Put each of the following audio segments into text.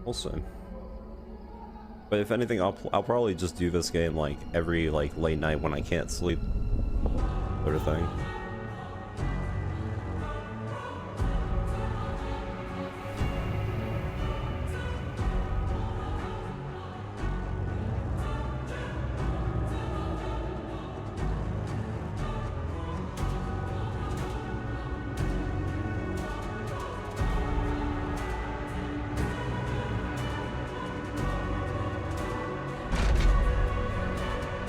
We'll see. But if anything, I'll probably just do this game like every like late night when I can't sleep, sort of thing.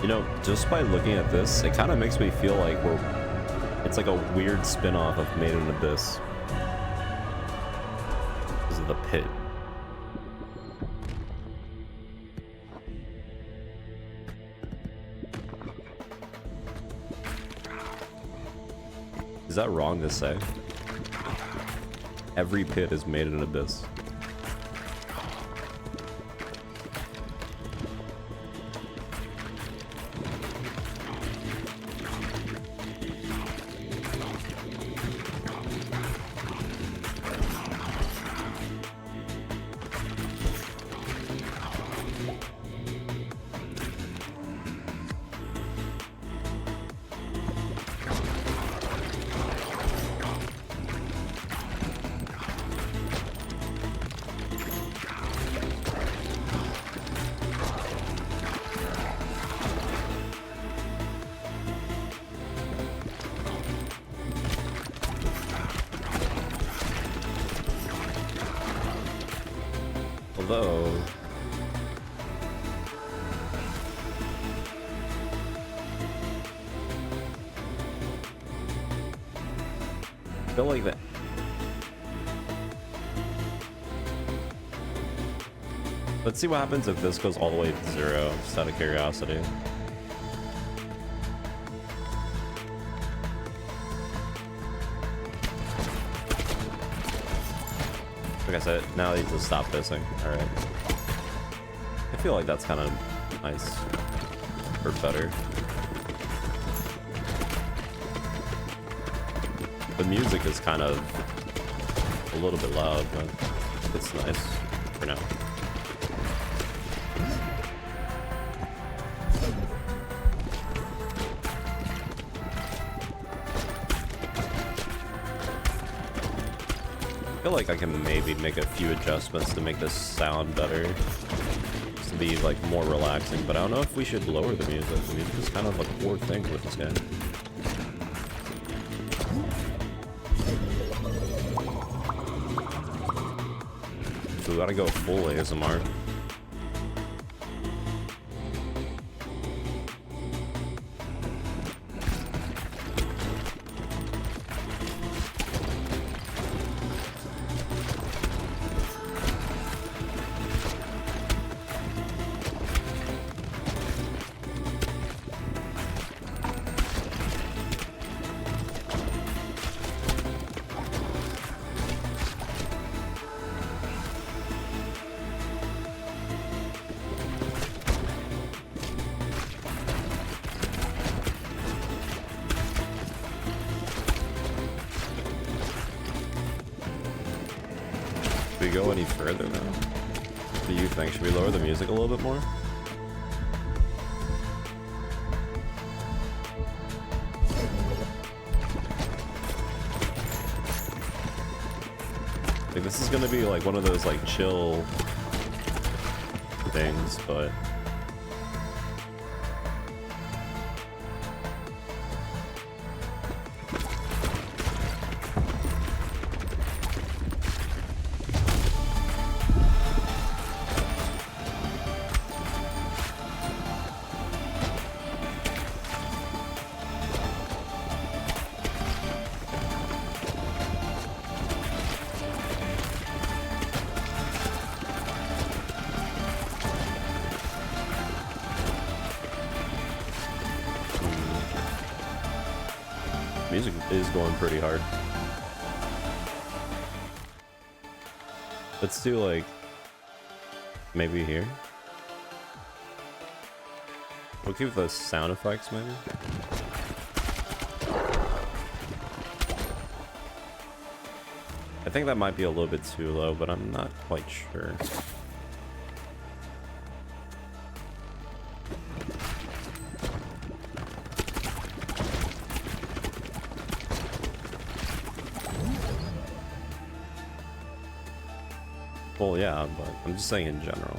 You know, just by looking at this, it kind of makes me feel like it's like a weird spin-off of Made in Abyss. Because of the pit. Is that wrong to say? Every pit is Made in Abyss. Although, I feel like that. Let's see what happens if this goes all the way to 0, just out of curiosity. Like I said, now they just stop pissing. Alright. I feel like that's kind of nice. Or better. The music is kind of a little bit loud, but it's nice for now. I feel like I can maybe make a few adjustments to make this sound better, just to be like more relaxing, but I don't know if we should lower the music. The music is kind of a core thing with this game. So we gotta go full ASMR. Should we go any further now? What do you think? Should we lower the music a little bit more? Like, this is gonna be like one of those like chill things, but music is going pretty hard. Let's do like maybe here. We'll keep the sound effects maybe. I think that might be a little bit too low, but I'm not quite sure. Well, yeah, but I'm just saying in general.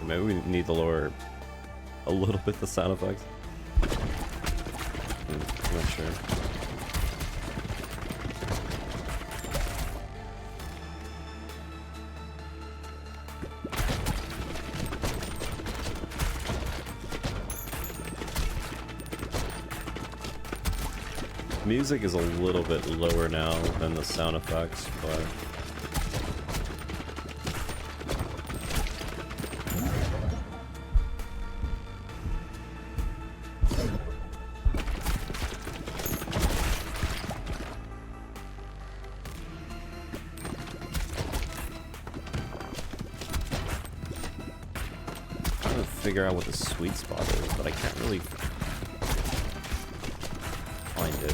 Maybe we need to lower a little bit the sound effects. I'm not sure. Music is a little bit lower now than the sound effects, but figure out what the sweet spot is, but I can't really find it.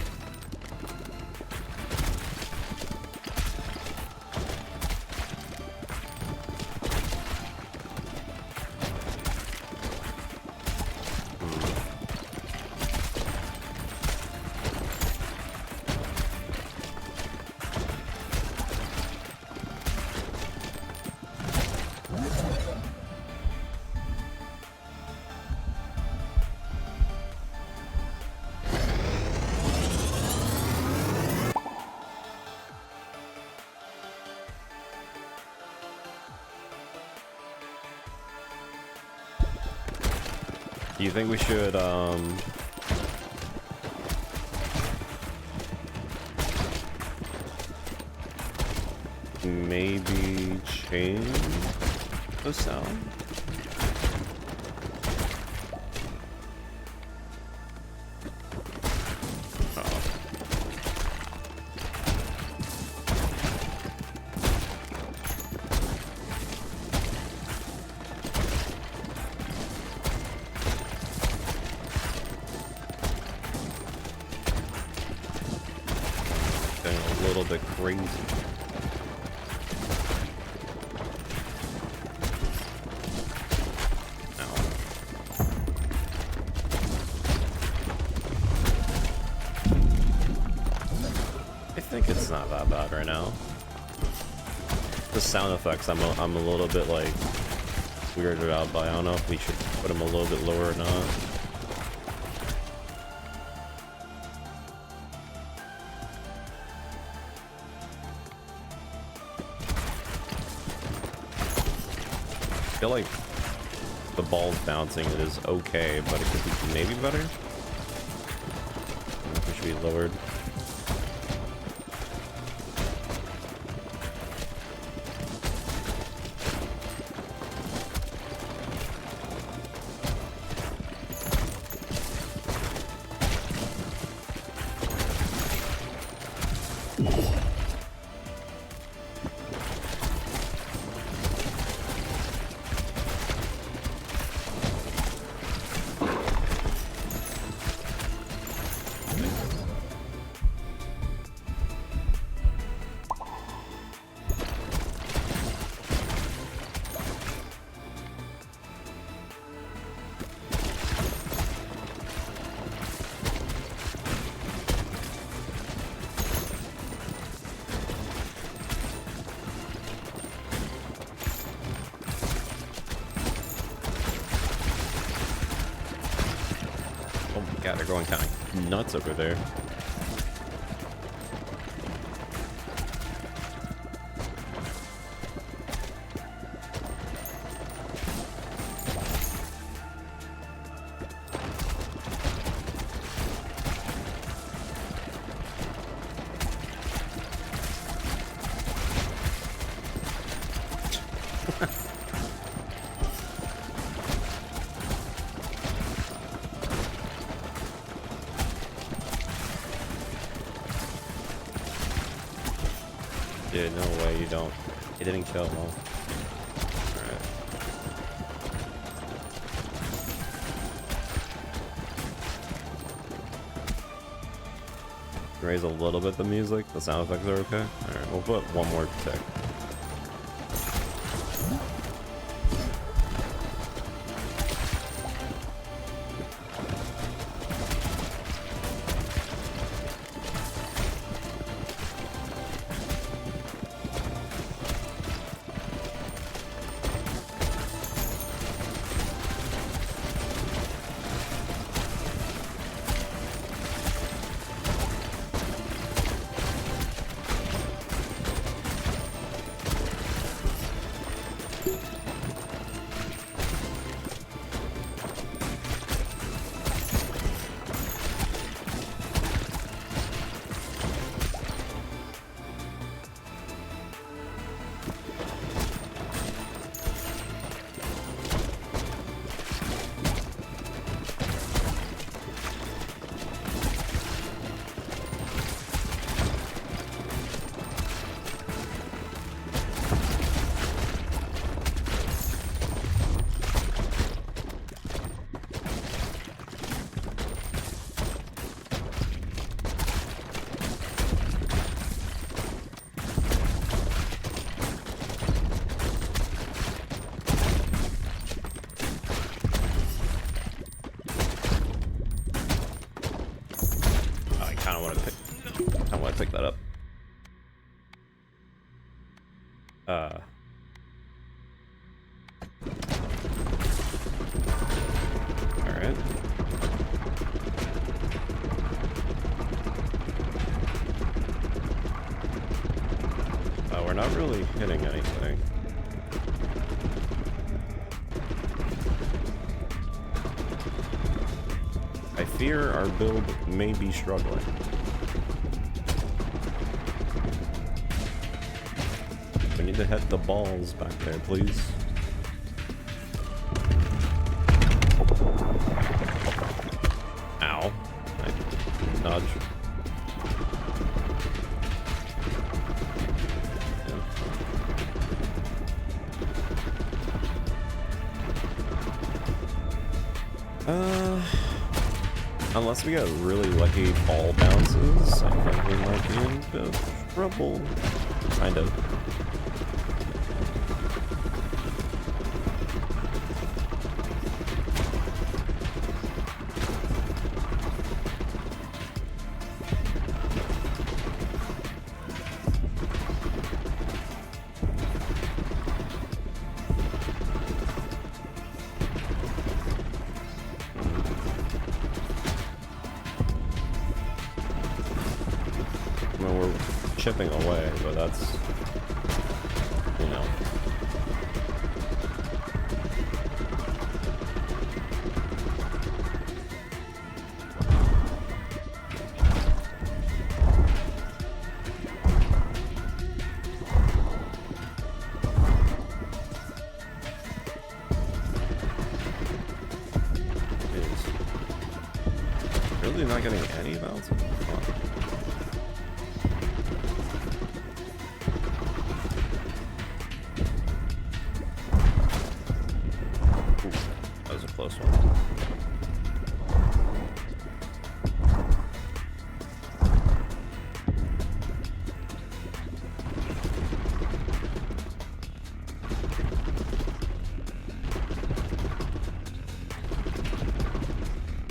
Do you think we should, maybe change the sound? Crazy. No. I think it's not that bad right now. The sound effects, I'm a little bit like weirded out by. I don't know if we should put them a little bit lower or not. I feel like the ball's bouncing, it is okay, but it could be maybe better. I think it should be lowered. God, they're going kind of nuts over there. Dude, no way you don't. He didn't kill him all. Raise a little bit the music. The sound effects are okay. Alright, we'll put one more tick. Pick that up. Alright. We're not really hitting anything. I fear our build may be struggling. We need to hit the balls back there, please. Ow. I dodge. Yeah. Unless we got really lucky ball bounces, I think we might be in a bit of trouble. Kind of. Chipping away, but that's, you know. Really not getting any bounces? Huh. Close one.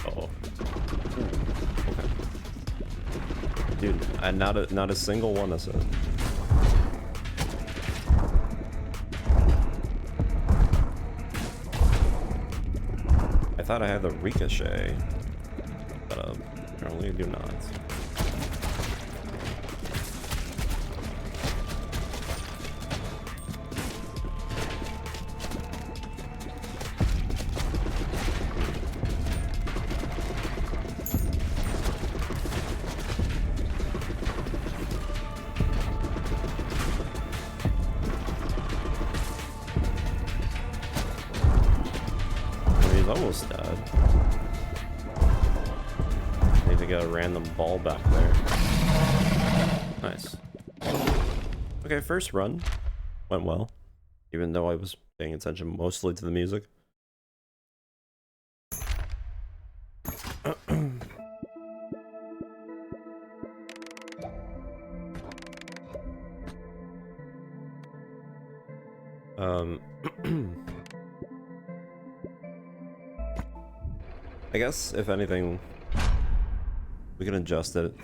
Uh-oh. Okay. Dude, and not a single one of it. I thought I had the ricochet, but apparently I do not. Almost dead. Need to get a random ball back there. Nice. Okay, first run went well, even though I was paying attention mostly to the music. Um, I guess if anything, we can adjust it.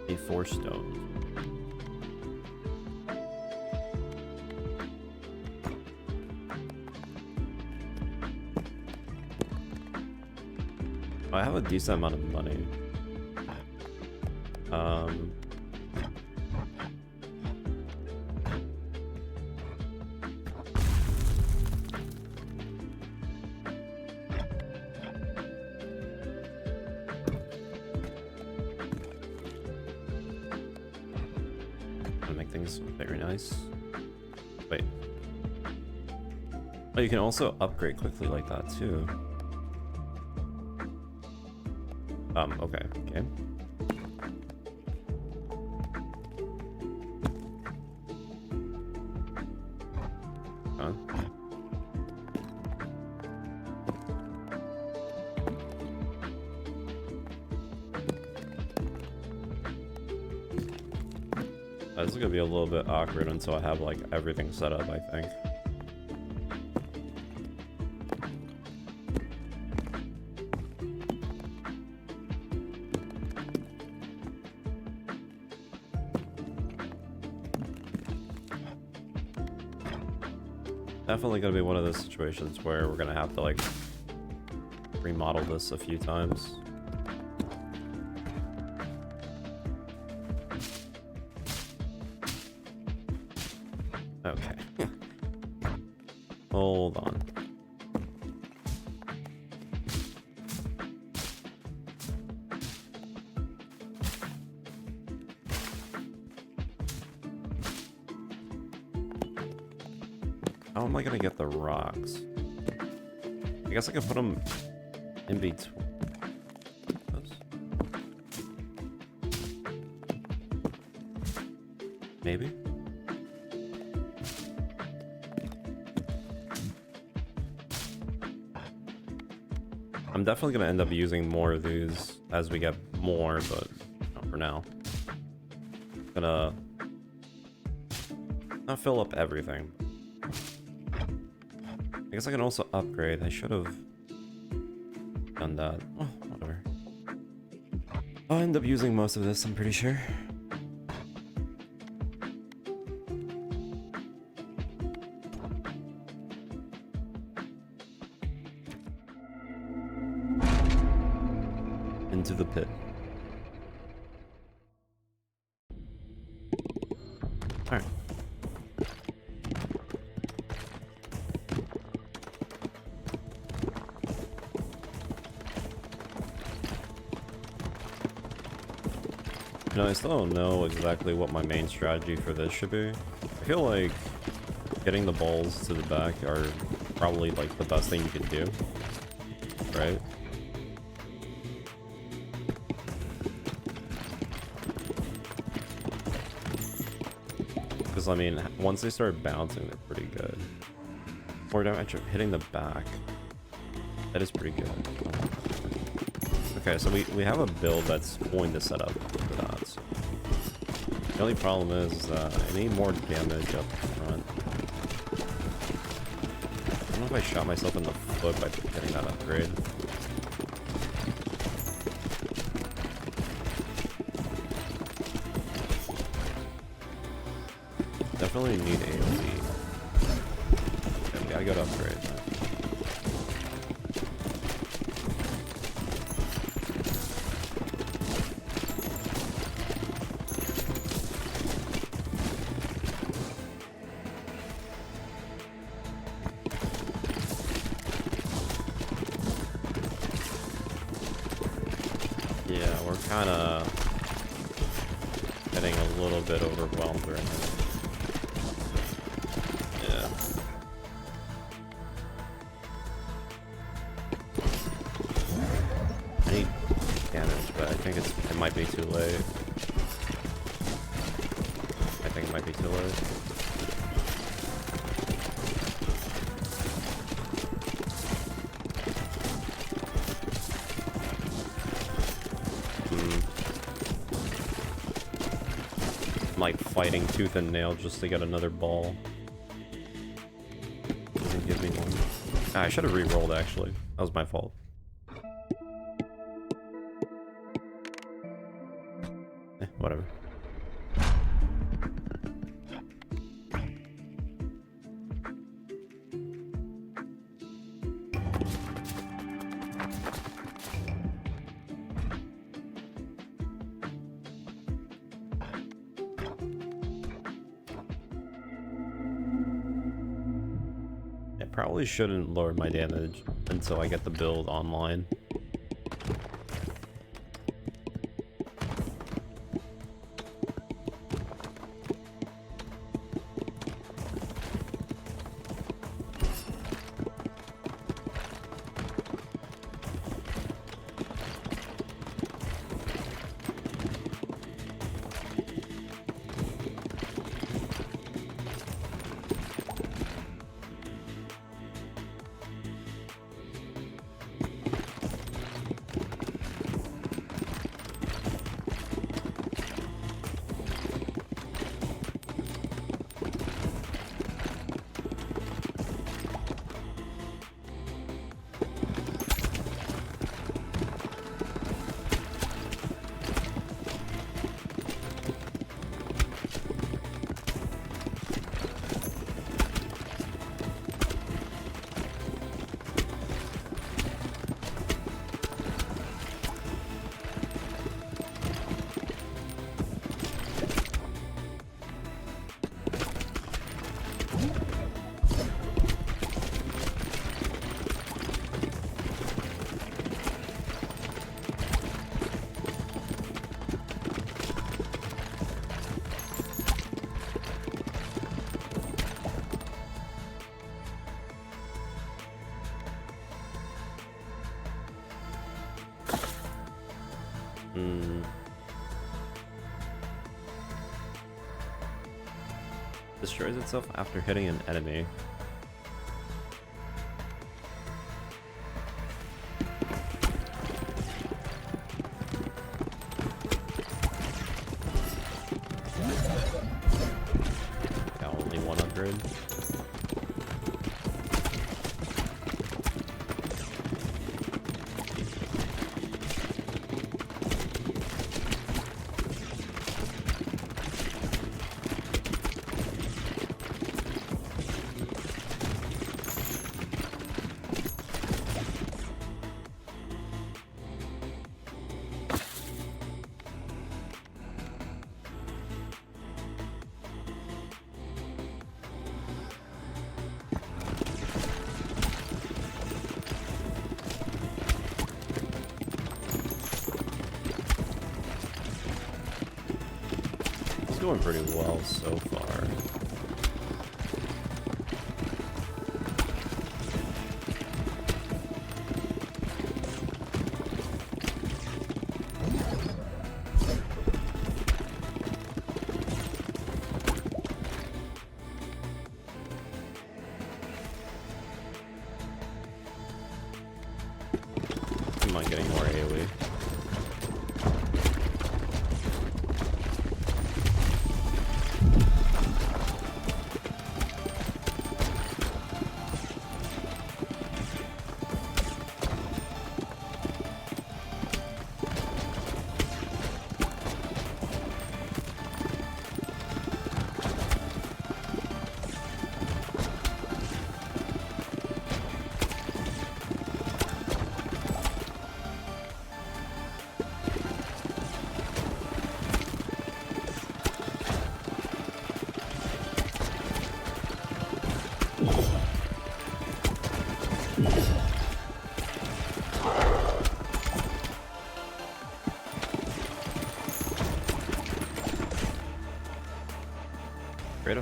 A4 stone. I have a decent amount of money. Make things very nice. Wait. Oh, you can also upgrade quickly like that too. Okay. Huh? This is gonna be a little bit awkward until I have like everything set up, I think. Definitely gonna be one of those situations where we're gonna have to like remodel this a few times. Okay. Hold on. How am I gonna get the rocks? I guess I can put them in between. Maybe? I'm definitely gonna end up using more of these as we get more, but not for now. Gonna not fill up everything. I guess I can also upgrade. I should have done that. Oh, whatever. I'll end up using most of this, I'm pretty sure. Into the pit. Alright. You know, I still don't know exactly what my main strategy for this should be. I feel like getting the balls to the back are probably like the best thing you can do, right? Because I mean, once they start bouncing, they're pretty good. Or damage hitting the back. That is pretty good. Okay, so we have a build that's going to set up for that. The only problem is I need more damage up front. I don't know if I shot myself in the foot by getting that upgrade. Definitely need AoE. Yeah, I gotta upgrade that. kind of getting a little bit overwhelmed right now. Yeah. I need damage, but I think it might be too late. I think it might be too late. Like fighting tooth and nail just to get another ball. Doesn't give me one. Ah, I should have re-rolled actually. That was my fault. Whatever. Probably shouldn't lower my damage until I get the build online. Destroys itself after hitting an enemy. Got only one upgrade. Doing pretty well so far. Am I getting more AoE?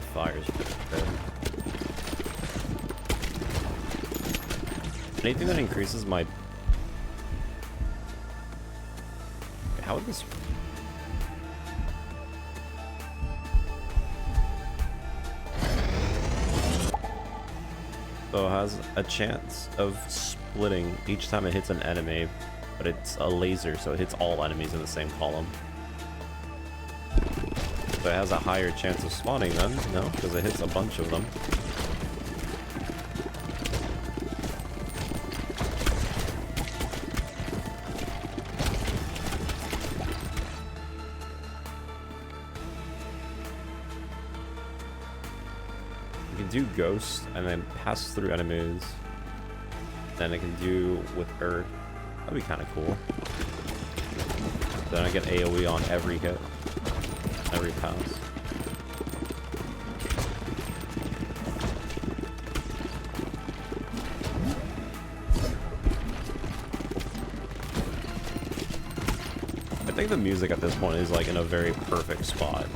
of fire is pretty good. Anything that increases my... How would this... So it has a chance of splitting each time it hits an enemy, but it's a laser, so it hits all enemies in the same column. So it has a higher chance of spawning then, no? Because it hits a bunch of them. Do ghost and then pass through enemies. Then I can do with earth. That'd be kind of cool. Then I get AoE on every hit, every pass. I think the music at this point is like in a very perfect spot.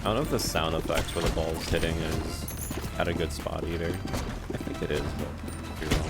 I don't know if the sound effects where the ball's hitting is at a good spot either. I think it is, but I could be wrong.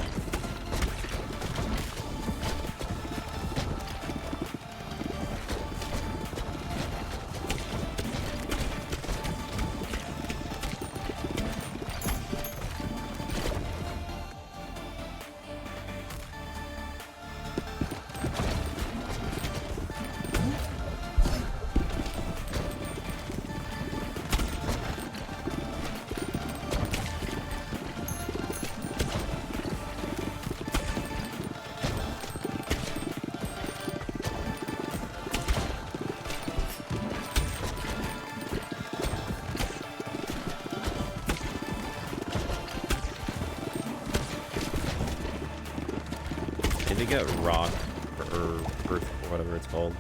To get rock or earth or whatever it's called.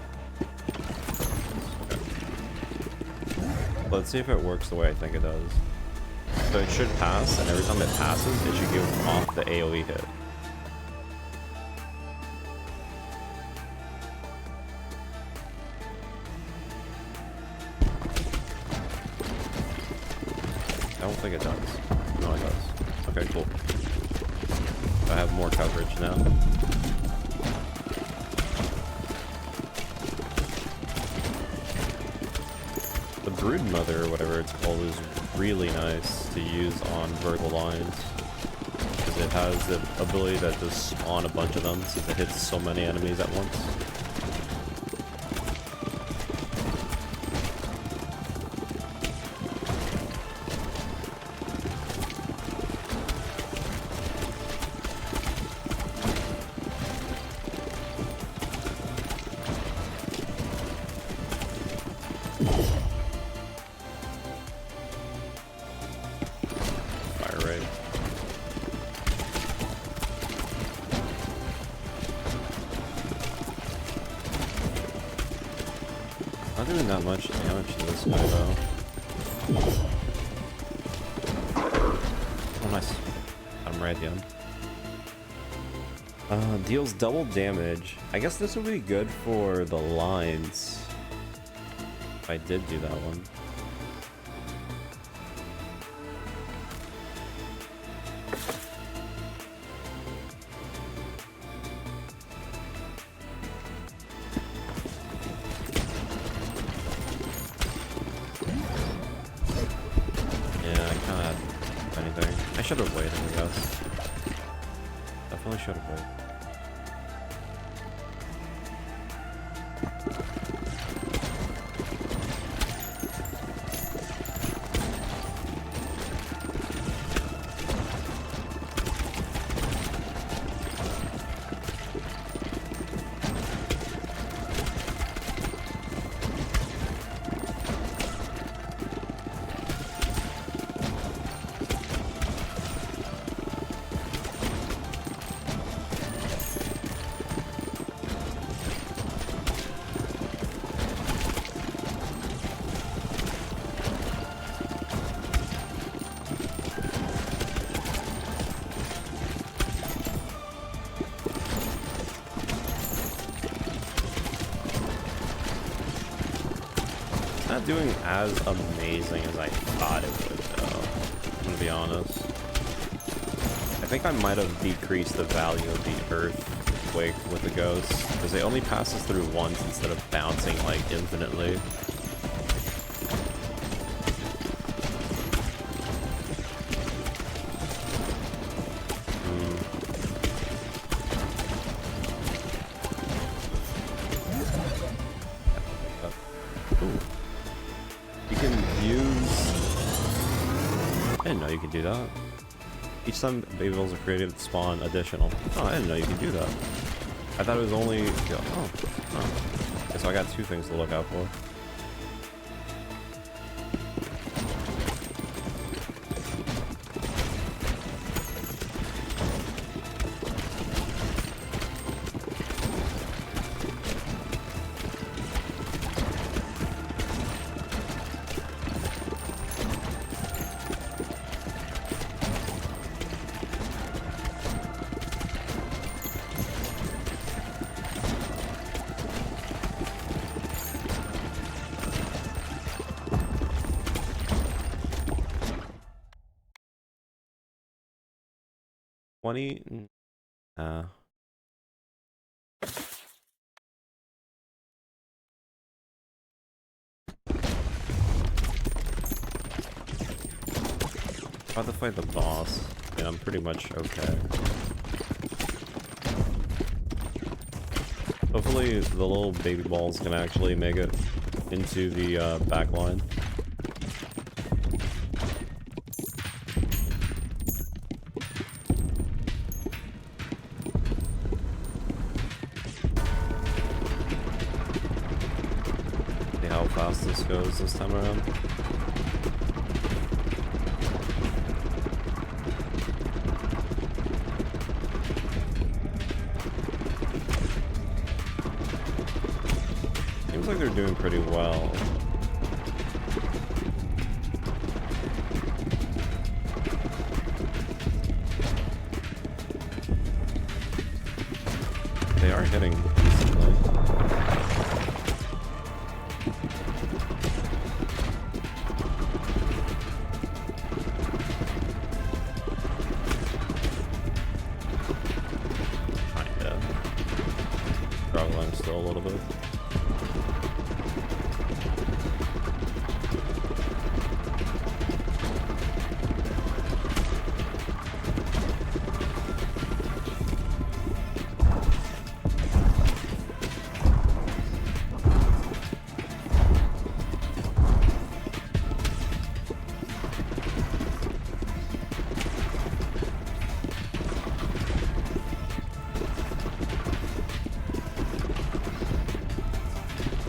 Okay. Let's see if it works the way I think it does. So it should pass, and every time it passes, it should give off the AoE hit. I don't think it does. No, it does. Okay, cool. I have more coverage now. The Broodmother, or whatever it's called, is really nice to use on vertical lines. Because it has the ability to just spawn a bunch of them since it hits so many enemies at once. Not doing that much damage to this guy though. Oh nice. Got him right at the end. Deals double damage. I guess this would be good for the lines. If I did do that one. I should have waited, I guess. Definitely should have waited. not doing as amazing as I thought it would, though. I'm gonna be honest. I think I might have decreased the value of the earthquake with the ghosts, because it only passes through once instead of bouncing like infinitely. You can do that. Each time baby balls are created, spawn additional. Oh, I didn't know you could do that. I thought it was only... Oh. Okay, so I got 2 things to look out for. About to fight the boss, and I'm pretty much okay. Hopefully the little baby balls can actually make it into the back line. See how fast this goes this time around. Seems like they're doing pretty well. They are hitting decently. Kinda. Struggling still a little bit.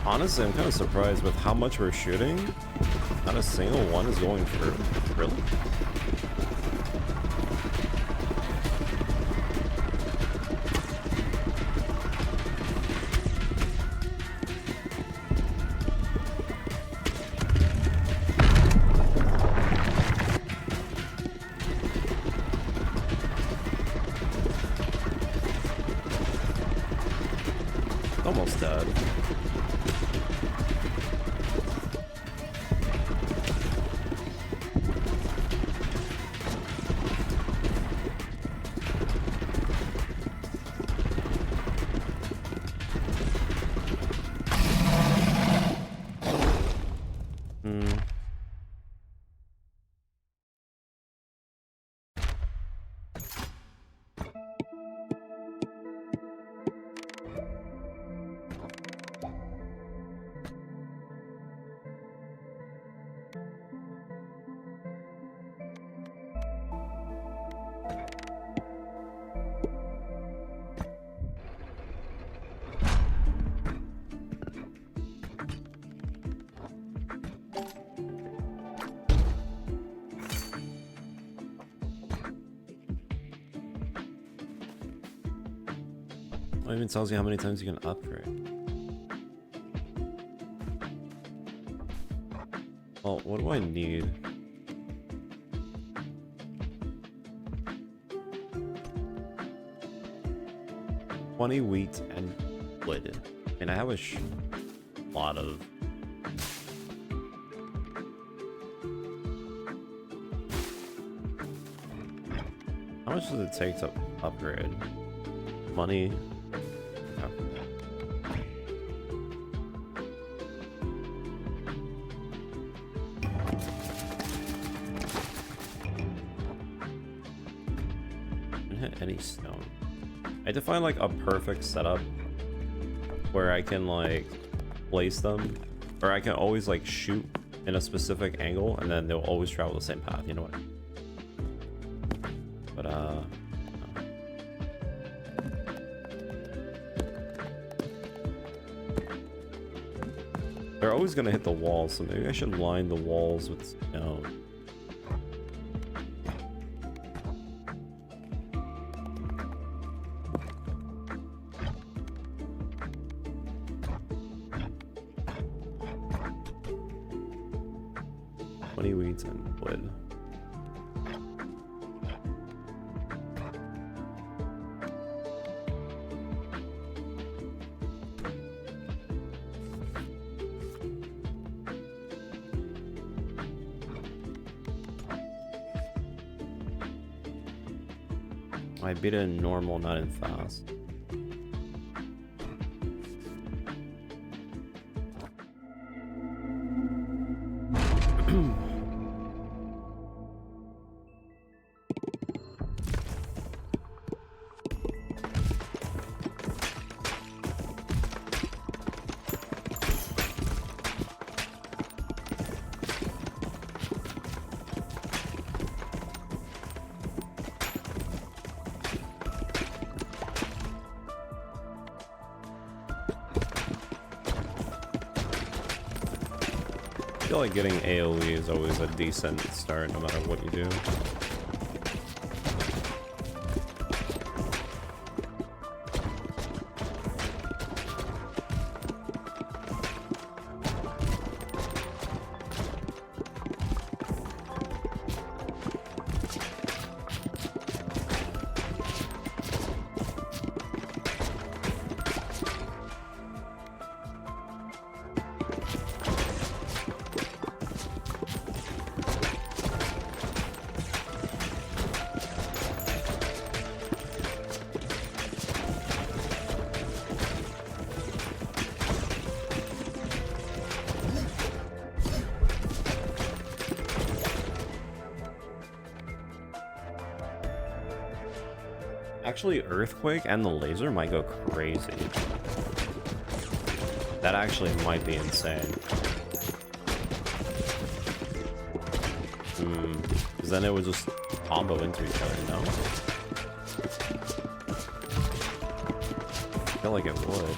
Honestly, I'm kind of surprised with how much we're shooting. Not a single one is going through. Really? Almost dead. It even tells you how many times you can upgrade. Well, what do I need? $20 wheat and wood. I mean, I have a lot of How much does it take to upgrade? Money? Okay. Didn't hit any stone. I had to find like a perfect setup where I can like place them, or I can always like shoot in a specific angle and then they'll always travel the same path, you know what I mean? But they're always gonna hit the walls, so maybe I should line the walls with stone. Weeds and wood. I beat it in normal, not in fast. I feel like getting AoE is always a decent start no matter what you do. Actually, Earthquake and the laser might go crazy. That actually might be insane. Because then it would just combo into each other, no? I feel like it would.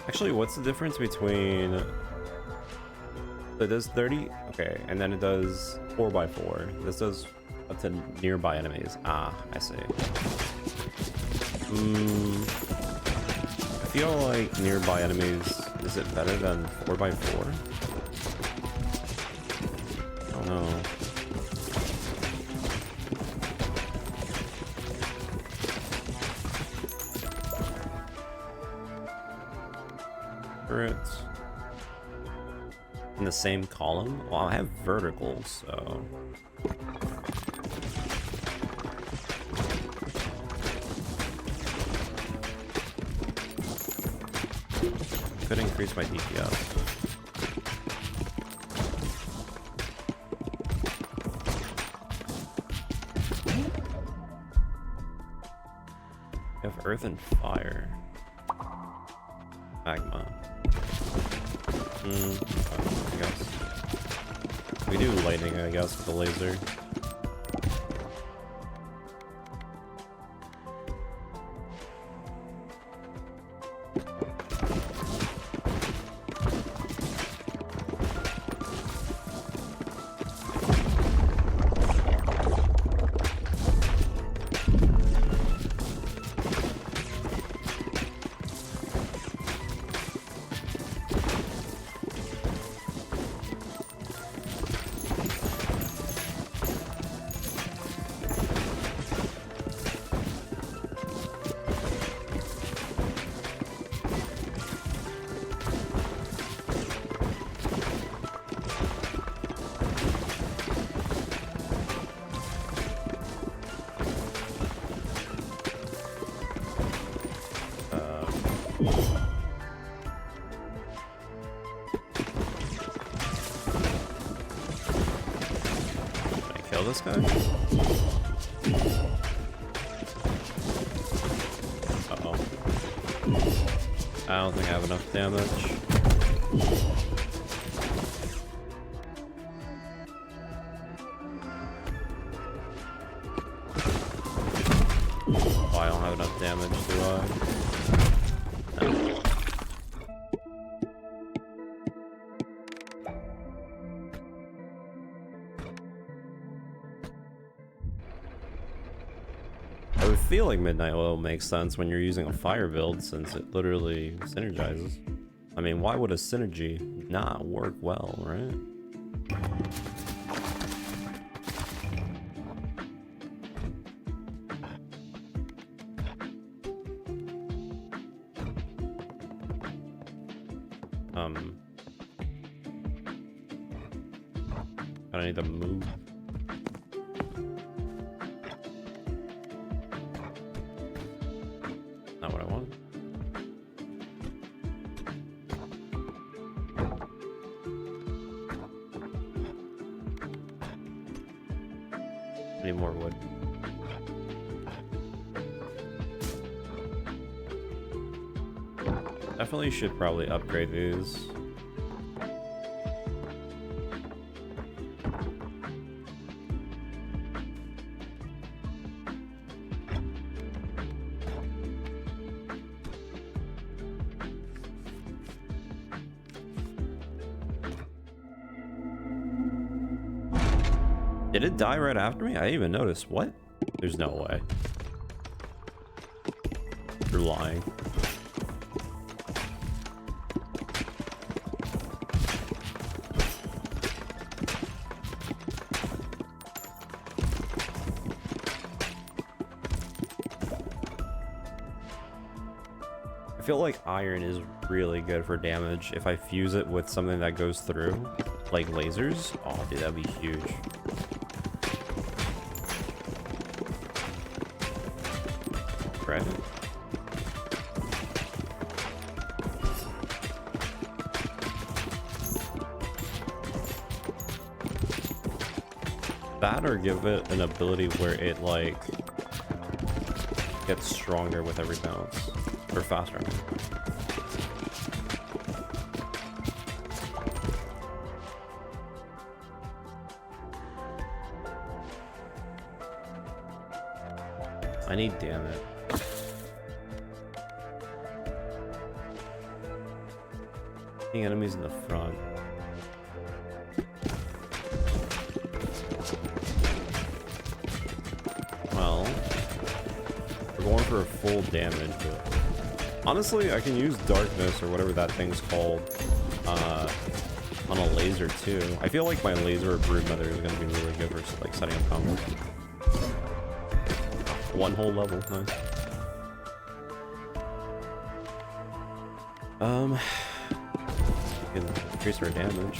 Actually, what's the difference between... It does 30? Okay, and then it does 4x4. This does up to nearby enemies. Ah, I see. I feel like nearby enemies... Is it better than 4x4? I don't know. In the same column? Well, I have verticals, so... Could increase my DPS. I have earth and fire. Magma. I guess. We do lightning, I guess, with the laser. kill this guy? Uh-oh. I don't think I have enough damage. Oh, I don't have enough damage, do I? No. I would feel like Midnight Oil makes sense when you're using a fire build, since it literally synergizes. I mean, why would a synergy not work well, right? I need to move. Not what I want. I need more wood. Definitely should probably upgrade these. Did it die right after me? I didn't even notice. What? There's no way. You're lying. I feel like iron is really good for damage if I fuse it with something that goes through, like lasers. Oh, dude, that'd be huge. Right. That or give it an ability where it like gets stronger with every bounce, or faster. I need damn it. Enemies in the front. Well, we're going for a full damage, but honestly, I can use darkness or whatever that thing's called on a laser too. I feel like my laser or broodmother is going to be really good for like setting up combos. One whole level, nice. Increase our damage.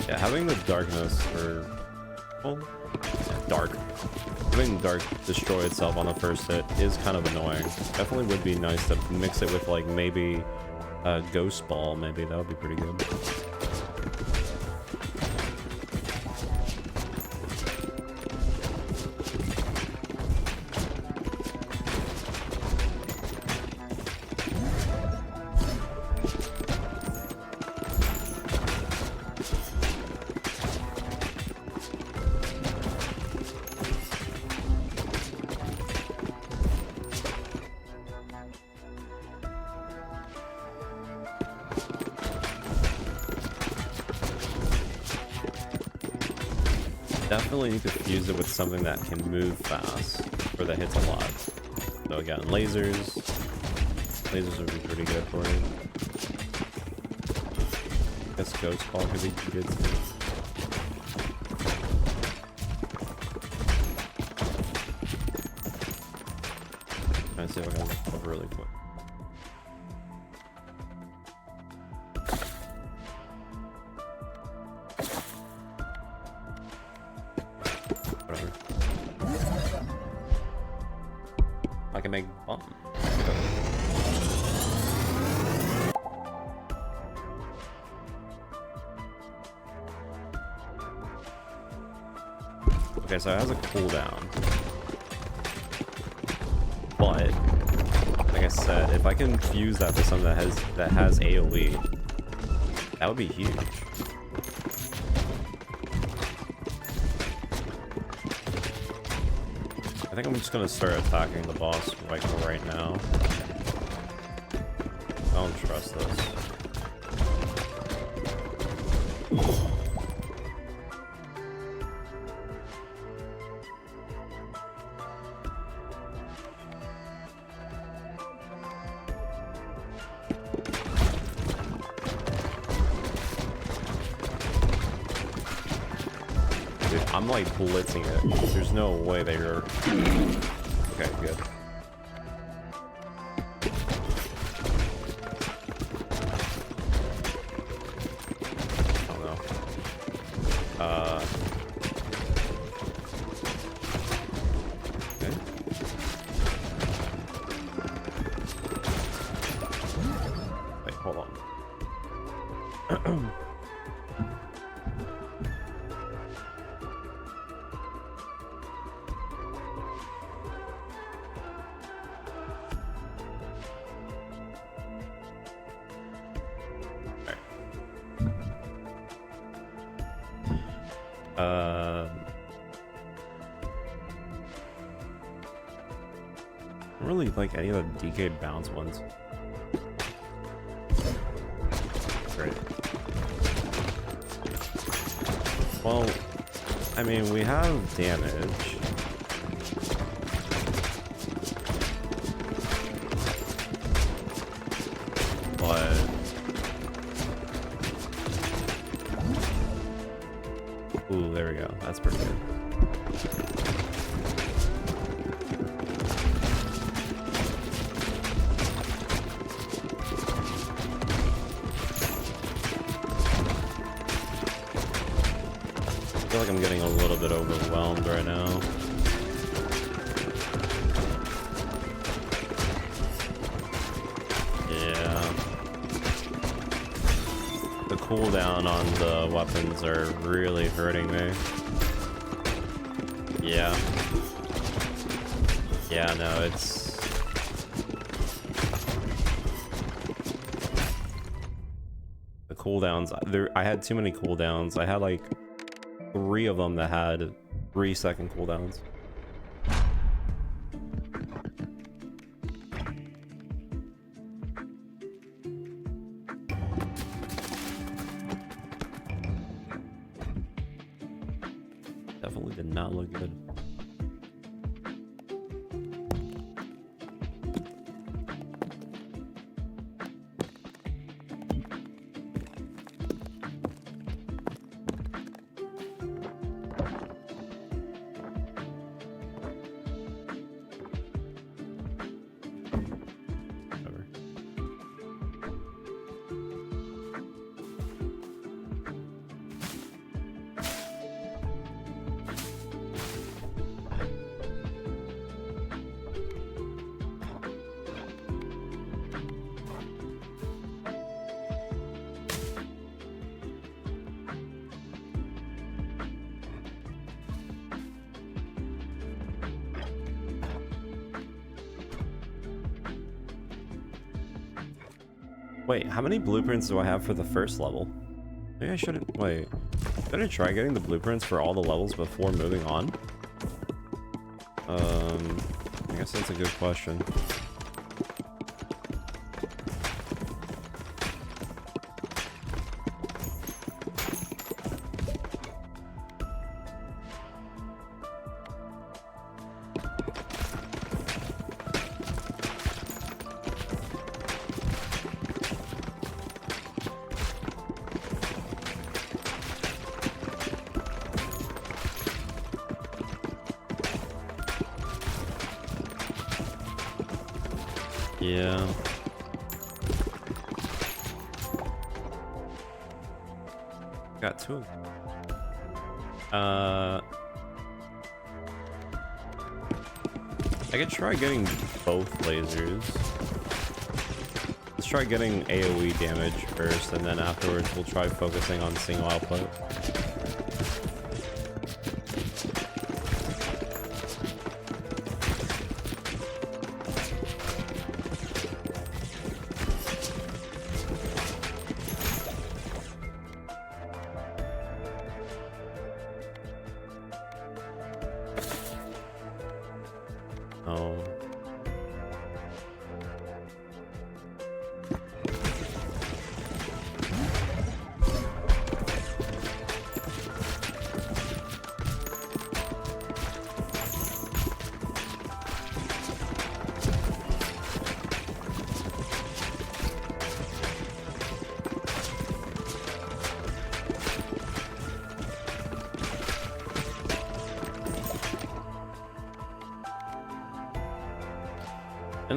Yeah, having the darkness or having dark destroy itself on the first hit is kind of annoying. Definitely would be nice to mix it with like maybe a ghost ball. Maybe that would be pretty good. Definitely need to fuse it with something that can move fast or that hits a lot. So again, lasers. Lasers would be pretty good for it. I guess Ghost Ball could be good too. Trying to see if I can look up really quick. I can make bomb. Okay, so it has a cooldown. But like I said, if I can fuse that to something that has AoE, that would be huge. I think I'm just gonna start attacking the boss like right now. I don't trust this. Dude, I'm like blitzing it. There's no way they are. Okay, good. I don't really like any of the DK bounce ones. Great. Well, I mean, we have damage. But ooh, there we go. That's pretty good. I feel like I'm getting a little bit overwhelmed right now. Yeah. The cooldown on the weapons are really hurting me. Yeah. Yeah, no, it's... The cooldowns, I had too many cooldowns. I had like 3 of them that had 3-second cooldowns. Definitely did not look good. Wait, how many blueprints do I have for the first level? Maybe I shouldn't... Wait. Should I try getting the blueprints for all the levels before moving on? I guess that's a good question. Yeah. Got 2 of them. I could try getting both lasers. Let's try getting AoE damage first, and then afterwards we'll try focusing on single output.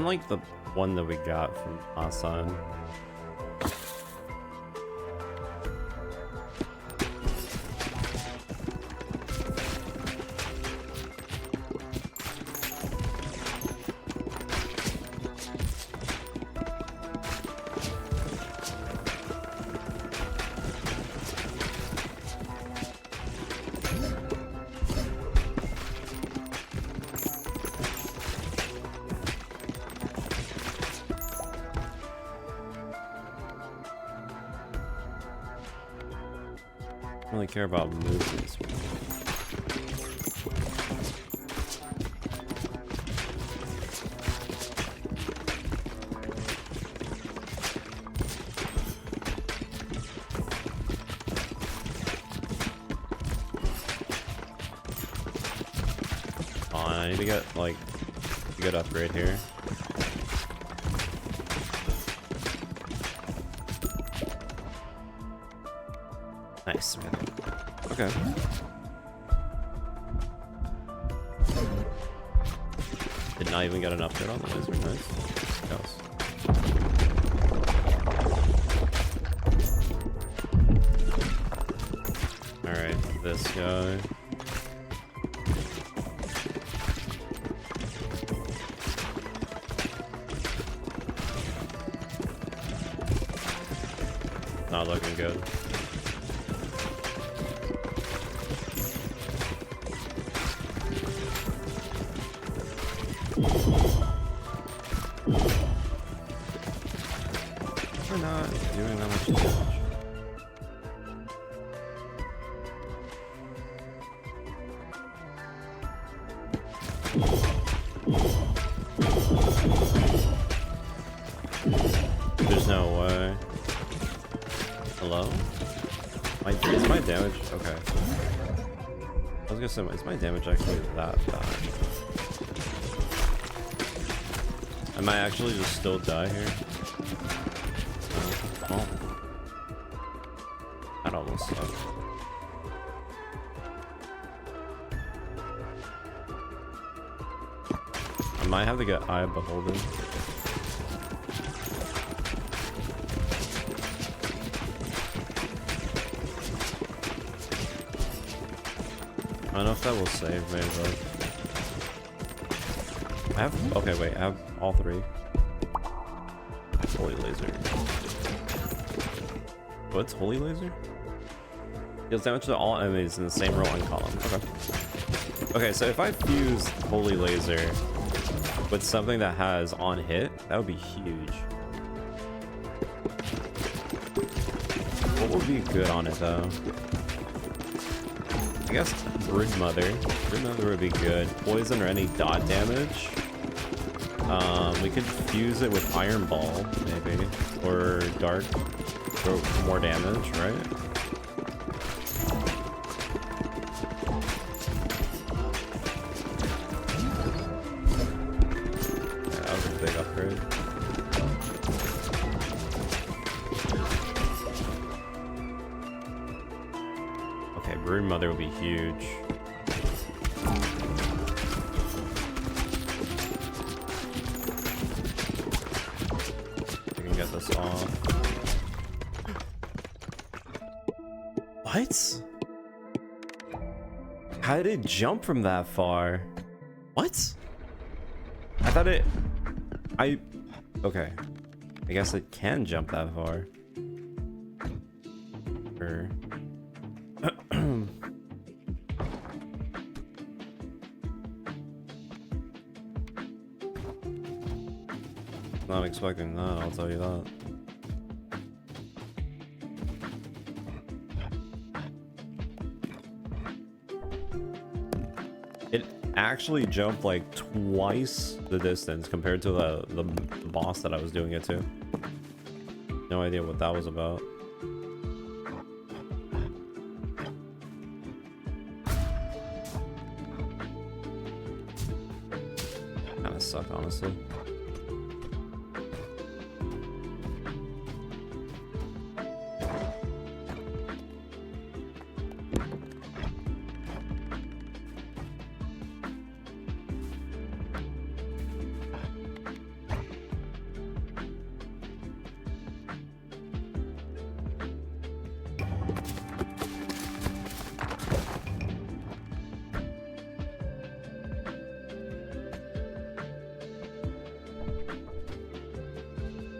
like the one that we got from last time. I don't really care about movements. Oh, I need to get like a good upgrade here. Nice, man. Okay. Did not even get an upgrade on the laser. Nice. Yes. Alright, this guy. Not looking good. We're not doing that much damage. There's no way. Hello? Is my damage? Okay. I was gonna say, is my damage actually that bad? I might actually just still die here. Oh. That almost sucked. I might have to get Eye of Beholden. I don't know if that will save me, but I have. Okay, wait. I have all three. Holy laser. What's holy laser? Deals damage to all enemies in the same row and column. Okay. Okay, so if I fuse holy laser with something that has on hit, that would be huge. What would be good on it though? I guess Brood Mother. Brood Mother would be good. Poison or any dot damage. We could fuse it with Iron Ball, maybe, or Dark for more damage, right? Yeah, that was a big upgrade. Okay, Brood Mother would be huge. Get this off. What? How did it jump from that far? What? I thought it... Okay. I guess it can jump that far. Or... Not expecting that, I'll tell you that. It actually jumped like twice the distance compared to the boss that I was doing it to. No idea what that was about. Kinda suck, honestly.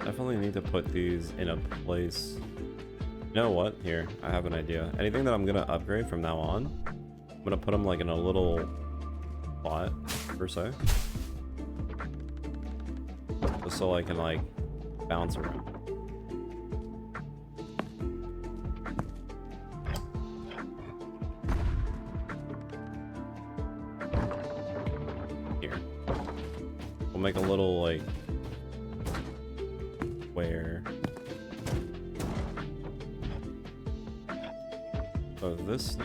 Definitely need to put these in a place. You know what? Here, I have an idea. Anything that I'm gonna upgrade from now on, I'm gonna put them like in a little spot, per se. Just so I can like bounce around. Here. We'll make a little like where. So this.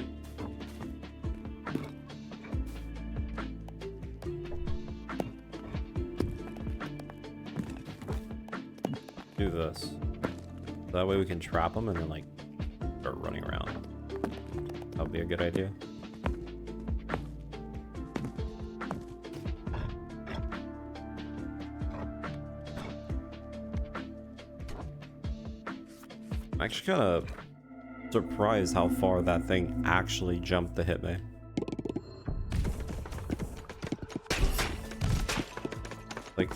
Do this. That way we can trap them and then like start running around. That would be a good idea. I'm actually kind of surprised how far that thing actually jumped to hit me. Like,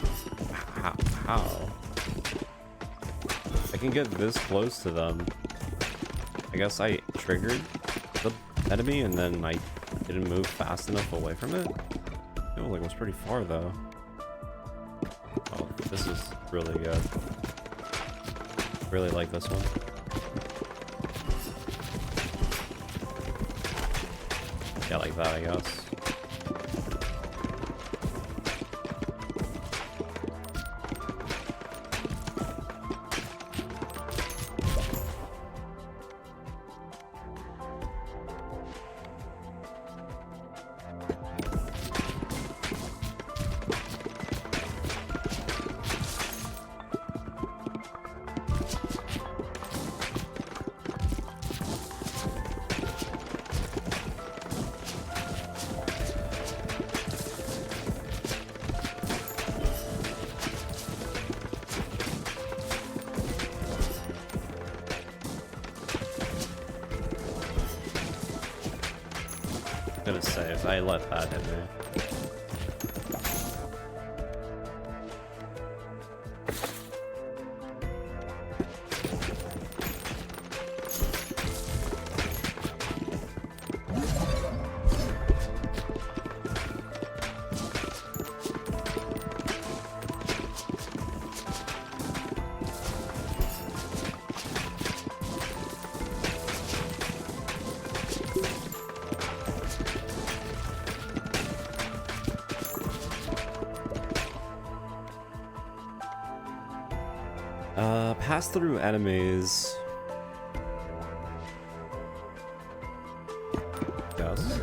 how? I can get this close to them. I guess I triggered the enemy and then I didn't move fast enough away from it. It was like it was pretty far though. Oh, this is really good. Really like this one. Yeah, like that, I guess. I'm gonna save. I let that hit me. Pass through enemies. Yes.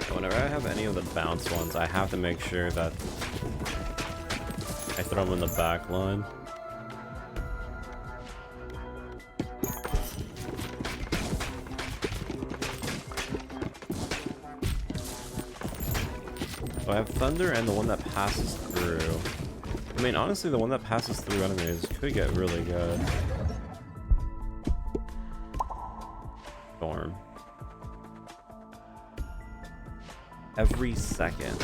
Whenever I have any of the bounce ones, I have to make sure that I throw them in the back line. So I have Thunder and the one that passes through. I mean, honestly, the one that passes through enemies could get really good. Storm. Every second.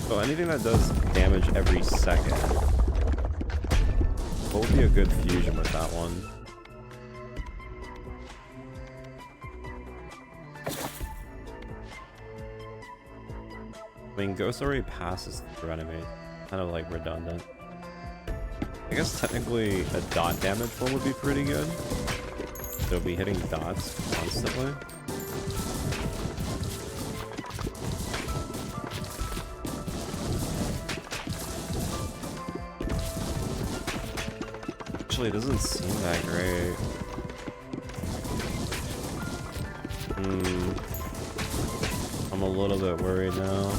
So anything that does damage every second. What would be a good fusion with that one? I mean, Ghost already passes through enemy. Kind of like redundant. I guess technically a dot damage one would be pretty good. They'll be hitting dots constantly. Actually, it doesn't seem that great. I'm a little bit worried now.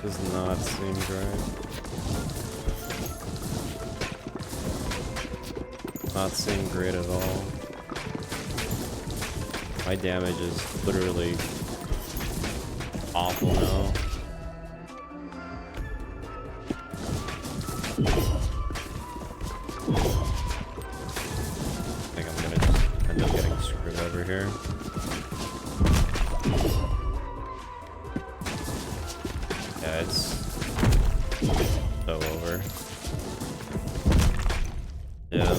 Does not seem great. Not seem great at all. My damage is literally awful now. I think I'm gonna just end up getting screwed over here. Yeah, it's so over. Yeah.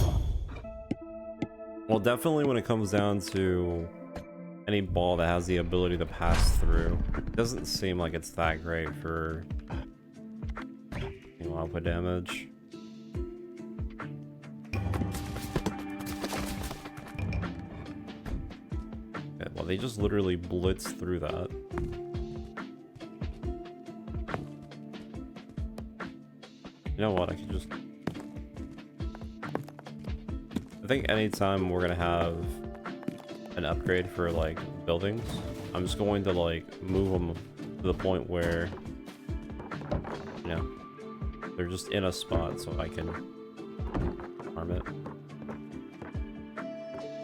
Well, definitely when it comes down to any ball that has the ability to pass through, it doesn't seem like it's that great for, you know, output damage. Okay, well, they just literally blitz through that. You know what, I could just... I think anytime we're gonna have an upgrade for like buildings, I'm just going to like move them to the point where, you know, they're just in a spot so I can farm it.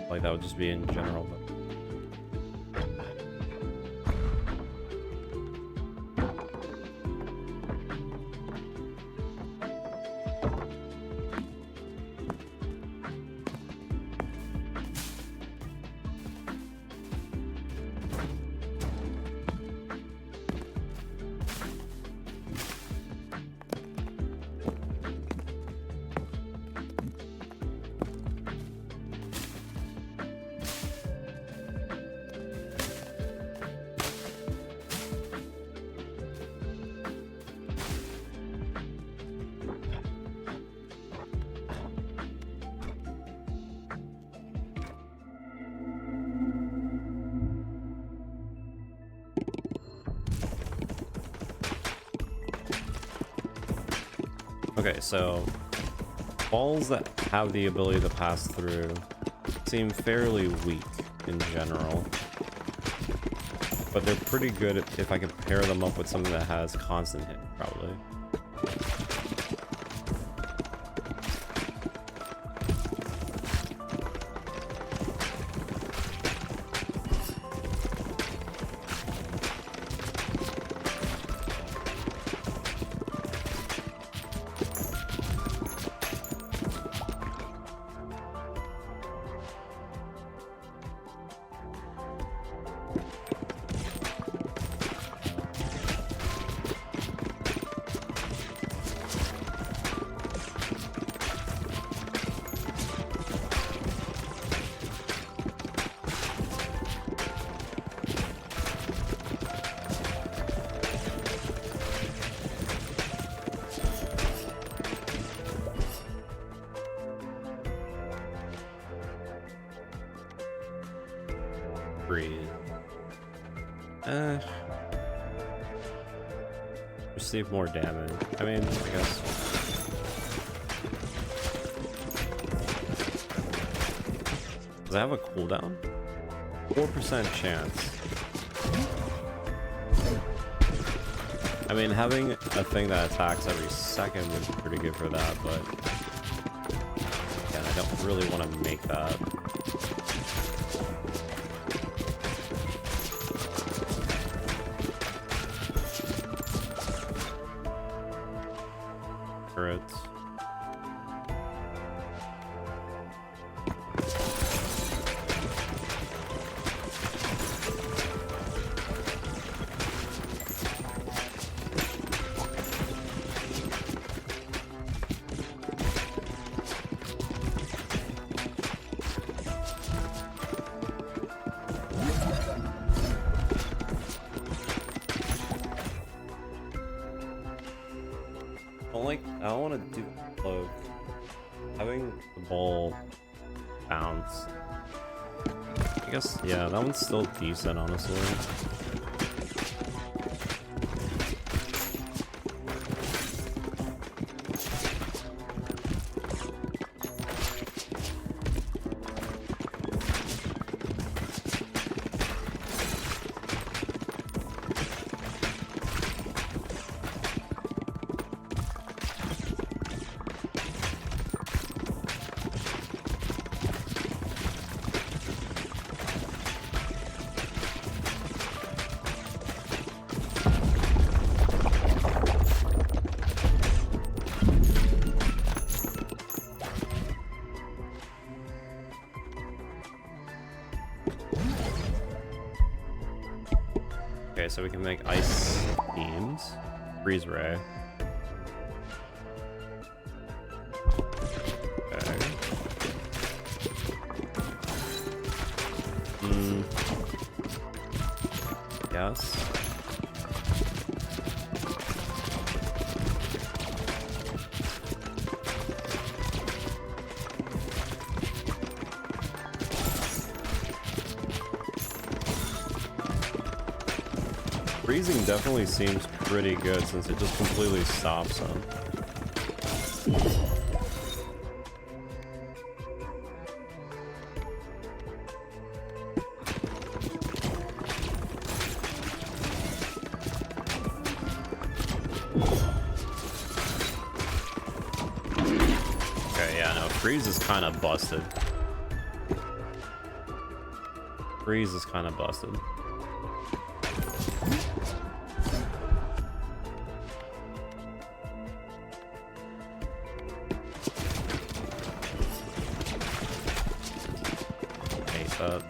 Like that would just be in general, but okay, so balls that have the ability to pass through seem fairly weak in general, but they're pretty good if I can pair them up with something that has constant hit, probably. Receive more damage. I mean, I guess. Does it have a cooldown? 4% chance. I mean, having a thing that attacks every second would be pretty good for that, but again, I don't really want to make that. Turrets. I don't want to do cloak. Having the ball bounce. I guess, yeah, that one's still decent, honestly. Okay, so we can make ice beams. Freeze ray. Okay. Yes. Freezing definitely seems pretty good since it just completely stops them. Okay, yeah, no, freeze is kind of busted. Freeze is kind of busted.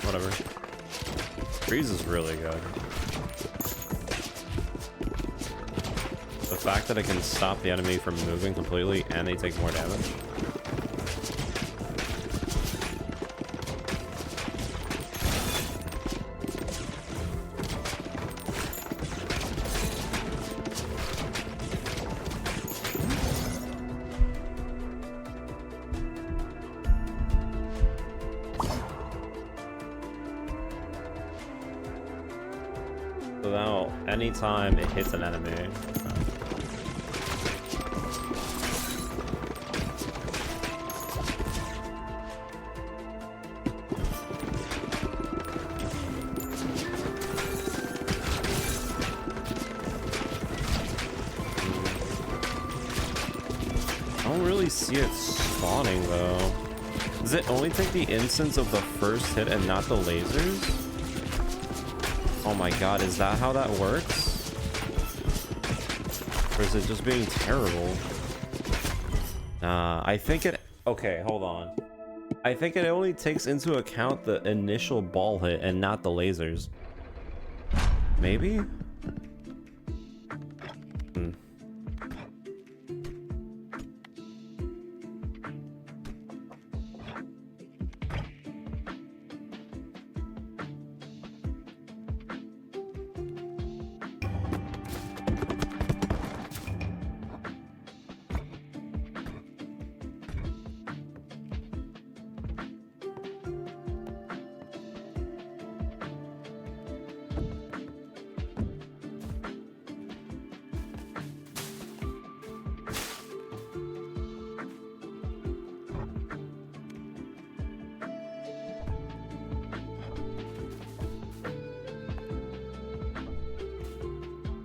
Whatever. Freeze is really good. The fact that it can stop the enemy from moving completely and they take more damage. So now, anytime it hits an enemy, I don't really see it spawning though. Does it only take the instance of the first hit and not the lasers? Oh my god, is that how that works? Or is it just being terrible? Nah, I think it... Okay, hold on. I think it only takes into account the initial ball hit and not the lasers. Maybe?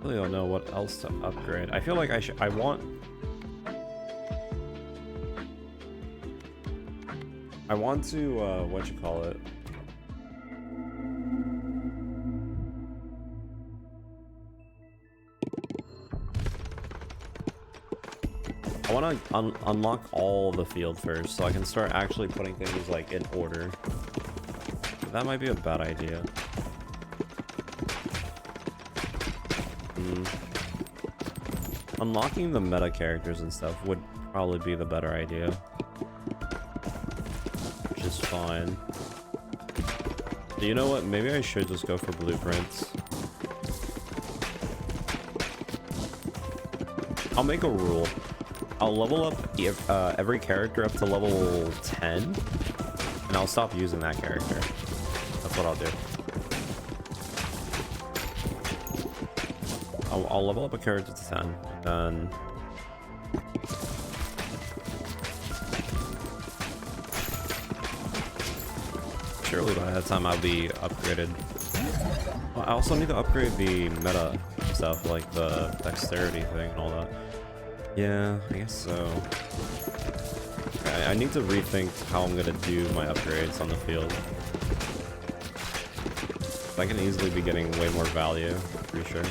I really don't know what else to upgrade. I feel like I want to what you call it, I want to unlock all the field first so I can start actually putting things like in order. That might be a bad idea. Unlocking the meta characters and stuff would probably be the better idea. Which is fine. You know what? Maybe I should just go for blueprints. I'll make a rule. I'll level up every character up to level 10, and I'll stop using that character. That's what I'll do. I'll level up a character to 10, and then surely by that time I'll be upgraded. Well, I also need to upgrade the meta stuff, like the dexterity thing and all that. Yeah, I guess so. I need to rethink how I'm gonna do my upgrades on the field. I can easily be getting way more value, pretty sure.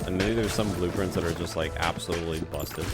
And maybe there's some blueprints that are just like absolutely busted.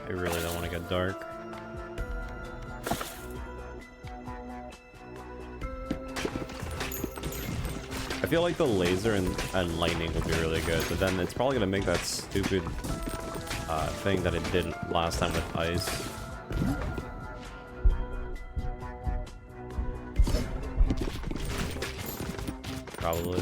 I really don't want to get dark. I feel like the laser and lightning would be really good, but then it's probably gonna make that stupid thing that it did last time with ice. Probably.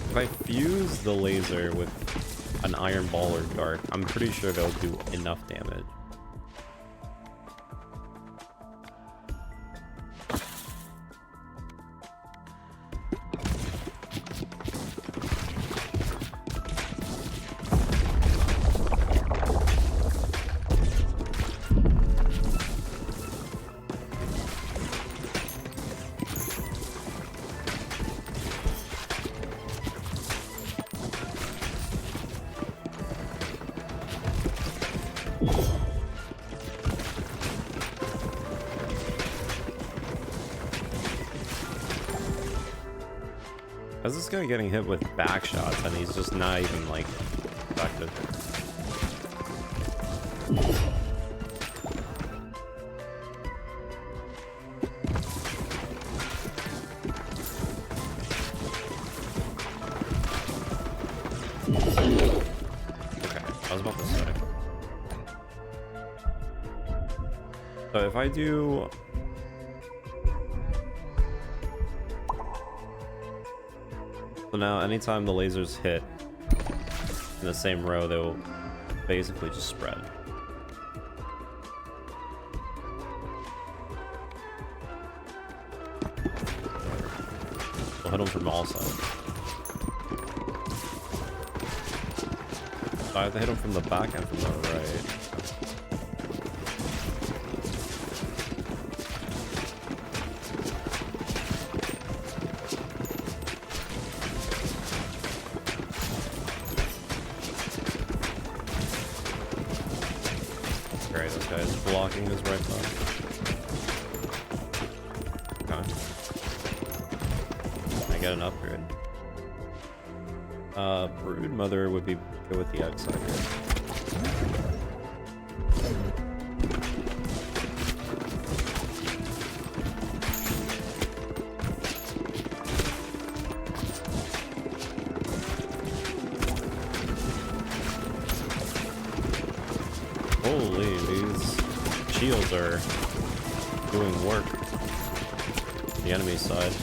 If I fuse the laser with an iron ball or dart, I'm pretty sure they'll do enough damage. How's this guy getting hit with back shots and he's just not even like effective? Okay, I was about to say. So if I do... So now, anytime the lasers hit in the same row, they'll basically just spread. We'll hit them from all sides. So I have to hit them from the back and from the right. Blocking his right thumb. Okay. I get an upgrade. Brood Mother would be good with the outside here. Holy, these shields are doing work on the enemy side.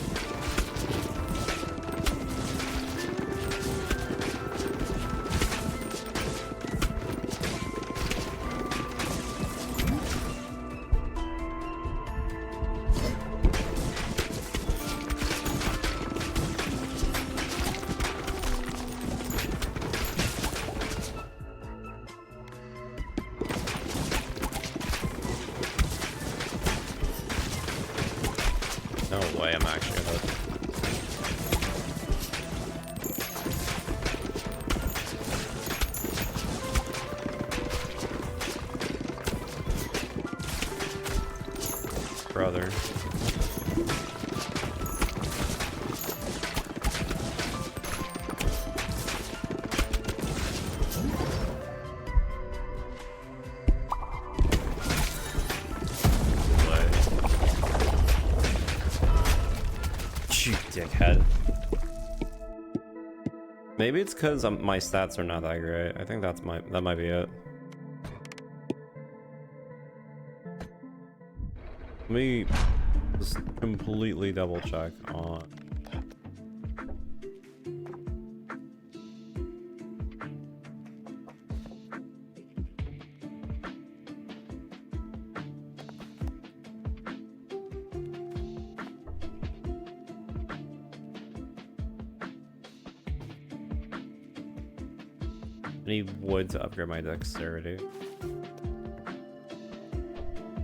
No way, I'm actually gonna... Brother. Dickhead. Maybe it's because my stats are not that great. I think that might be it. Let me just completely double check on. I need wood to upgrade my dexterity.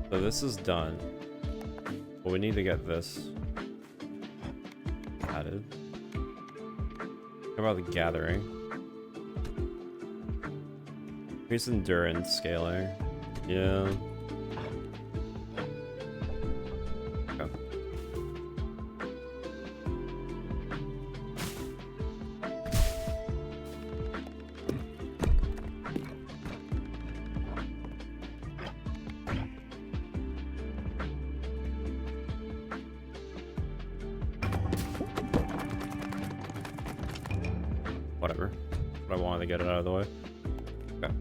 So this is done. But we need to get this added. What about the gathering? Increase endurance scaling. Yeah. Okay. whatever. But I wanted to get it out of the way. Okay.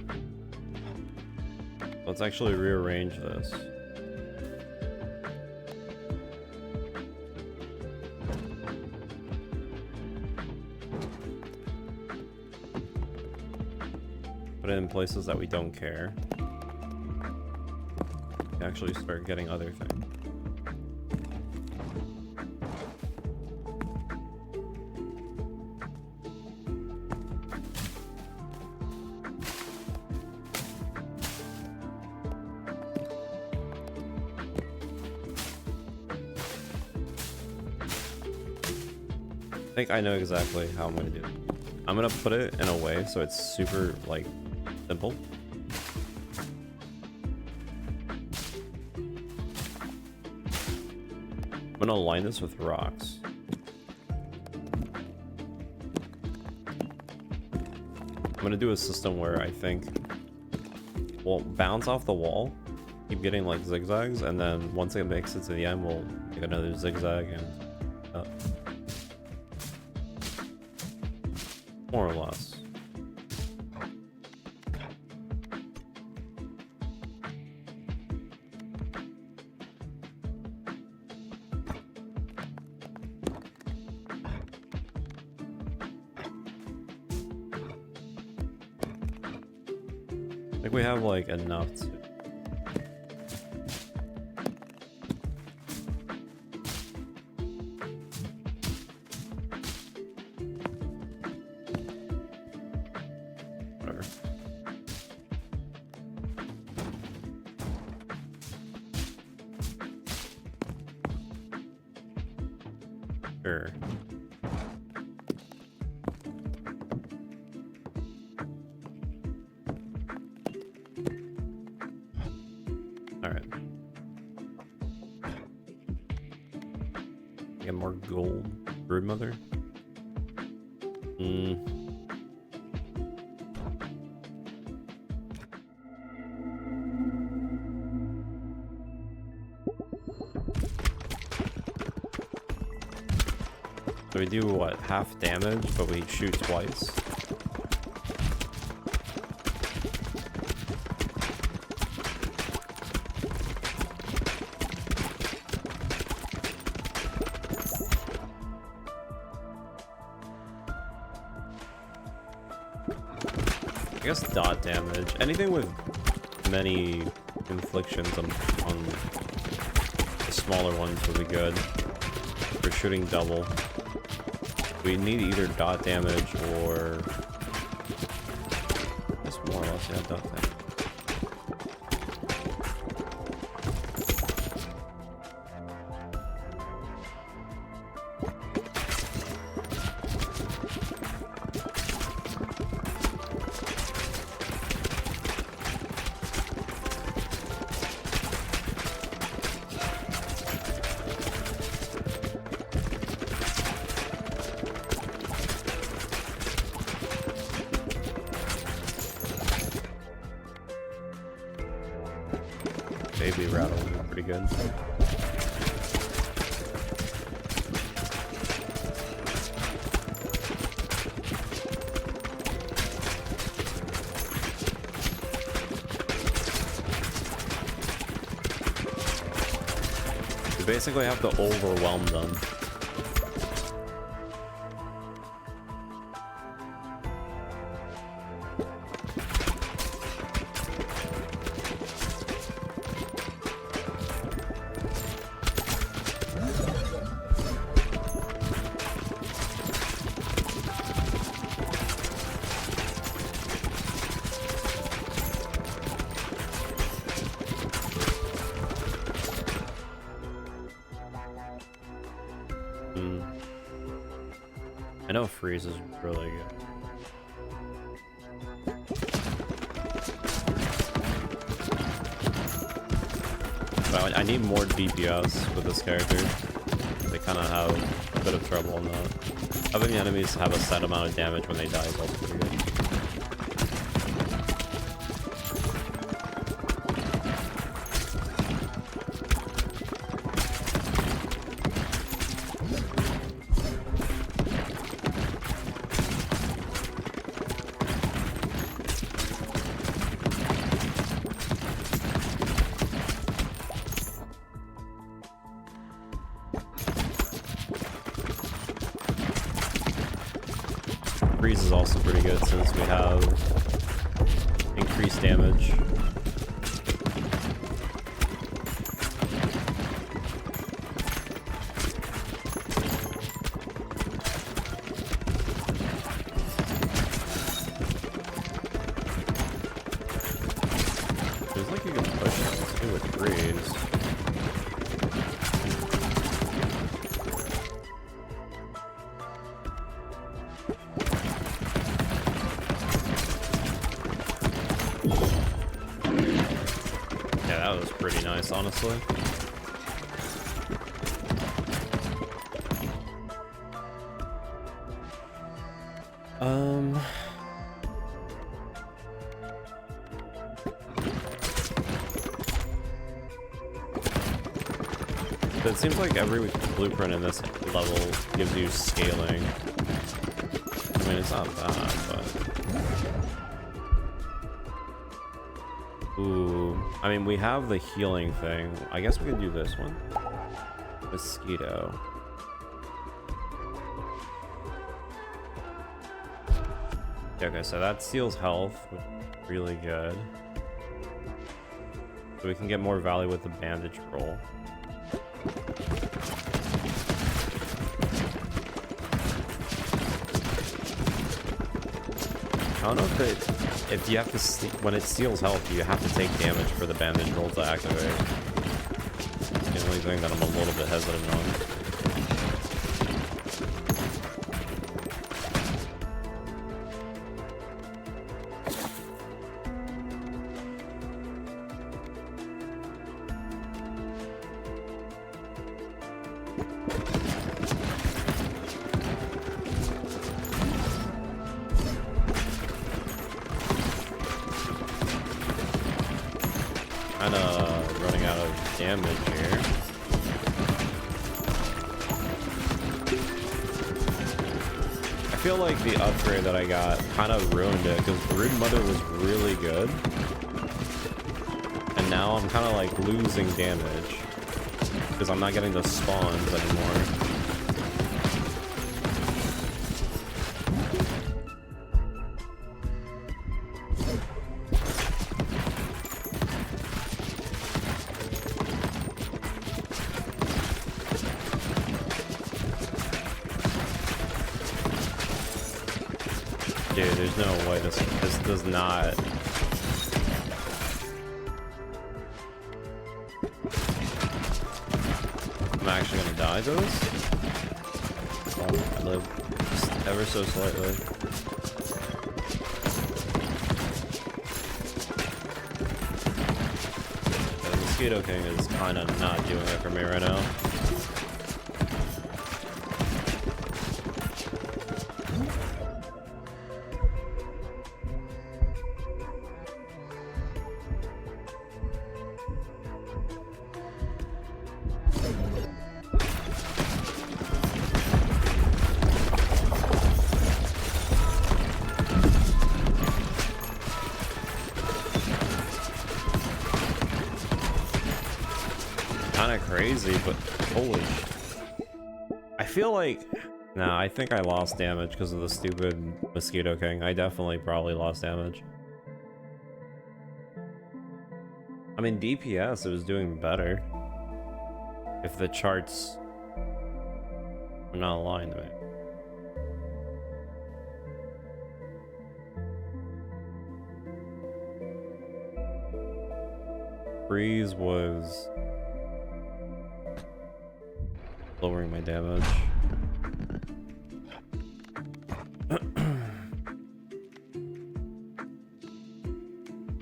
Let's actually rearrange this. Put it in places that we don't care. We actually start getting other things. I think I know exactly how I'm gonna do it. I'm gonna put it in a way so it's super, like, simple. I'm gonna align this with rocks. I'm gonna do a system where I think we'll bounce off the wall, keep getting like zigzags, and then once it makes it to the end, we'll make another zigzag and more or less. I think we have like enough to... Whatever. Sure. More gold. Broodmother. So we do what? Half damage, but we shoot twice. I guess dot damage. Anything with many inflictions on the smaller ones would be good. For shooting double. We need either dot damage or... I guess more or less, yeah, dot damage. Baby rattle would be pretty good. We basically have to overwhelm them. I know freeze is really good. But I need more DPS with this character. They kind of have a bit of trouble on that. Having the enemies have a set amount of damage when they die is also pretty good. Freeze is also pretty good since we have increased damage. Feels like you can push things too with freeze. Pretty nice, honestly. But it seems like every blueprint in this level gives you scaling. I mean, it's not bad, but... Ooh, I mean, we have the healing thing. I guess we could do this one. Mosquito. Okay, so that steals health, which is really good. So we can get more value with the bandage roll. I don't know if you have to, when it steals health, you have to take damage for the bandage roll to activate. The only thing that I'm a little bit hesitant on. Running out of damage here. I feel like the upgrade that I got kind of ruined it because Brood Mother was really good. And now I'm kind of like losing damage because I'm not getting the spawns anymore. Dude, there's no way this does not. I'm actually gonna die to this. Oh, I live just ever so slightly. The Mosquito King is kind of not doing it for me right now. Kind of crazy, but holy shit. I feel like, nah, I think I lost damage because of the stupid Mosquito King. I definitely probably lost damage. I mean, DPS, it was doing better if the charts are not aligned right. Freeze was lowering my damage.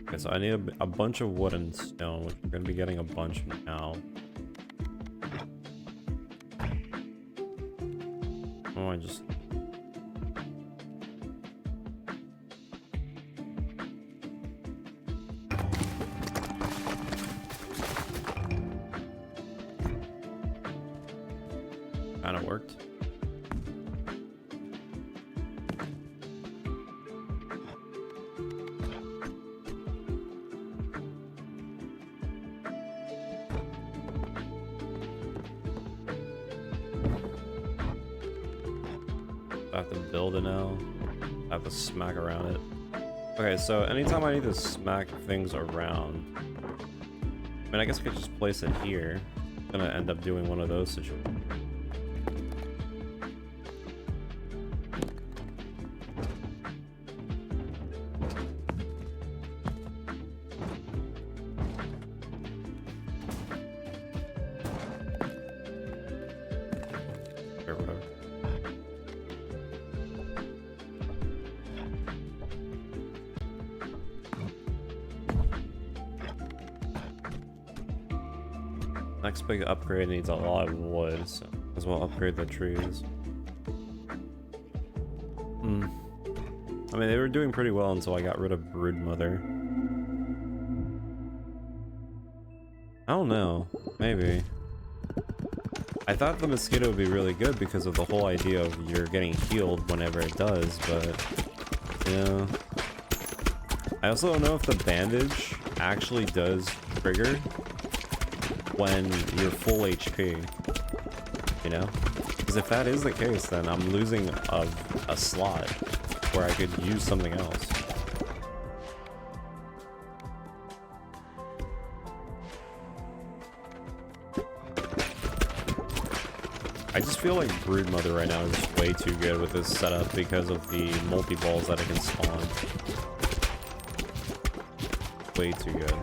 Okay, so I need a bunch of wood and stone, which we're going to be getting a bunch now. Oh, I just... kind of worked. I have to build it now. I have to smack around it. Okay, so anytime I need to smack things around, I mean, I guess I could just place it here. I'm gonna end up doing one of those situations. Or whatever. Next big upgrade needs a lot of wood, so as well upgrade the trees. I mean, they were doing pretty well until I got rid of Broodmother. I don't know, maybe. I thought the mosquito would be really good because of the whole idea of you're getting healed whenever it does, but yeah. I also don't know if the bandage actually does trigger when you're full HP, you know? Because if that is the case, then I'm losing a slot where I could use something else. I just feel like Broodmother right now is way too good with this setup because of the multi-balls that it can spawn. Way too good.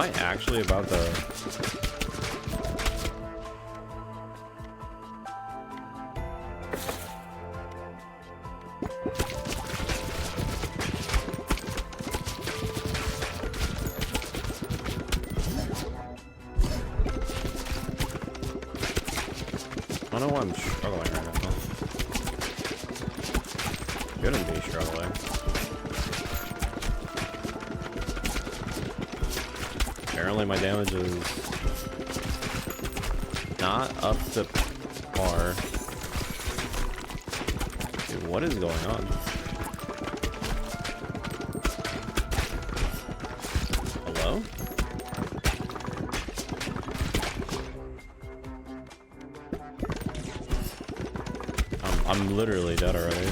Am I actually about to... I don't know why I'm struggling right now. Shouldn't be struggling. Apparently my damage is not up to par. Dude, what is going on? Hello? I'm literally dead already.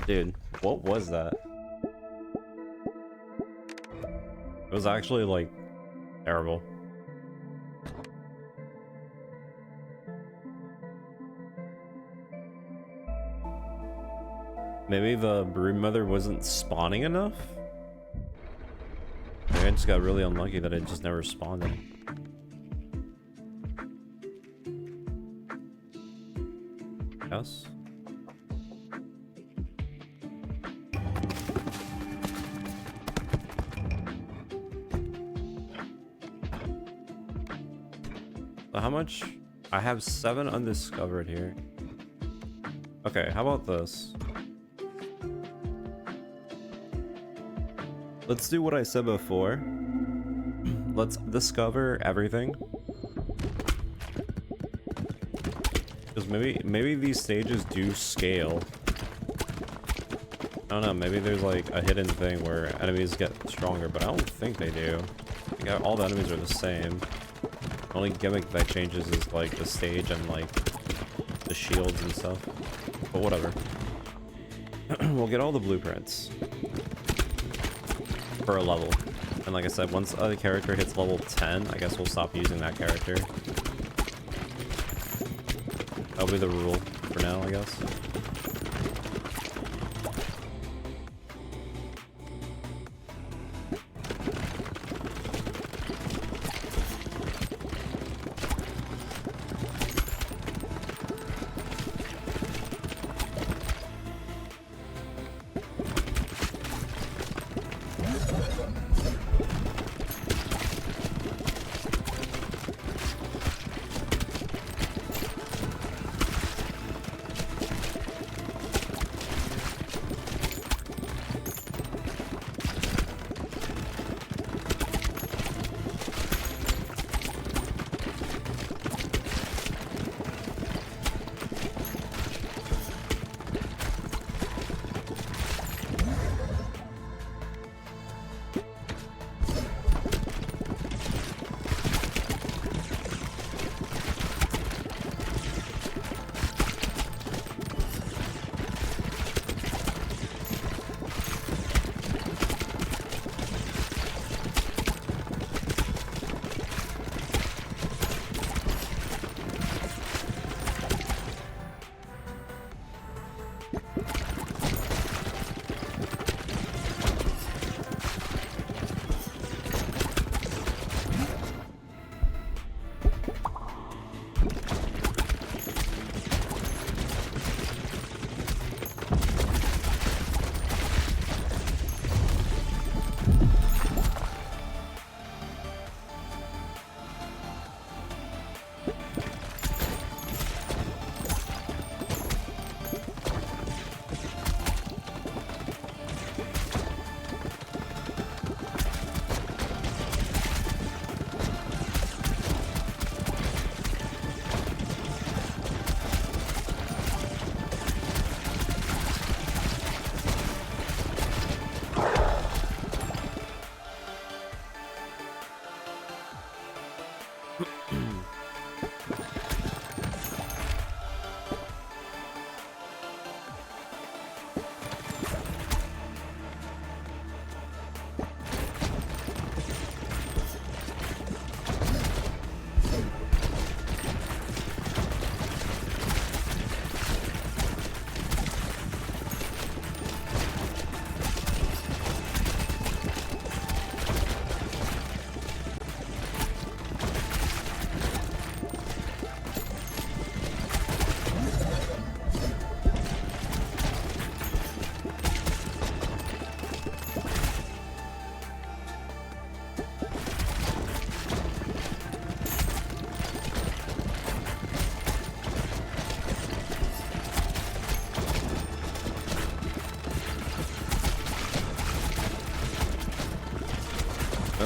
Dude, what was that? It was actually, like, terrible. Maybe the Broodmother wasn't spawning enough? Maybe I just got really unlucky that it just never spawned it. Yes? How much? I have 7 undiscovered here. Okay, how about this? Let's do what I said before. Let's discover everything. Because maybe these stages do scale. I don't know, maybe there's like a hidden thing where enemies get stronger, but I don't think they do. I think all the enemies are the same. The only gimmick that changes is like the stage and like the shields and stuff. But whatever. We'll get all the blueprints for a level. And like I said, once a character hits level 10, I guess we'll stop using that character. That'll be the rule for now, I guess.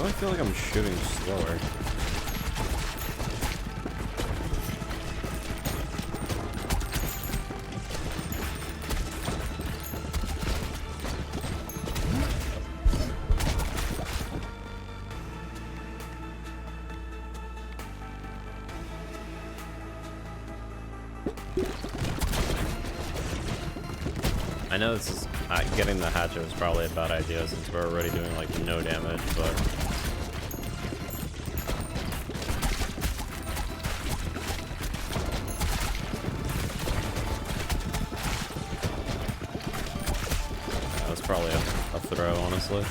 I feel like I'm shooting slower. I know this is getting the hatchet was probably a bad idea since we're already doing like no damage, but that was probably a throw, honestly.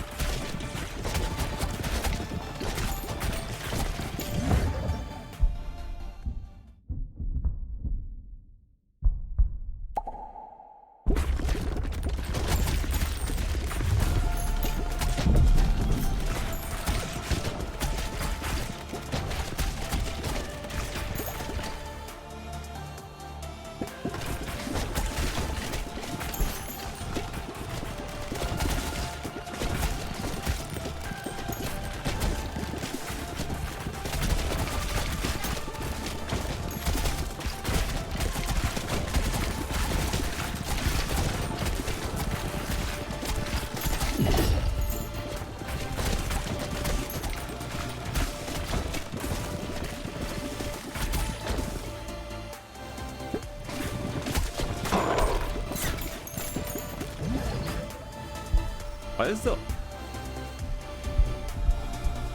Why is the...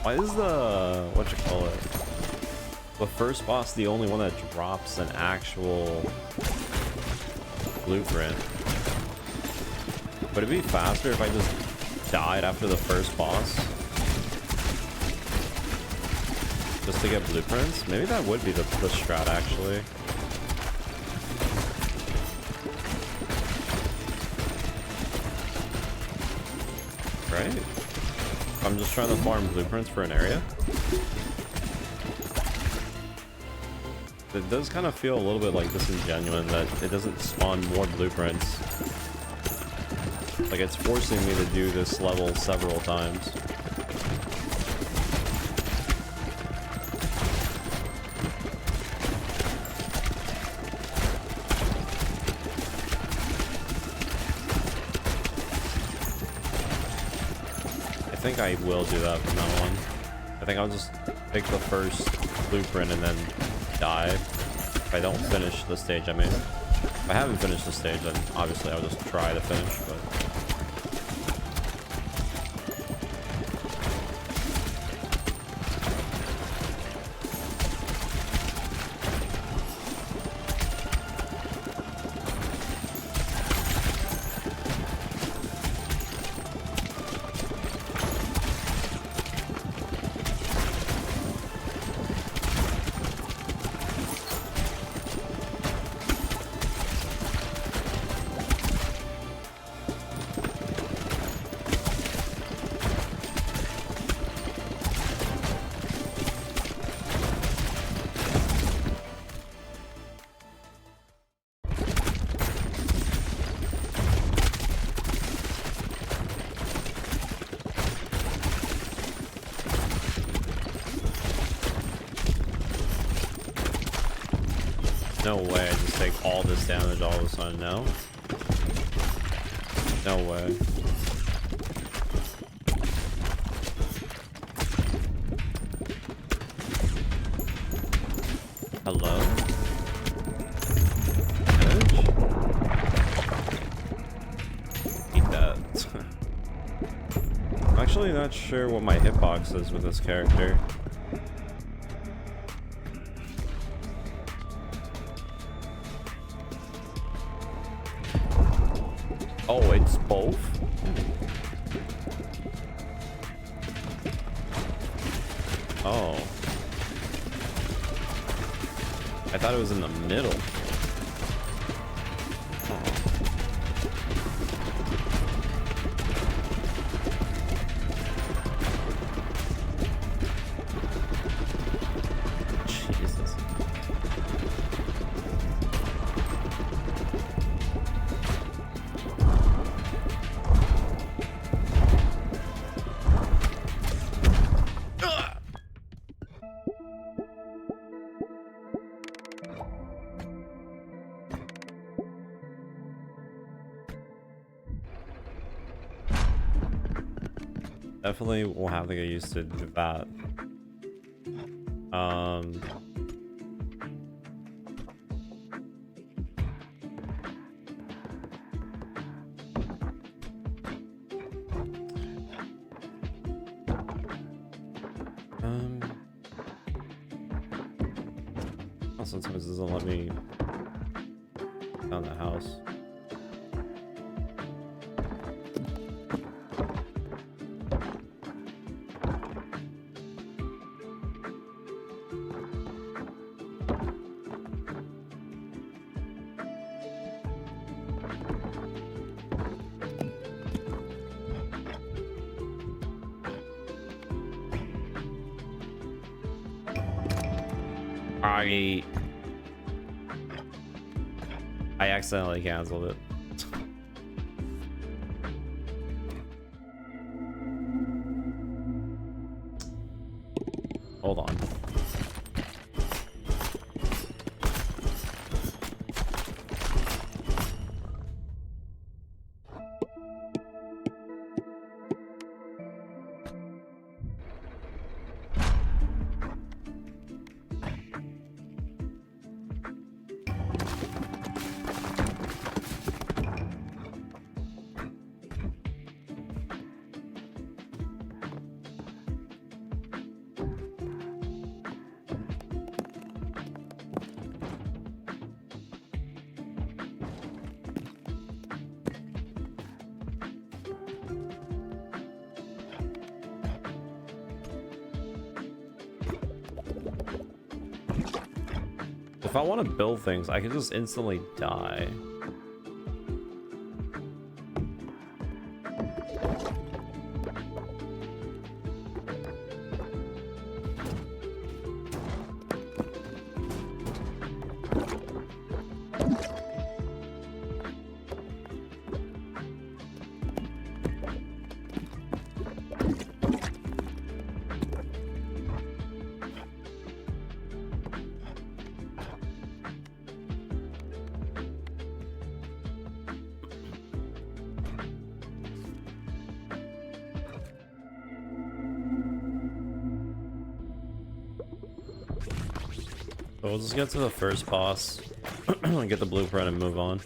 Why is the, what you call it, the first boss the only one that drops an actual blueprint? Would it be faster if I just died after the first boss? Just to get blueprints? Maybe that would be the strat, actually. Right? I'm just trying to farm blueprints for an area. It does kind of feel a little bit like disingenuous that it doesn't spawn more blueprints. Like it's forcing me to do this level several times. I think I will do that from now on. I think I'll just pick the first blueprint and then die if I don't finish the stage. I mean, if I haven't finished the stage, then obviously I'll just try to finish, but no way I just take all this damage all of a sudden, no? No way. Hello? Damage? Eat that. I'm actually not sure what my hitbox is with this character. Oh, it's both? Oh. I thought it was in the middle. Jesus. Definitely will have to get used to that. Sometimes it doesn't let me down the house. I accidentally canceled it. Hold on. if I want to build things, I can just instantly die. So we'll just get to the first boss, get the blueprint and move on.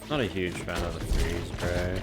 Not a huge fan of the freeze spray.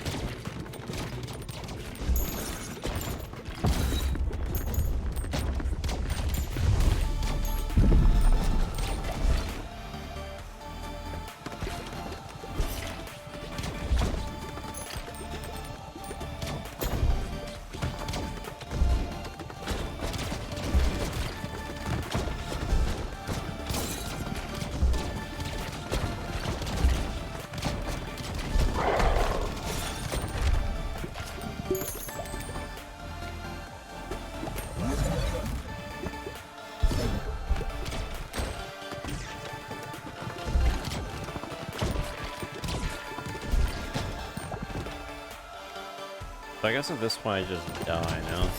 So I guess at this point I just die now.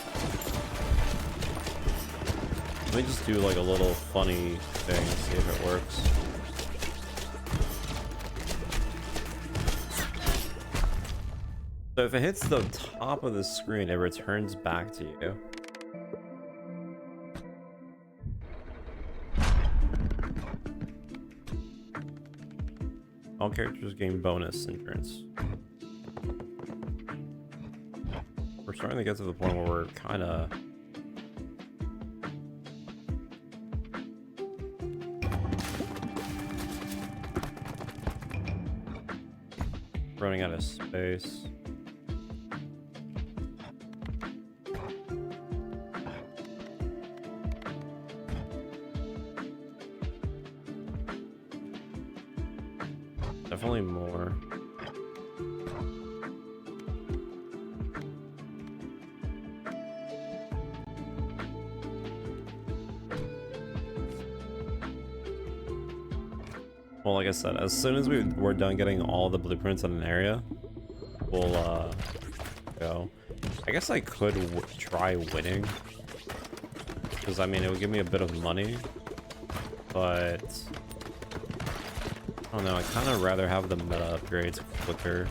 Let me just do like a little funny thing, see if it works. So if it hits the top of the screen, it returns back to you. All characters gain bonus endurance. We're starting to get to the point where we're kind of running out of space. Definitely more. Well, like I said, as soon as we're done getting all the blueprints in an area, we'll go. I guess I could try winning, because I mean it would give me a bit of money, but I don't know, I kind of rather have the meta upgrades quicker.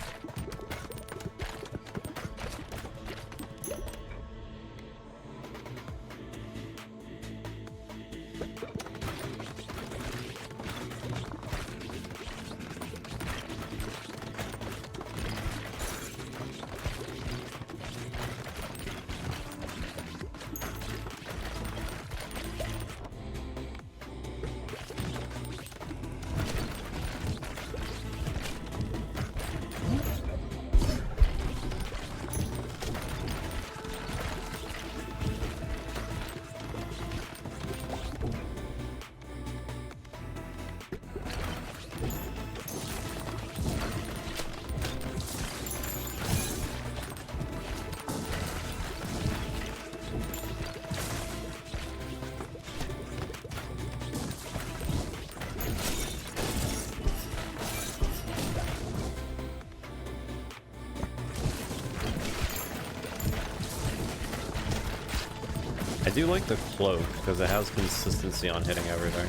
I do like the cloak because it has consistency on hitting everything.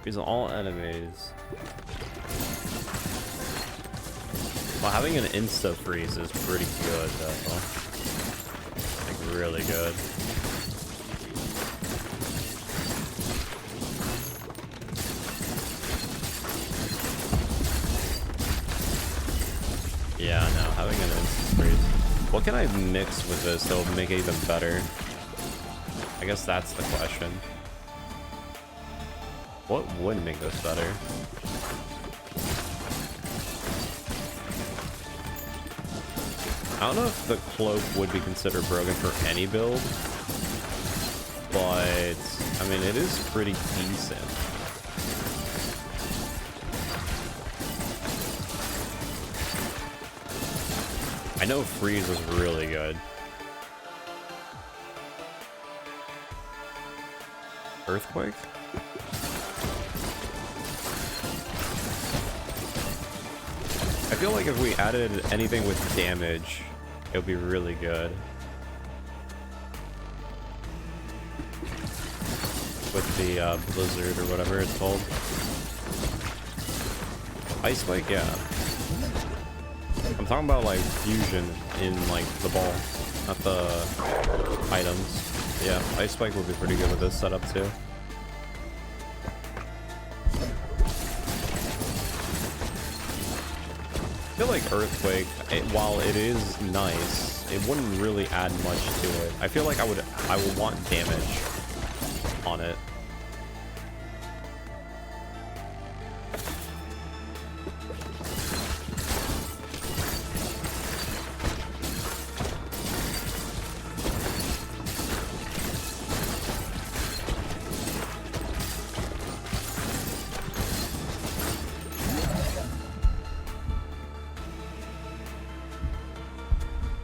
These are all enemies. Well, having an insta freeze is pretty good though. Like really good. Yeah, no, having an instant freeze. What can I mix with this that will make it even better? I guess that's the question. What would make this better? I don't know if the cloak would be considered broken for any build, but I mean, it is pretty decent. I know freeze was really good. Earthquake? I feel like if we added anything with damage, it would be really good. With the blizzard or whatever it's called. Ice Spike, yeah. I'm talking about like fusion in like the ball, not the items. Yeah, Ice Spike would be pretty good with this setup too. I feel like Earthquake, while it is nice, it wouldn't really add much to it. I feel like I would want damage on it.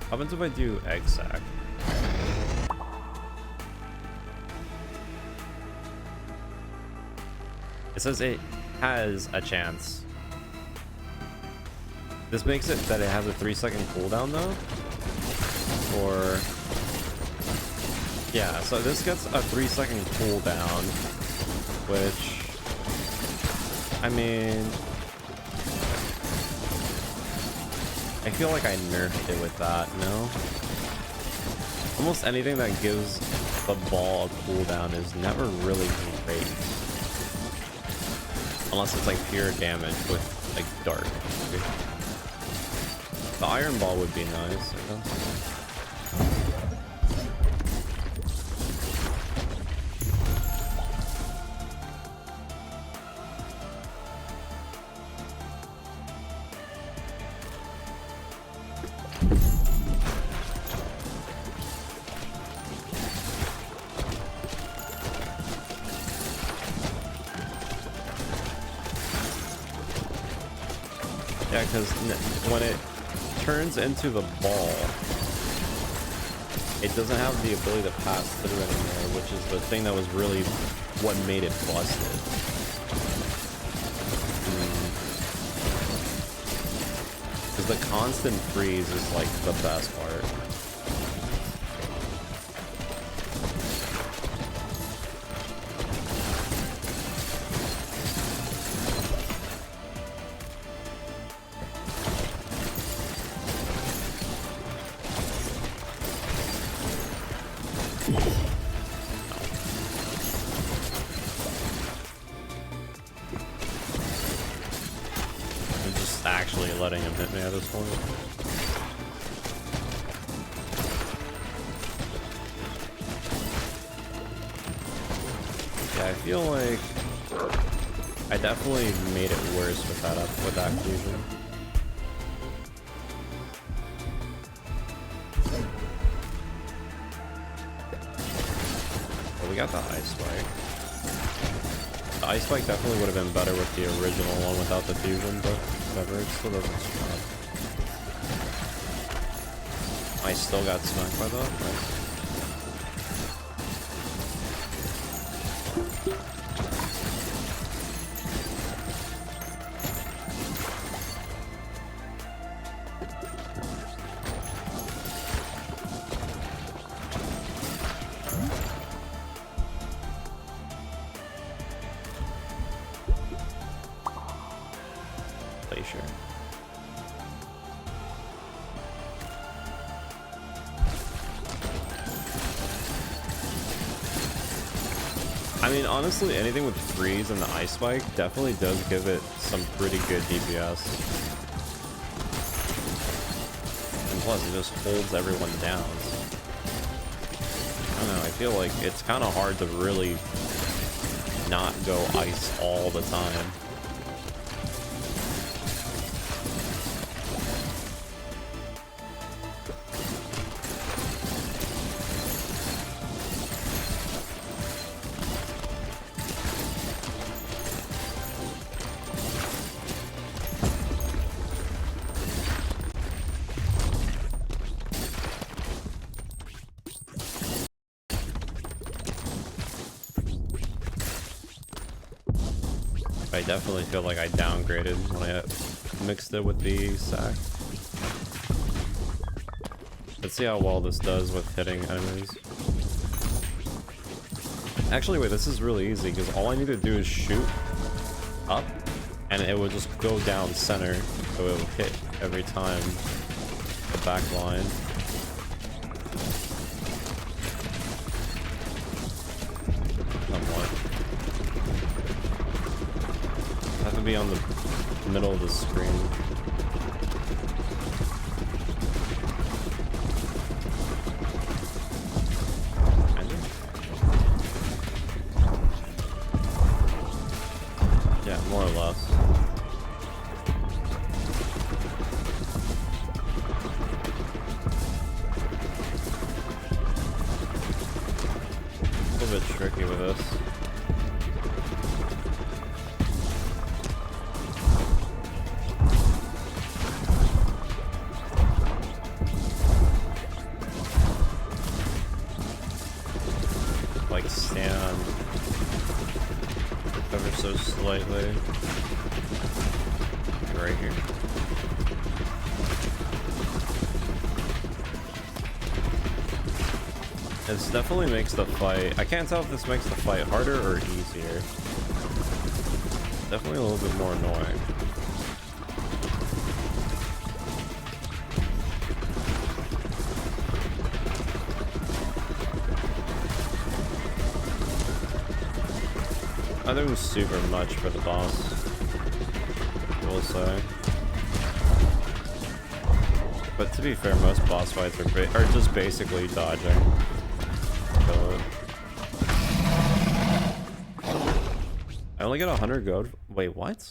What happens if I do egg sack? It says it has a chance. This makes it that it has a 3-second cooldown though? Or... yeah, so this gets a 3-second cooldown, which... I mean... I feel like I nerfed it with that, no? Almost anything that gives the ball a cooldown is never really great. Unless it's like pure damage with like dark. The iron ball would be nice, I guess. because when it turns into the ball, it doesn't have the ability to pass through anymore, which is the thing that was really what made it busted. Because the constant freeze is like the best part. Letting him hit me at this point. Yeah, I feel like I definitely made it worse with that fusion. But we got the ice spike. The ice spike definitely would have been better with the original one without the fusion, but whatever, it still does its job. I still got smacked by that. Nice. I mean, honestly, anything with freeze and the ice spike definitely does give it some pretty good DPS. And plus, it just holds everyone down. I don't know, I feel like it's kind of hard to really not go ice all the time. I definitely feel like I downgraded when I mixed it with the sack. Let's see how well this does with hitting enemies. Actually, wait, this is really easy because all I need to do is shoot up and it will just go down center, so it will hit every time the back line. Be on the middle of the screen. Yeah, more or less. A little bit tricky with this. So slightly right here. This definitely makes the fight, I can't tell if this makes the fight harder or easier. Definitely a little bit more annoying. I think it was super much for the boss, I will say. But to be fair, most boss fights are just basically dodging. Kill it. I only get 100 gold. Wait, what?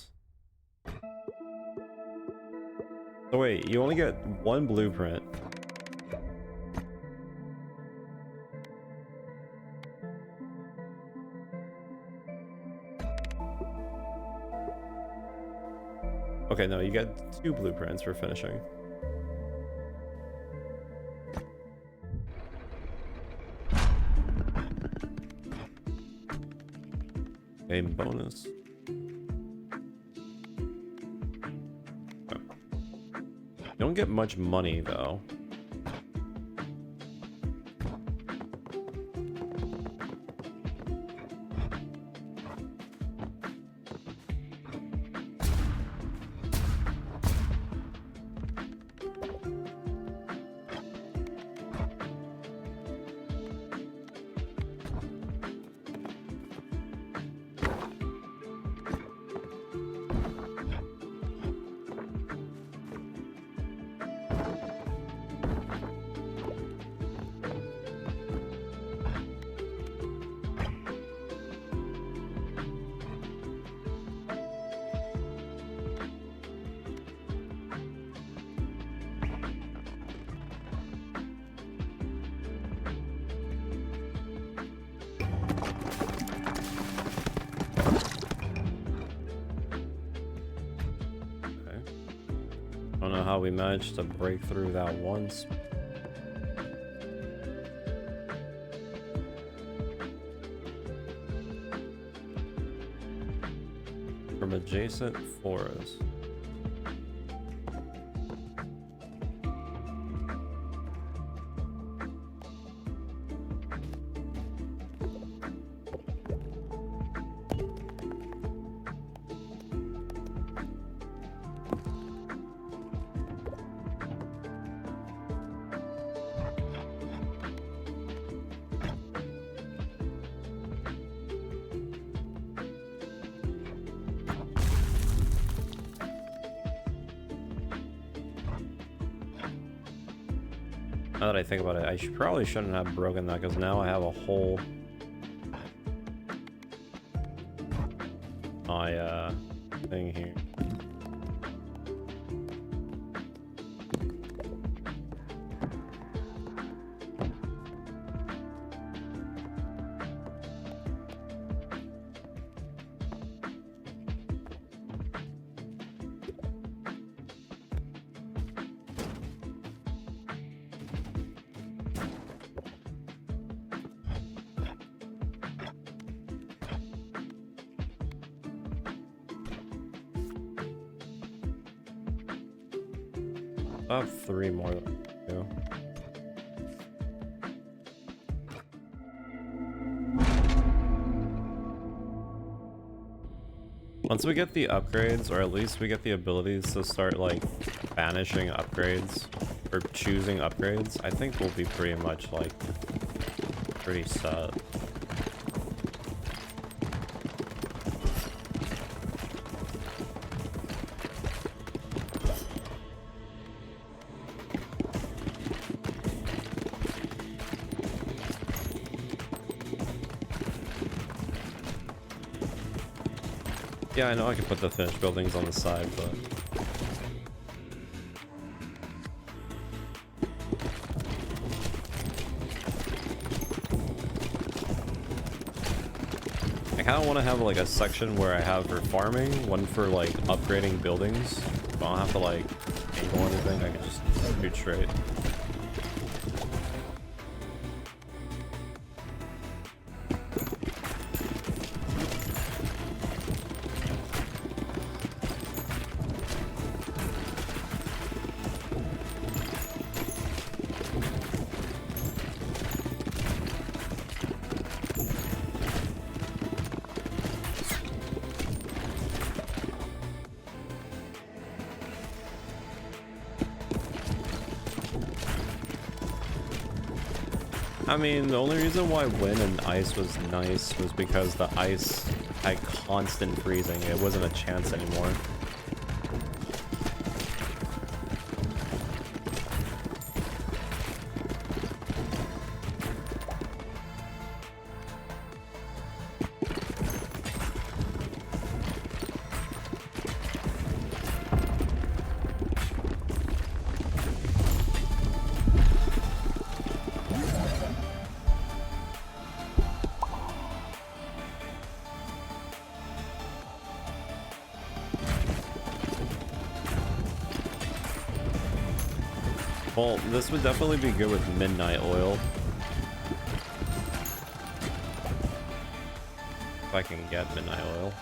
So wait, you only get one blueprint. Okay, no, you get 2 blueprints for finishing. A bonus. You don't get much money though. I don't know how we managed to break through that once. From adjacent forest. Now that I think about it, I probably shouldn't have broken that because now I have a whole thing here. I have 3 more to do. Once we get the upgrades, or at least we get the abilities to start like banishing upgrades or choosing upgrades, I think we'll be pretty much like pretty set. Yeah, I know I can put the finished buildings on the side, but I kind of want to have like a section where I have for farming, one for like upgrading buildings. I don't have to like angle anything, I can just shoot straight. I mean, the only reason why wind and ice was nice was because the ice had constant freezing. It wasn't a chance anymore. Well, this would definitely be good with midnight oil. If I can get midnight oil.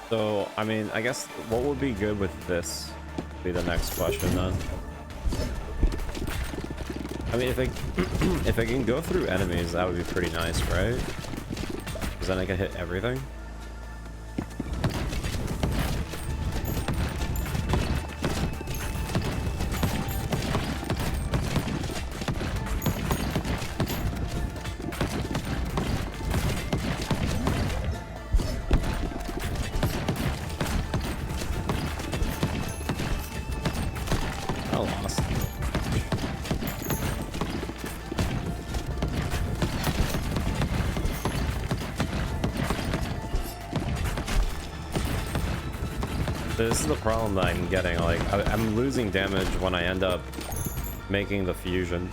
So, I mean, I guess what would be good with this would be the next question then. I mean, if I if I can go through enemies, that would be pretty nice, right? Because then I can hit everything. I lost. This is the problem that I'm getting. Like, I'm losing damage when I end up making the fusion.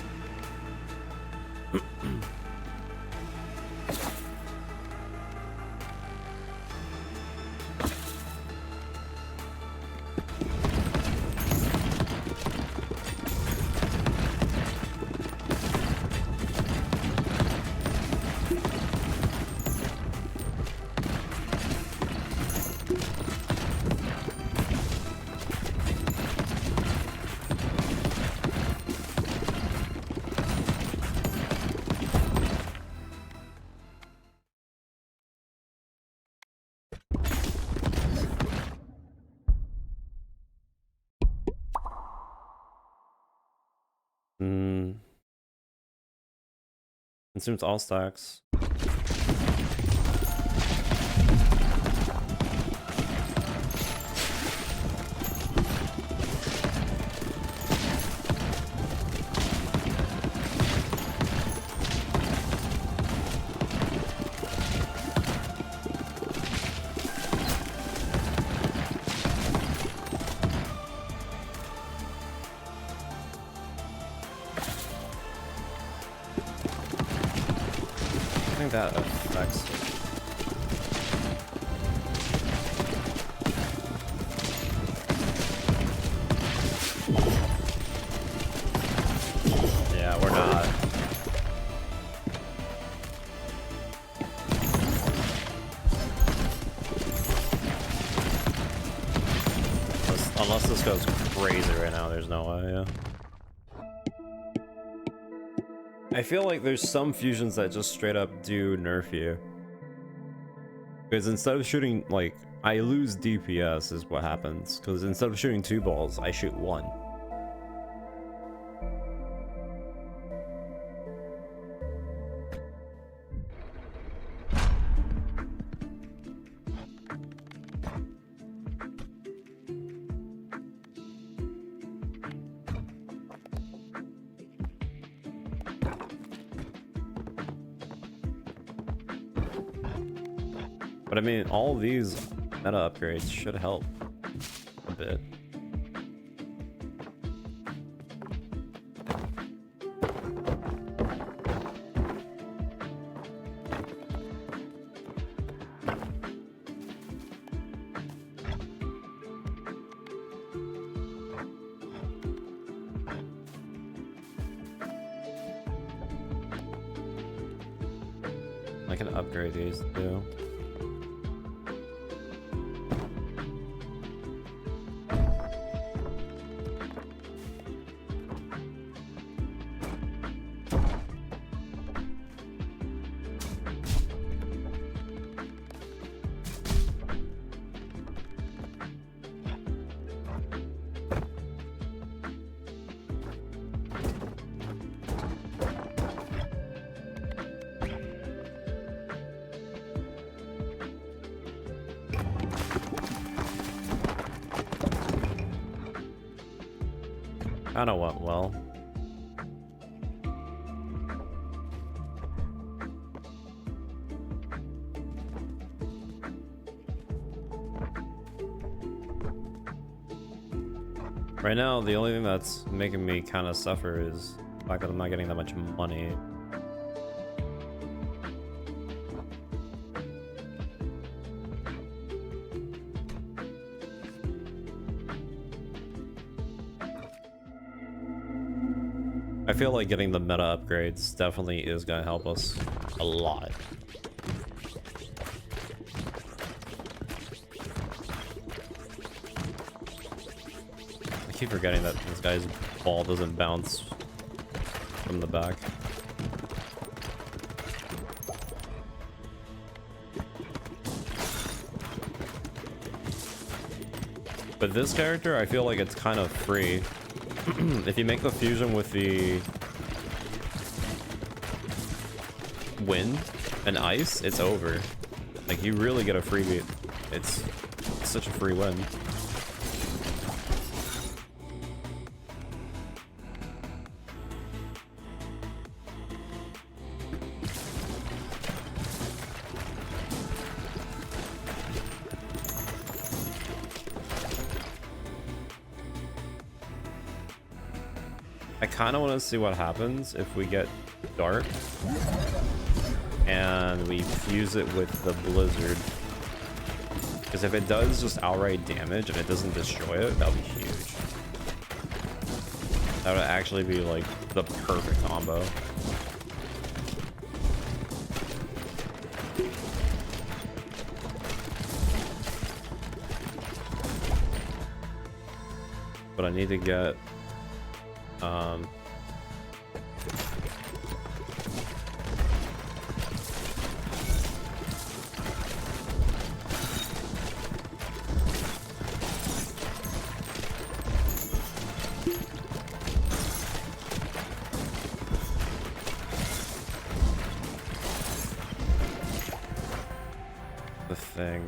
Consumes all stacks. I think that affects it. Yeah, we're not. Unless this goes crazy right now, there's no way, yeah. I feel like there's some fusions that just straight up do nerf you. Because instead of shooting, like, I lose DPS is what happens. Because instead of shooting 2 balls, I shoot 1. But I mean, all these meta upgrades should help a bit. I can upgrade these too. Kinda went well. Right now, the only thing that's making me kind of suffer is the fact that I'm not getting that much money. I feel like getting the meta upgrades definitely is going to help us a lot. I keep forgetting that this guy's ball doesn't bounce from the back. But this character, I feel like it's kind of free. If you make the fusion with the wind and ice, it's over. Like, you really get a freebie. It's such a free win. I kind of want to see what happens if we get dark and we fuse it with the blizzard, because if it does just outright damage and it doesn't destroy it, that would be huge. That would actually be like the perfect combo. But I need to get the thing.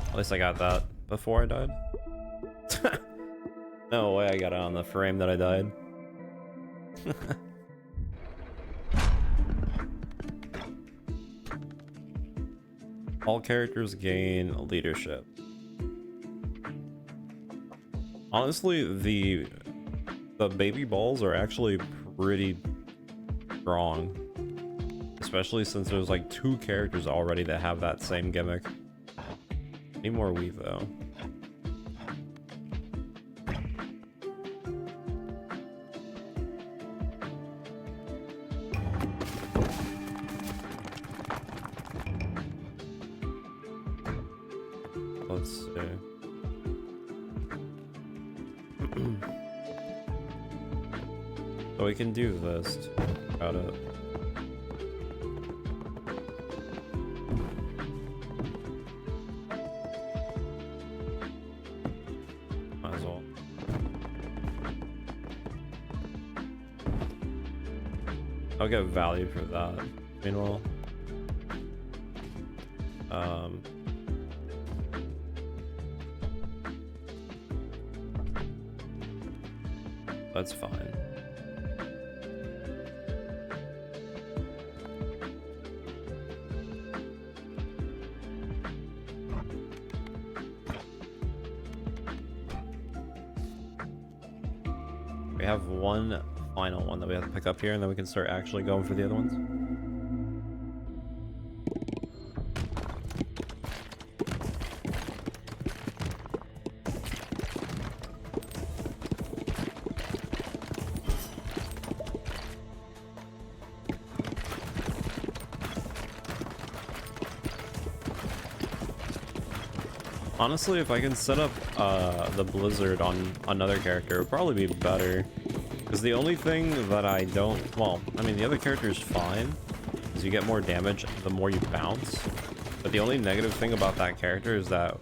At least I got that before I died. No way I got it on the frame that I died. All characters gain leadership. Honestly, the baby balls are actually pretty strong. Especially since there's like 2 characters already that have that same gimmick. Need more weave though. Let's see. So we can do this. Got it. I'll get value for that. Meanwhile, that's fine. We have one final one that we have to pick up here, and then we can start actually going for the other ones. Honestly, if I can set up the blizzard on another character, it would probably be better. Because the only thing that I don't... Well, I mean, the other character is fine. Because you get more damage the more you bounce. But the only negative thing about that character is that...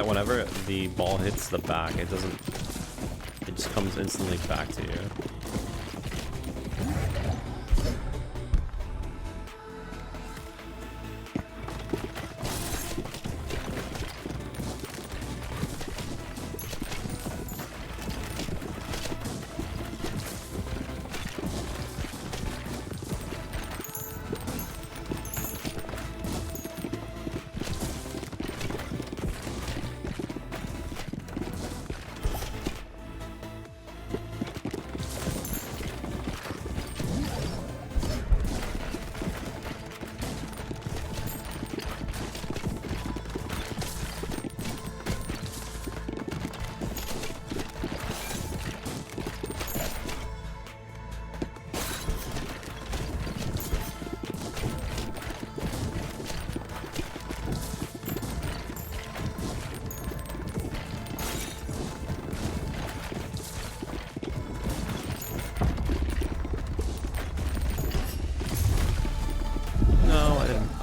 whenever the ball hits the back, it doesn't... It just comes instantly back to you.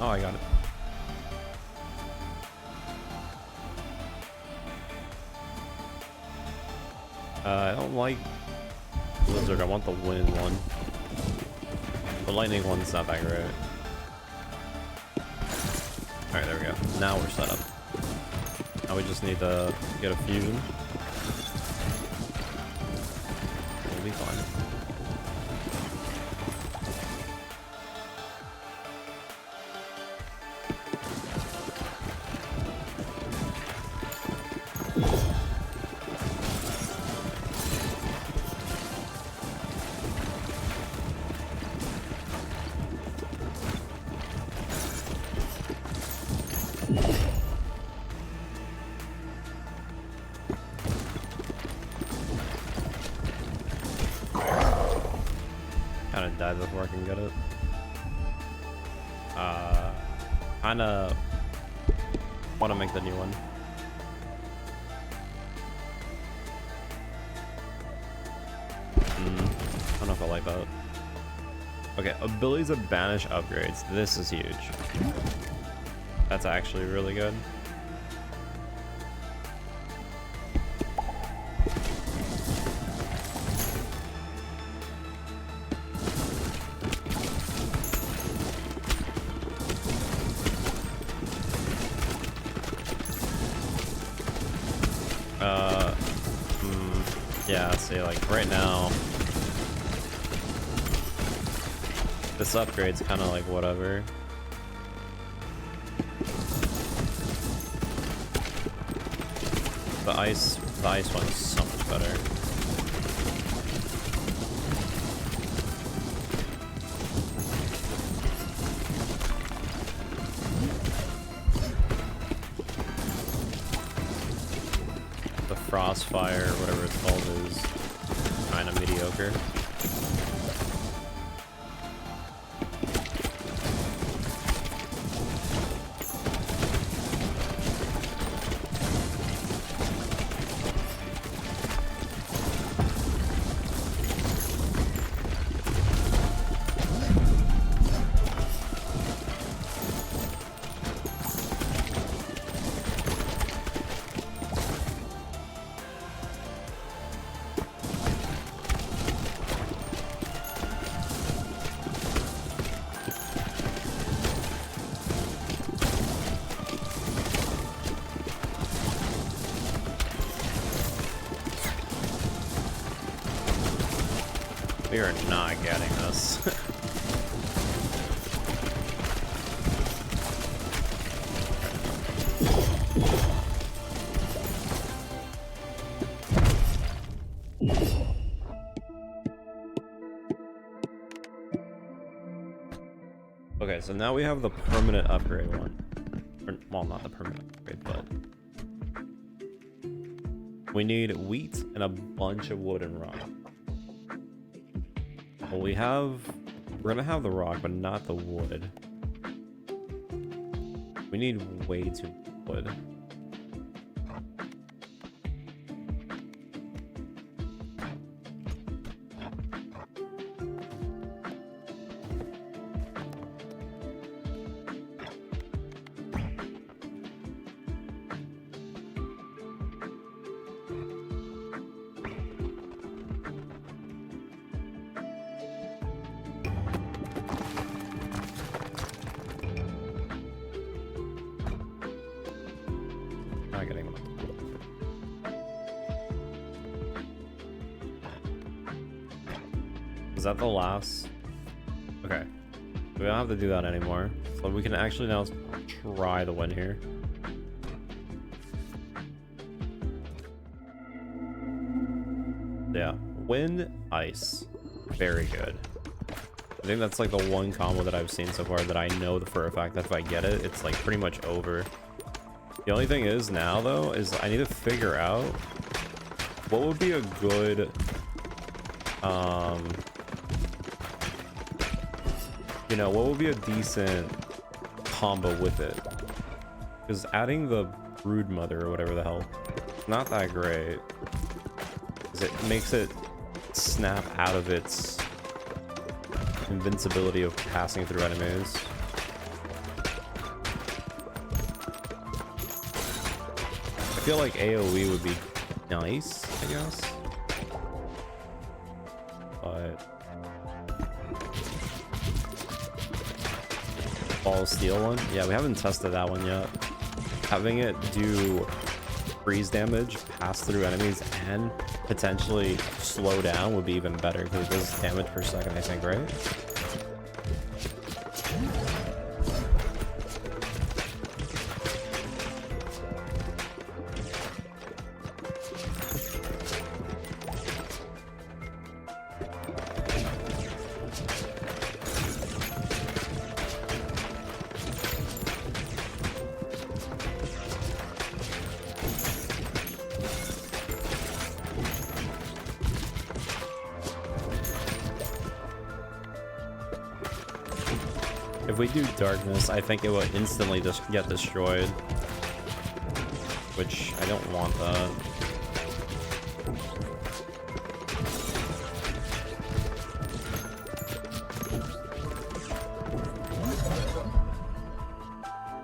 Oh, I got it. I don't like Blizzard. I want the wind one. The lightning one's not that great. Alright, there we go. Now we're set up. Now we just need to get a fusion. We'll be fine. Kinda died before I can get it. Kinda wanna make the new one. I don't know if I like that. Okay, abilities of banish upgrades. This is huge. That's actually really good. Yeah, see, like right now, this upgrade's kind of like whatever. The ice one's so much better. Frostfire, or whatever it's called, is kind of mediocre. We are not getting this. Okay, so now we have the permanent upgrade one. Or, well, not the permanent upgrade, but we need wheat and a bunch of wood and rock. Well, we have We're gonna have the rock, but not the wood. We need way too wood. Not getting them. Is that the last? Okay. We don't have to do that anymore. So we can actually now try the win here. Yeah. Win, ice. Very good. I think that's like the one combo that I've seen so far that I know for a fact that if I get it, it's like pretty much over. The only thing is now, though, is I need to figure out what would be a good, you know, what would be a decent combo with it? Because adding the Brood Mother or whatever the hell, not that great. Because it makes it snap out of its invincibility of passing through enemies. I feel like AoE would be nice, I guess. But Ball of Steel one? Yeah, we haven't tested that one yet. Having it do freeze damage, pass through enemies, and potentially slow down would be even better because it does damage per second, I think, right? If we do darkness, I think it will instantly just get destroyed. Which, I don't want that.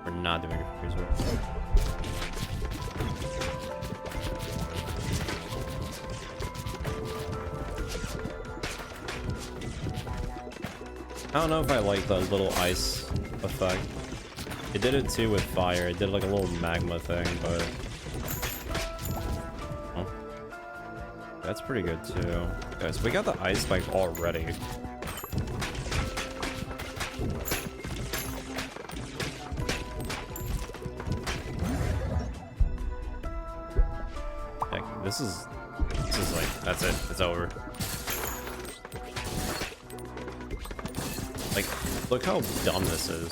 We're not doing a freeze work. I don't know if I like the little ice effect. It did it too with fire. It did like a little magma thing, but oh. That's pretty good too. Guys, we got the ice spike already. Heck, this is like, that's it. It's over. Like, look how dumb this is.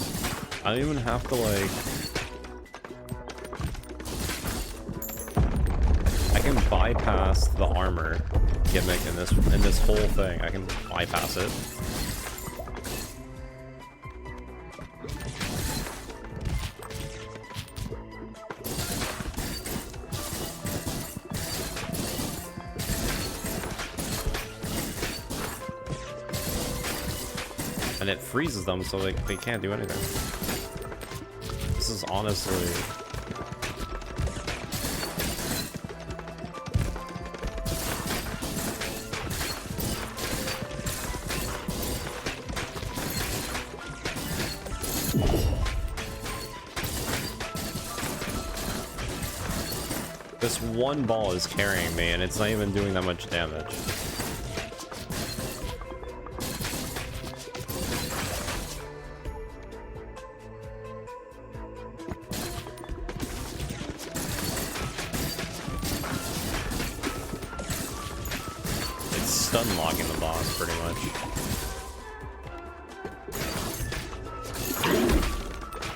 I don't even have to, like... I can bypass the armor gimmick in this whole thing. I can bypass it. And it freezes them so they can't do anything. This is honestly... This one ball is carrying me and it's not even doing that much damage. Stun locking the boss, pretty much.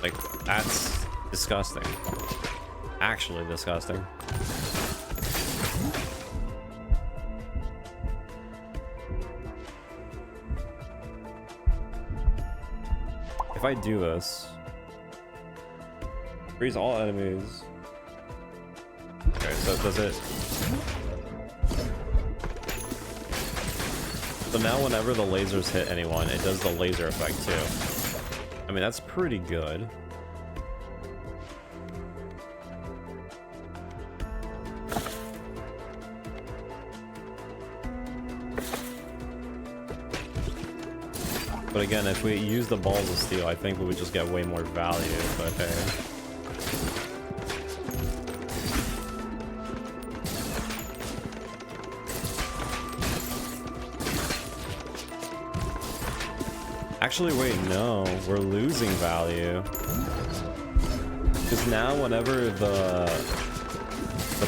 Like, that's disgusting. Actually disgusting. If I do this, freeze all enemies. Okay, so does it? So now whenever the lasers hit anyone, it does the laser effect too. I mean, that's pretty good. But again, if we use the balls of steel, I think we would just get way more value, but hey. Actually, wait, no, we're losing value. Because now whenever the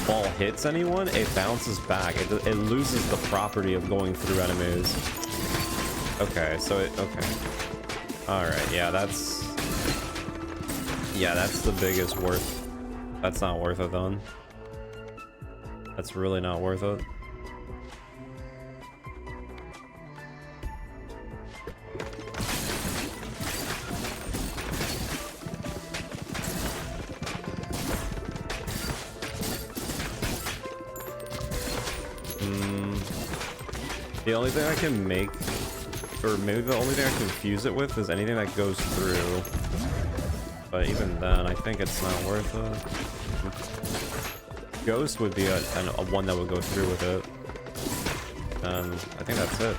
ball hits anyone, it bounces back. It loses the property of going through enemies. Okay, so okay. Alright, yeah, that's the biggest worth. That's not worth it then. That's really not worth it. The only thing I can make, or maybe the only thing I confuse it with, is anything that goes through. But even then, I think it's not worth it. Ghost would be a one that would go through with it. And I think that's it.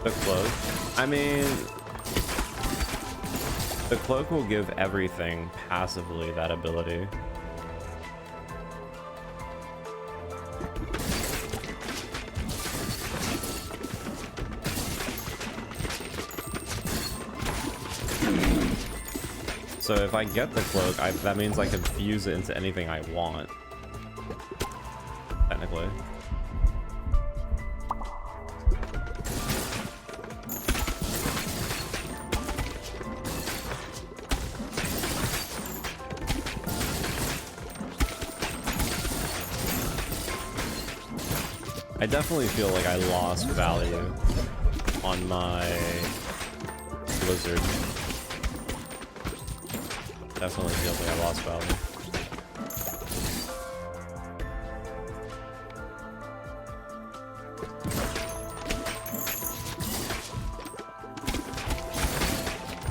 The cloak. I mean, the cloak will give everything passively that ability. So if I get the cloak, that means I can fuse it into anything I want. Technically. I definitely feel like I lost value on my Blizzard. Definitely feels like I lost value.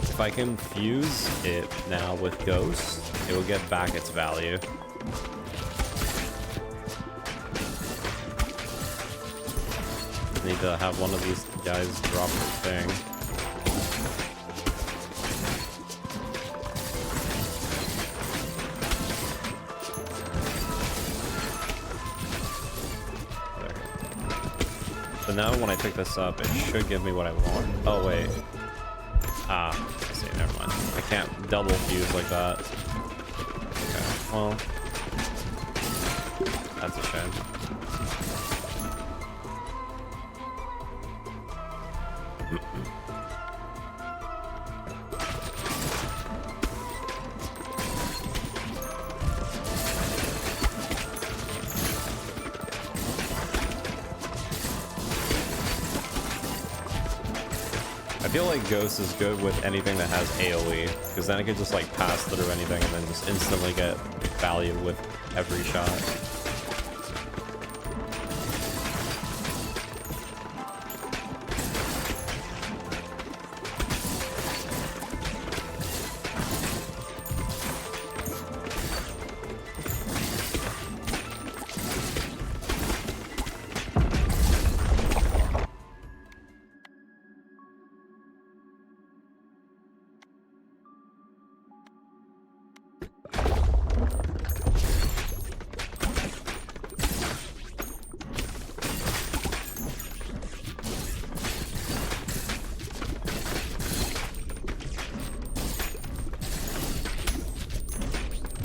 If I can fuse it now with Ghost, it will get back its value. Need to have one of these guys drop the thing. There. So now when I pick this up, it should give me what I want. Oh wait. Ah, I see, never mind. I can't double fuse like that. Okay, well. That's a shame. I feel like Ghost is good with anything that has AoE, because then it can just like pass through anything and then just instantly get value with every shot.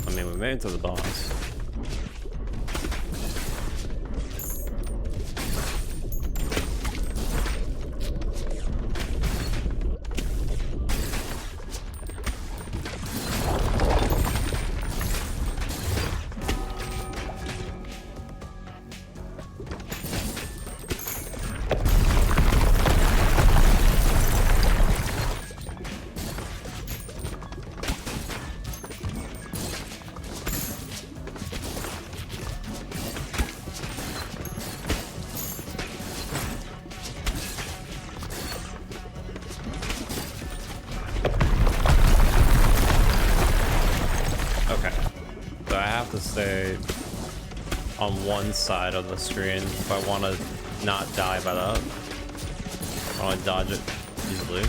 I mean, we made it to the boss. Stay on one side of the screen if I want to not die by that. I want to dodge it easily.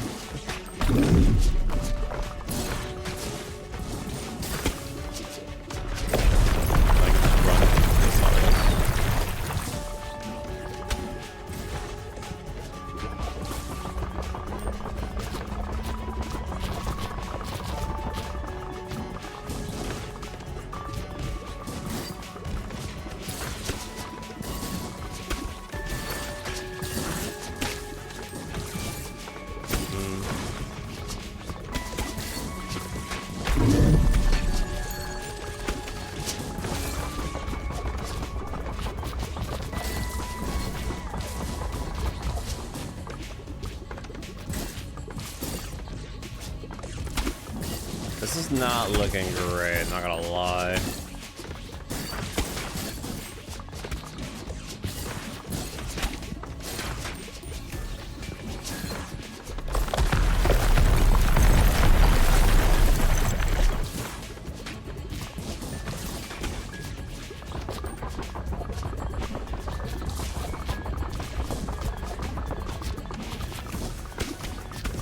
This is not looking great, not gonna lie.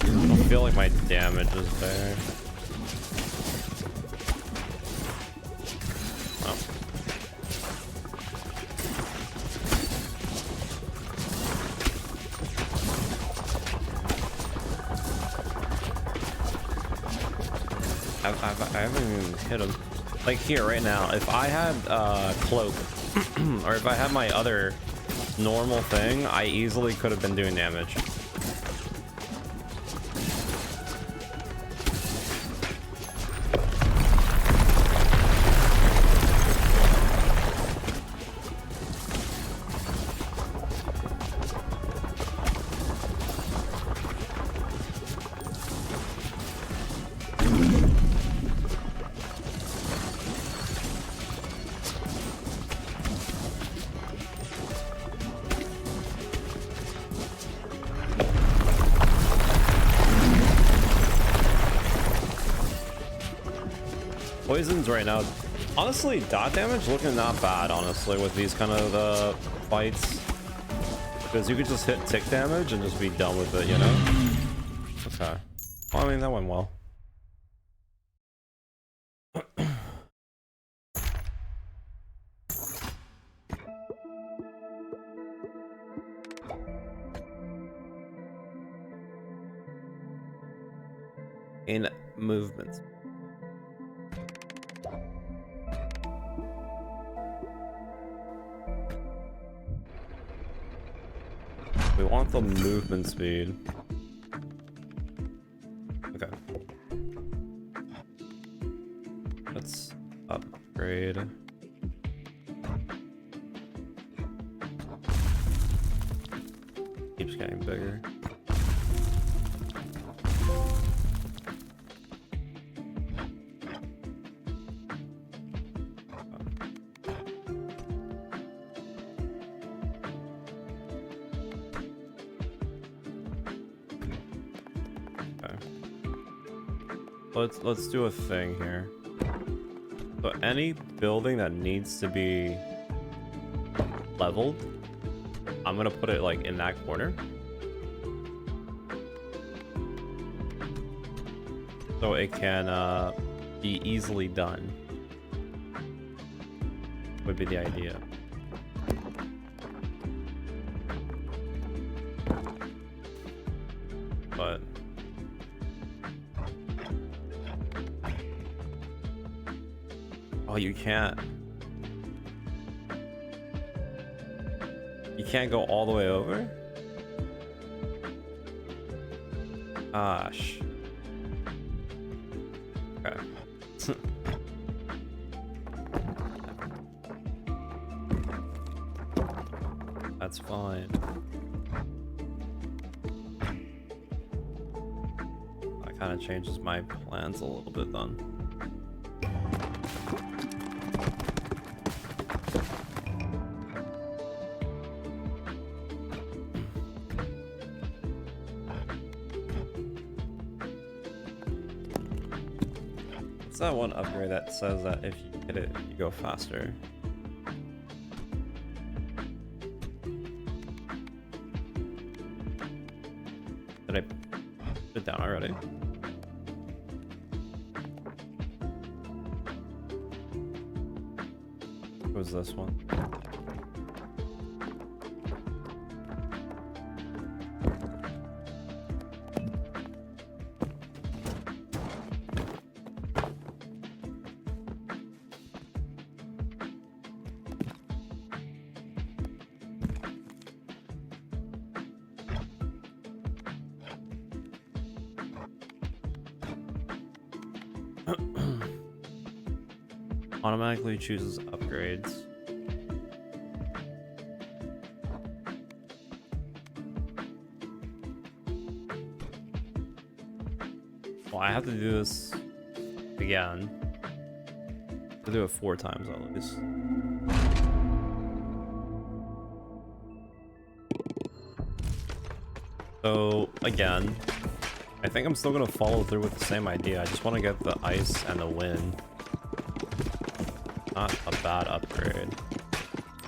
I feel like my damage is there. I haven't even hit him. Like here right now, if I had cloak or if I had my other normal thing, I easily could have been doing damage. Poisons right now, honestly, dot damage looking not bad, honestly, with these kind of fights, because you could just hit tick damage and just be done with it, you know? Okay, well, I mean, that went well. In movement. We want the movement speed. Okay. Let's upgrade. Keeps getting bigger. Let's do a thing here. So any building that needs to be leveled, I'm gonna put it like in that corner. So it can be easily done. Would be the idea. But Oh, you can't. You can't go all the way over? Gosh. Okay. That's fine. That kind of changes my plans a little bit then. What's that one upgrade that says that if you hit it, you go faster? Did I put it down already? What was this one? Automatically chooses upgrades. Well, I have to do this again. I have to do it 4 times at least. So again, I think I'm still gonna follow through with the same idea. I just want to get the ice and the wind. Not a bad upgrade.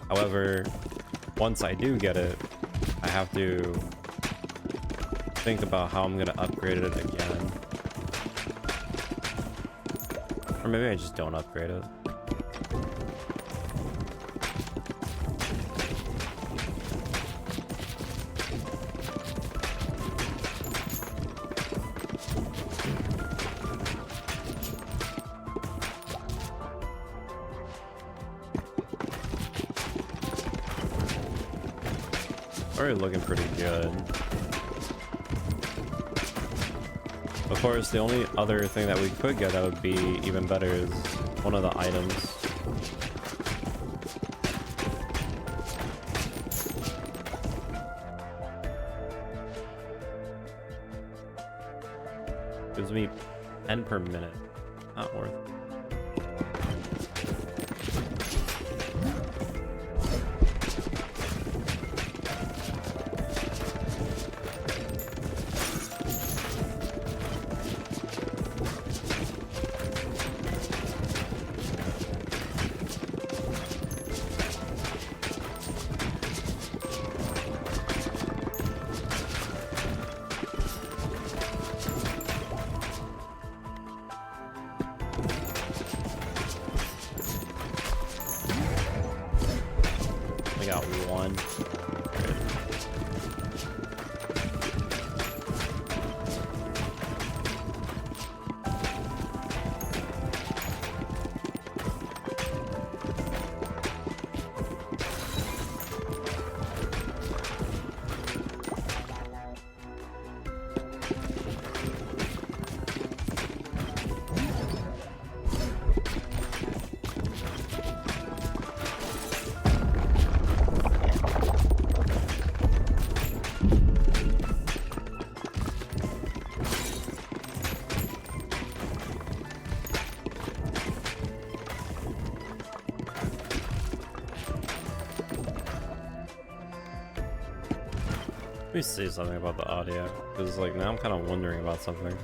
However, once I do get it, I have to think about how I'm gonna upgrade it again. Or maybe I just don't upgrade it. Already looking pretty good. Of course, the only other thing that we could get that would be even better is one of the items. Gives me 10 per minute. Not worth it. I got one. Let me say something about the audio, because like now I'm kind of wondering about something.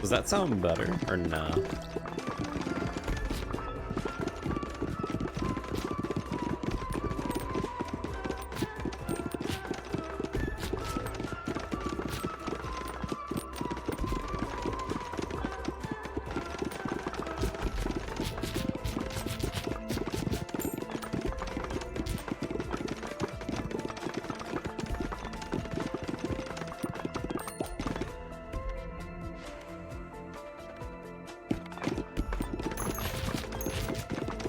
Does that sound better or nah?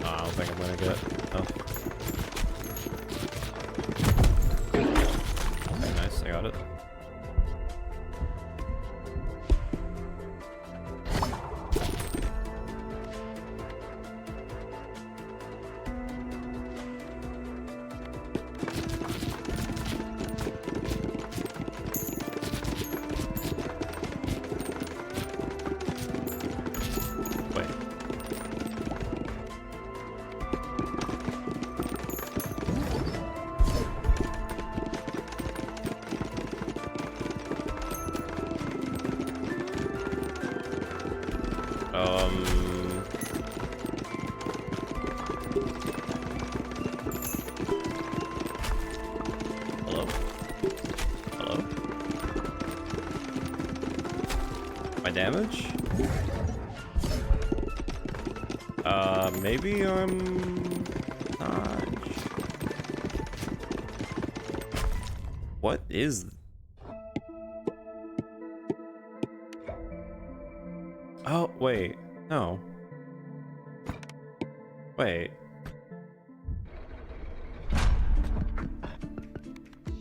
I don't think I'm gonna get. Oh. Okay, nice, I got it. Wait. Hello? Hello? My damage? Maybe I'm not. What is? Oh, wait. No. Wait.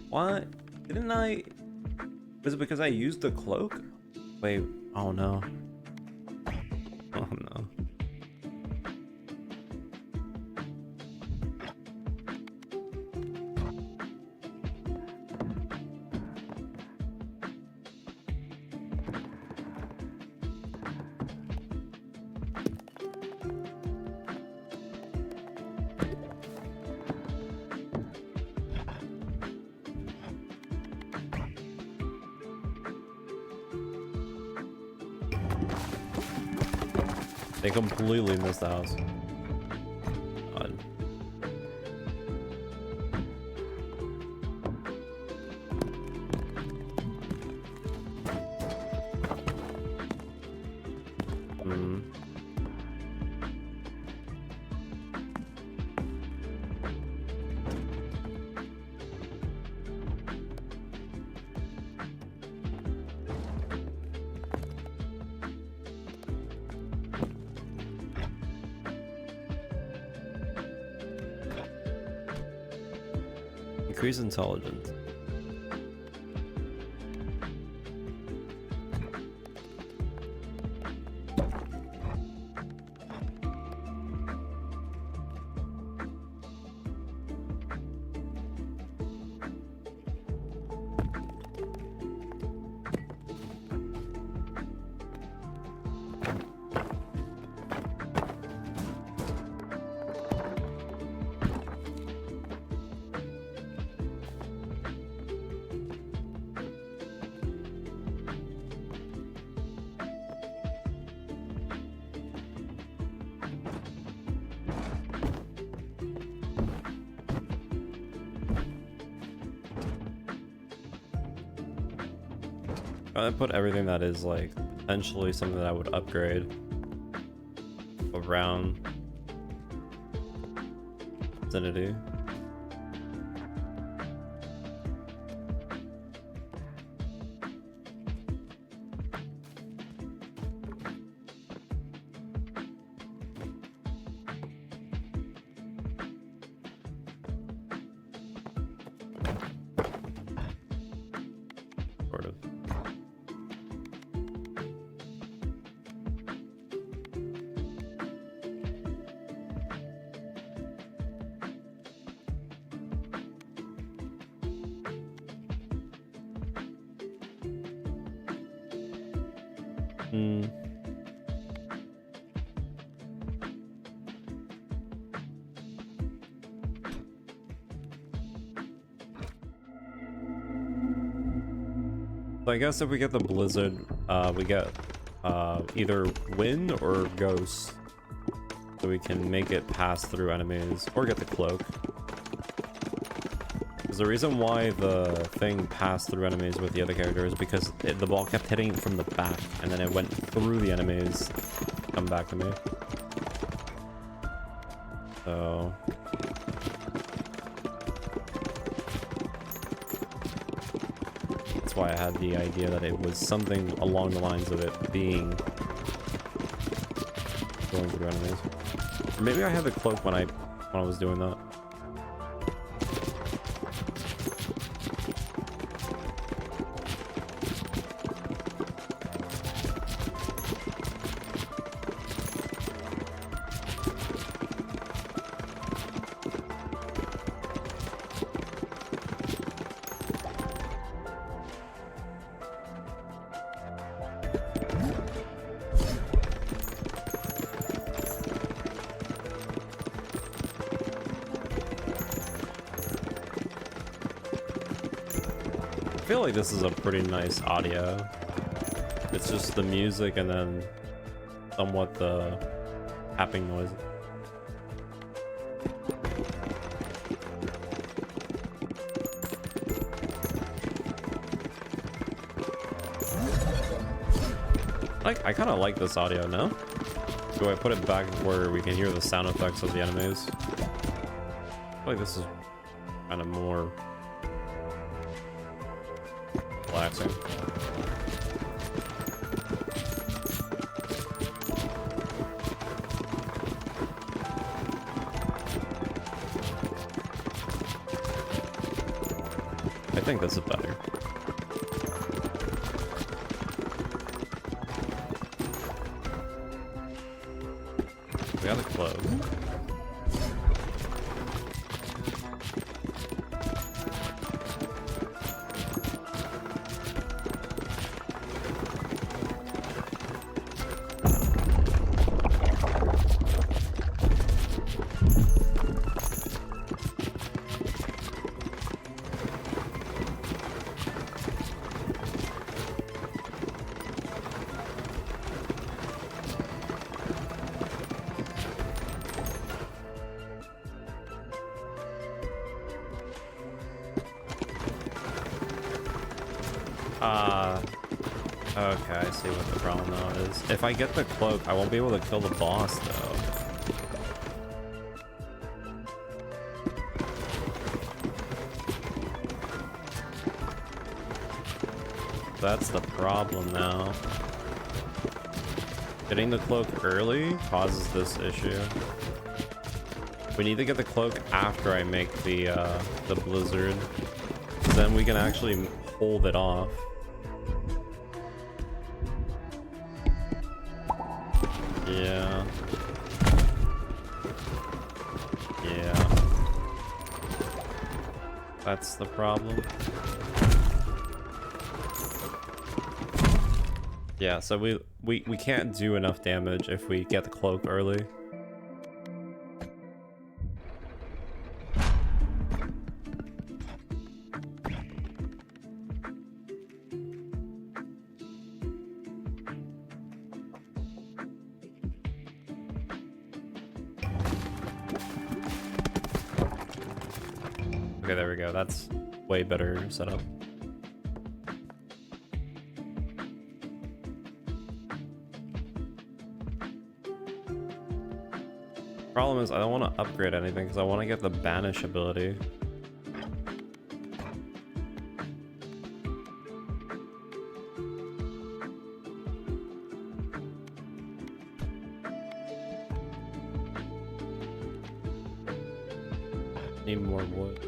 What? Didn't I? Was it because I used the cloak? Wait. Oh no. Oh no. They completely missed the house. God. Hmm. Increase intelligence. I put everything that is like potentially something that I would upgrade around vicinity. Sort of. Hmm. So I guess if we get the blizzard, we get either wind or ghost, so we can make it pass through enemies or get the cloak. Because the reason why the thing passed through enemies with the other character is because the ball kept hitting from the back, and then it went through the enemies, come back to me. So that's why I had the idea that it was something along the lines of it being going through enemies. Or maybe I had the cloak when I was doing that. I feel like this is a pretty nice audio. It's just the music and then somewhat the tapping noise. I kind of like this audio now. Do I put it back where we can hear the sound effects of the enemies? I feel like this is kind of more relaxing. I think this is better. We got a close. Okay, I see what the problem now is. If I get the cloak, I won't be able to kill the boss, though. That's the problem now. Getting the cloak early causes this issue. We need to get the cloak after I make the blizzard. Then we can actually hold it off. Yeah. Yeah. That's the problem. Yeah, so we can't do enough damage if we get the cloak early. Okay, there we go. That's way better setup. Problem is, I don't want to upgrade anything because I want to get the banish ability. Need more wood.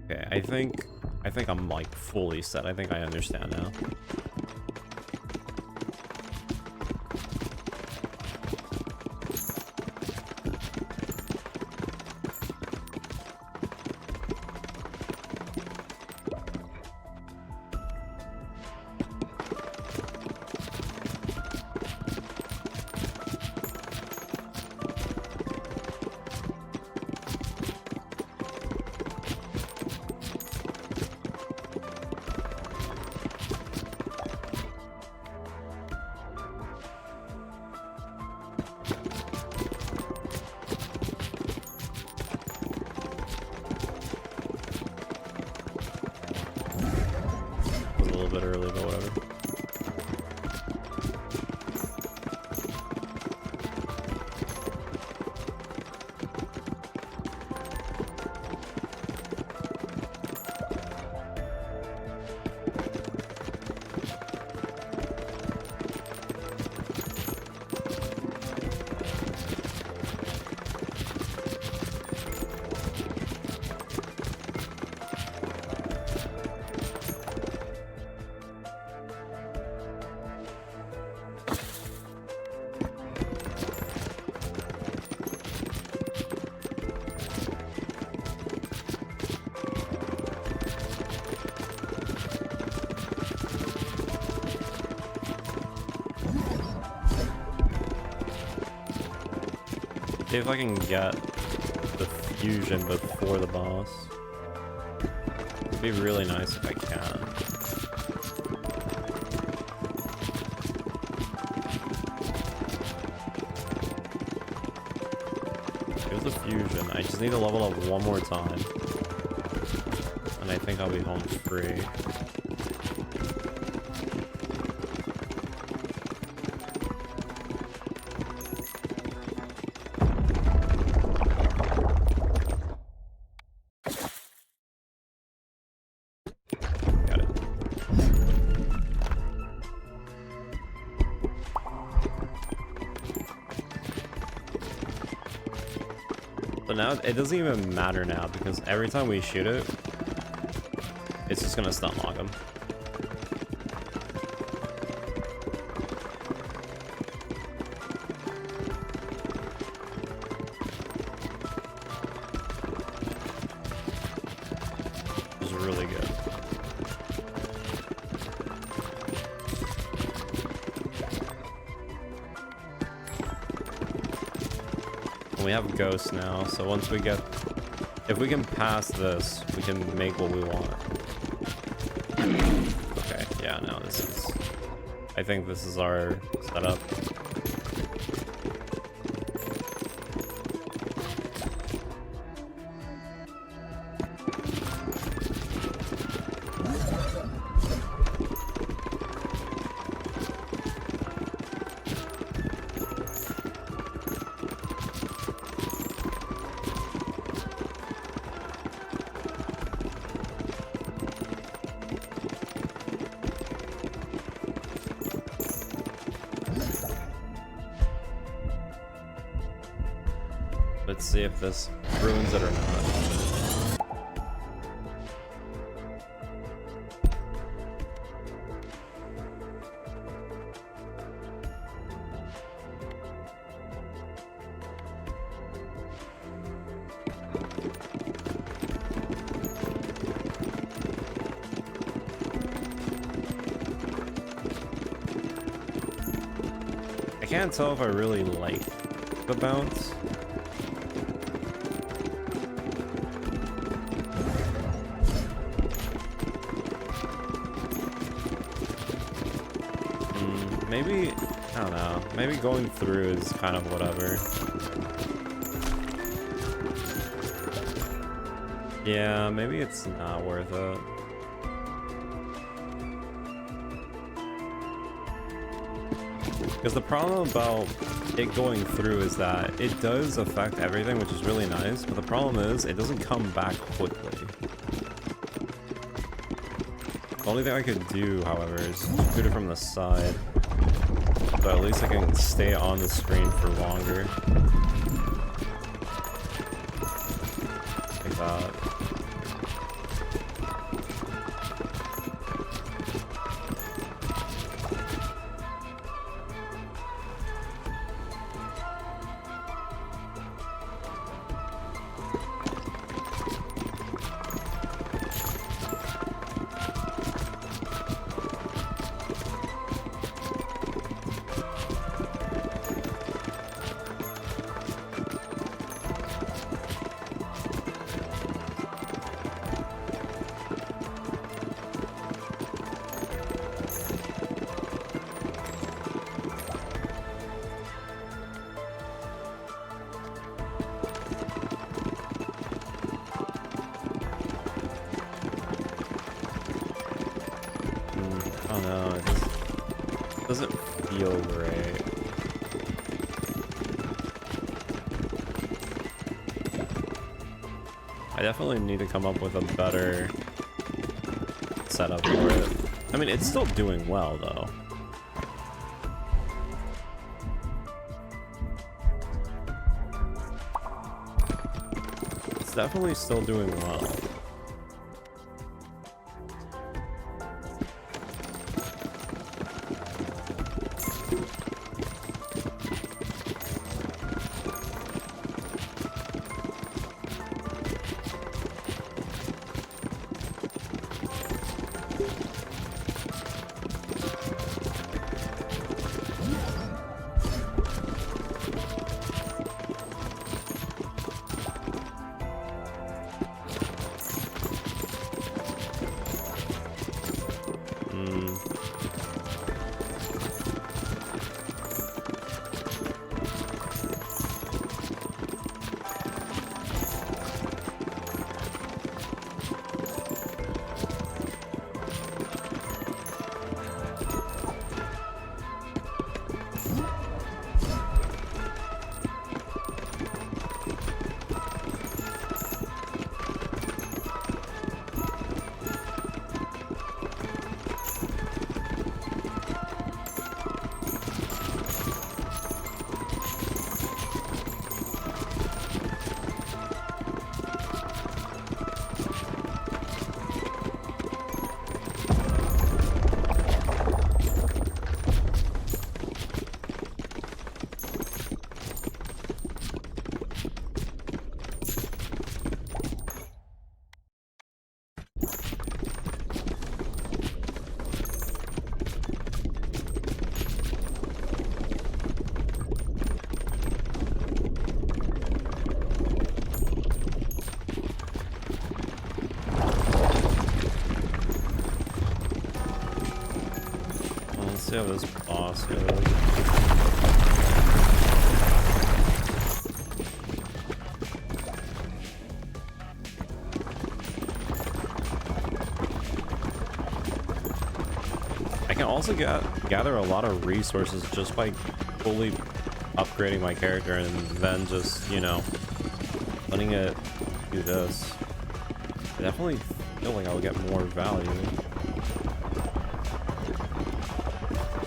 Okay, I think I'm like fully set. I think I understand now. little bit early, but whatever. See if I can get the fusion before the boss. It'd be really nice if I can. Here's the fusion. I just need to level up one more time. And I think I'll be home free. But now it doesn't even matter now because every time we shoot it, it's just gonna stun lock him. Which is really good. We have ghosts now, so once we get, if we can pass this, we can make what we want. Okay, yeah, no, this is, I think this is our setup. Let's see if this ruins it or not. I can't tell if I really like the bounce. Maybe, I don't know, maybe going through is kind of whatever. Yeah, maybe it's not worth it. Because the problem about it going through is that it does affect everything, which is really nice, but the problem is it doesn't come back quickly. The only thing I could do, however, is shoot it from the side. So at least I can stay on the screen for longer. Like that. don't know, it just doesn't feel great. I definitely need to come up with a better setup for it. I mean, it's still doing well though. It's definitely still doing well. Let's see how this boss goes. I can also gather a lot of resources just by fully upgrading my character and then just, you know, letting it do this. I definitely feel like I'll get more value.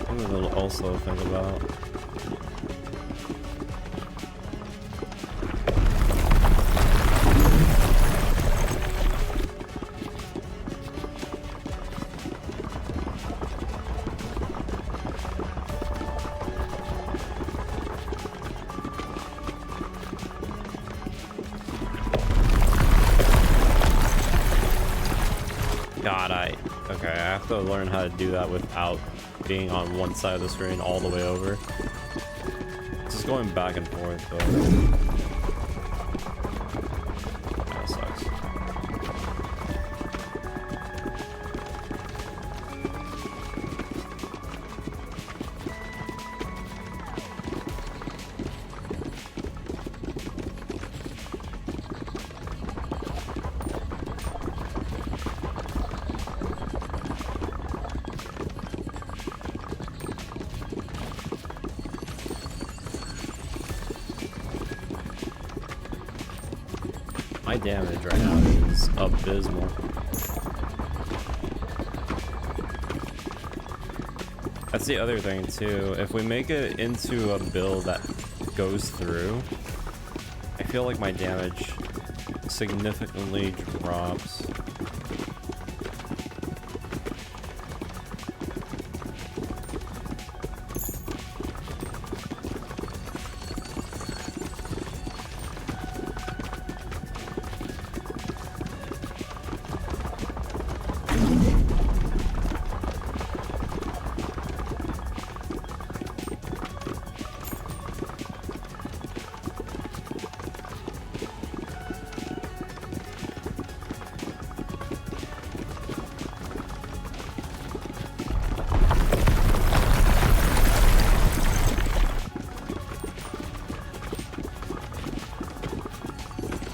Something to also think about. God, okay, I have to learn how to do that without being on one side of the screen all the way over. Just going back and forth, but that sucks. My damage right now is abysmal. That's the other thing too. If we make it into a build that goes through, I feel like my damage significantly drops.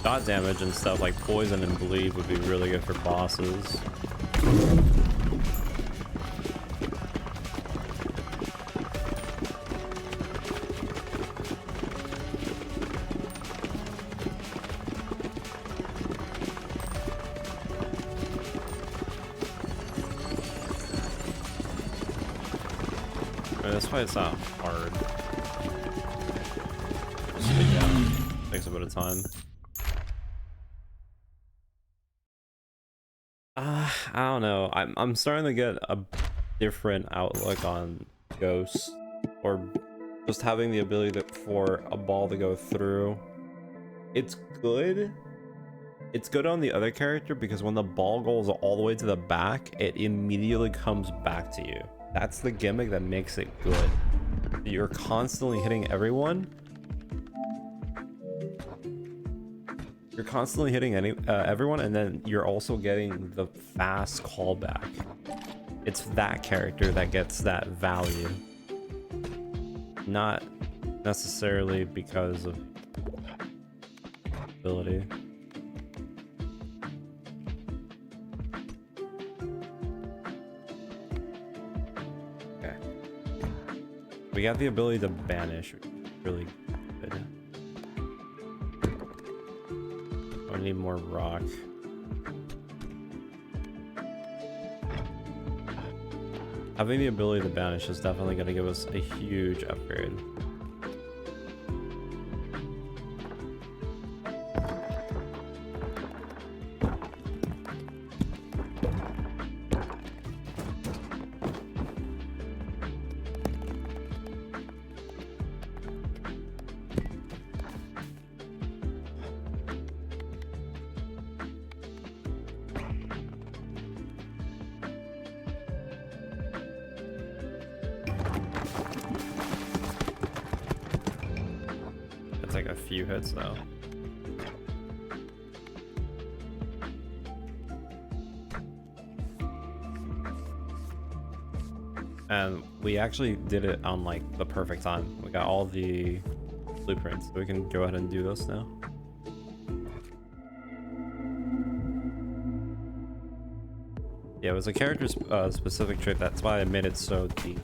Dot damage and stuff like poison and bleed would be really good for bosses. mean, that's why it's not hard. But yeah, takes a bit of time. I don't know. I'm starting to get a different outlook on ghosts, or just having the ability for a ball to go through. It's good. It's good on the other character because when the ball goes all the way to the back, it immediately comes back to you. That's the gimmick that makes it good. You're constantly hitting everyone. You're constantly hitting everyone, and then you're also getting the fast callback. It's that character that gets that value. Not necessarily because of ability. Okay. We got the ability to banish, which is really good. I need more rock. Having the ability to banish is definitely going to give us a huge upgrade. Like a few hits though. And we actually did it on like the perfect time. We got all the blueprints, so we can go ahead and do this now. Yeah, it was a character specific trait, that's why I made it so deep.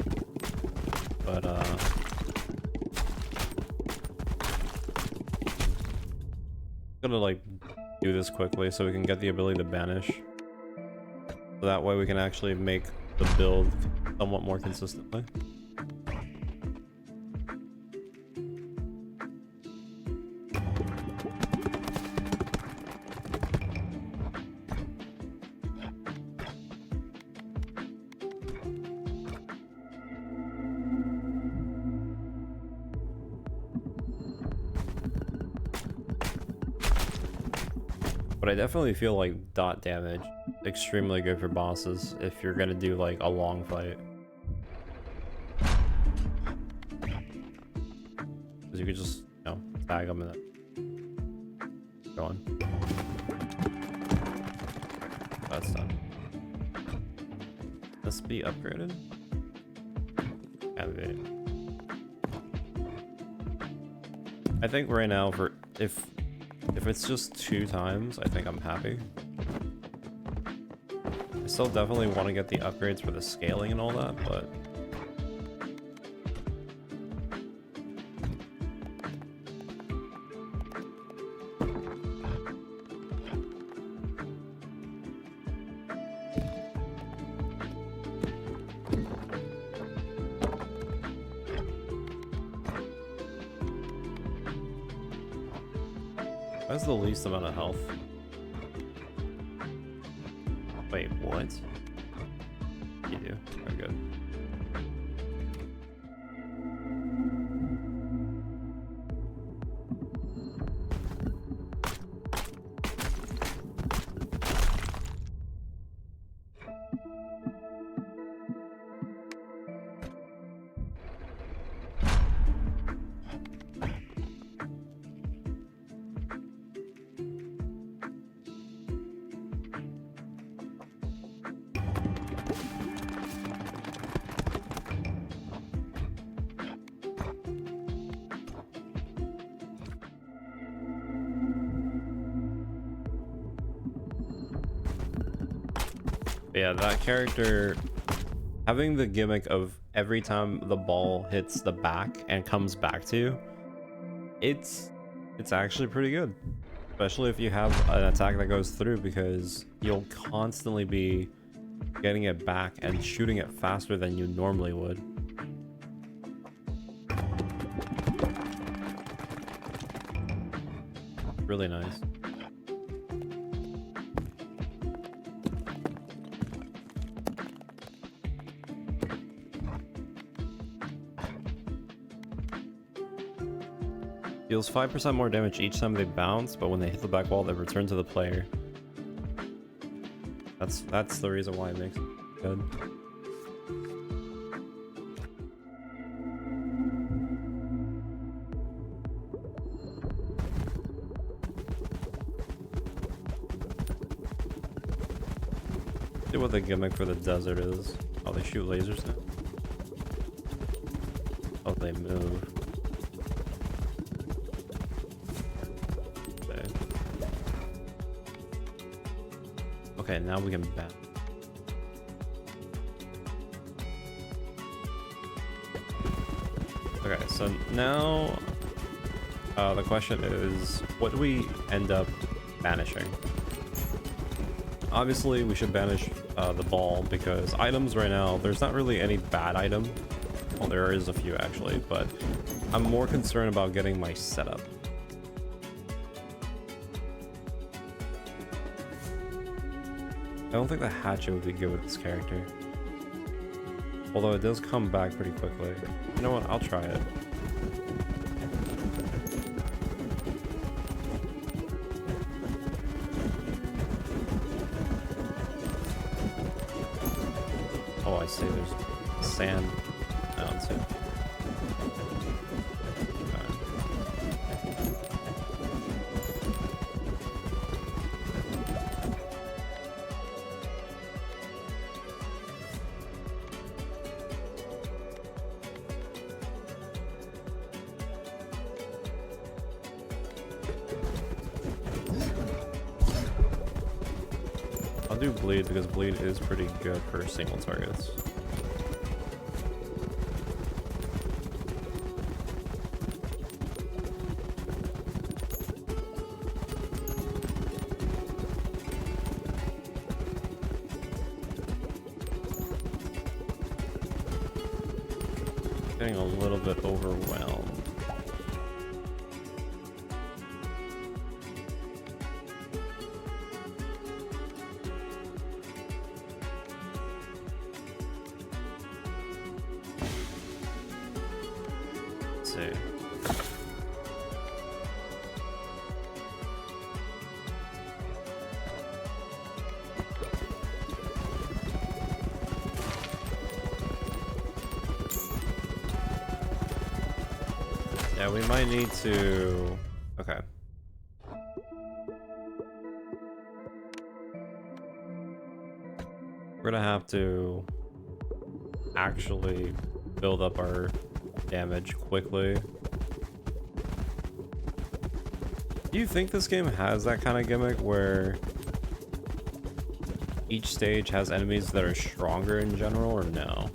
But gonna like do this quickly so we can get the ability to banish, so that way we can actually make the build somewhat more consistently. But I definitely feel like dot damage extremely good for bosses if you're gonna do like a long fight. Because you could just, you know, tag them and then go on. That's done. Let's be upgraded. Activate. I think right now for if it's just 2 times, I think I'm happy. I still definitely want to get the upgrades for the scaling and all that, but that's the least amount of health. Wait, what? You do? Very good. Yeah, that character having the gimmick of every time the ball hits the back and comes back to you, it's actually pretty good, especially if you have an attack that goes through, because you'll constantly be getting it back and shooting it faster than you normally would. Really nice. Deals 5% more damage each time they bounce, but when they hit the back wall, they return to the player. That's the reason why it makes it good. See what the gimmick for the desert is. Oh, they shoot lasers now? Oh, they move. Okay. Okay, now we can bat. Okay, so now the question is, what do we end up banishing? Obviously, we should banish the ball, because items right now, there's not really any bad item. Well, there is a few actually, but I'm more concerned about getting my setup. I don't think the hatchet would be good with this character. Although it does come back pretty quickly. You know what? I'll try it. Oh, I see. There's sand down too. I'll do bleed because bleed is pretty good for single targets. Getting a little bit overwhelmed. Let's see. Yeah, we might need to... Okay. We're gonna have to actually build up our damage quickly. Do you think this game has that kind of gimmick where each stage has enemies that are stronger in general, or no?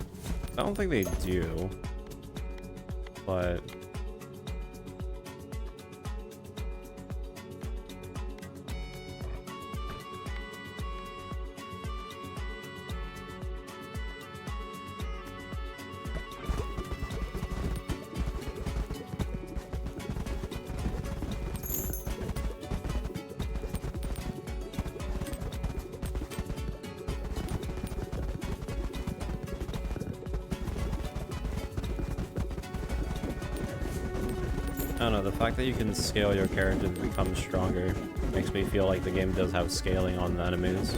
I don't think they do, but... I don't know, the fact that you can scale your character to become stronger makes me feel like the game does have scaling on the enemies.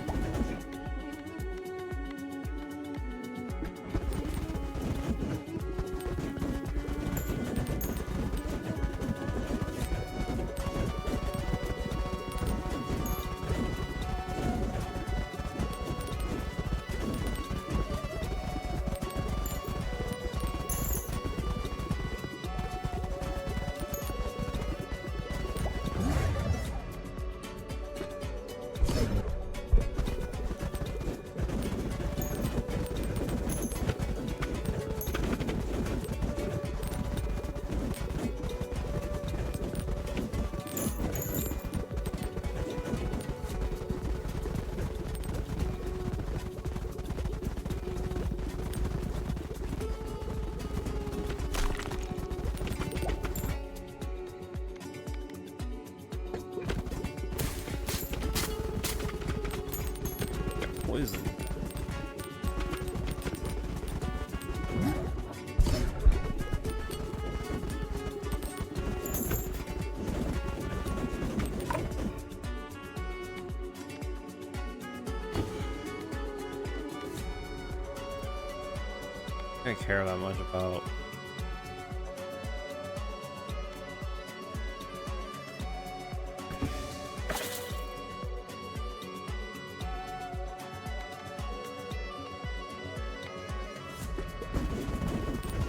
I don't care that much about.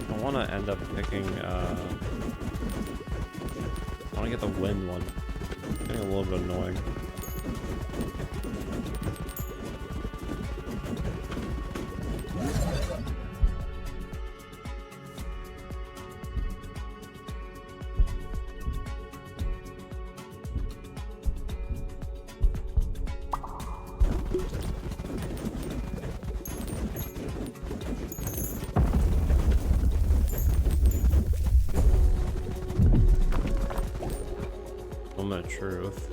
I want to end up picking. I want to get the wind one. It's getting a little bit annoying. Moment of truth.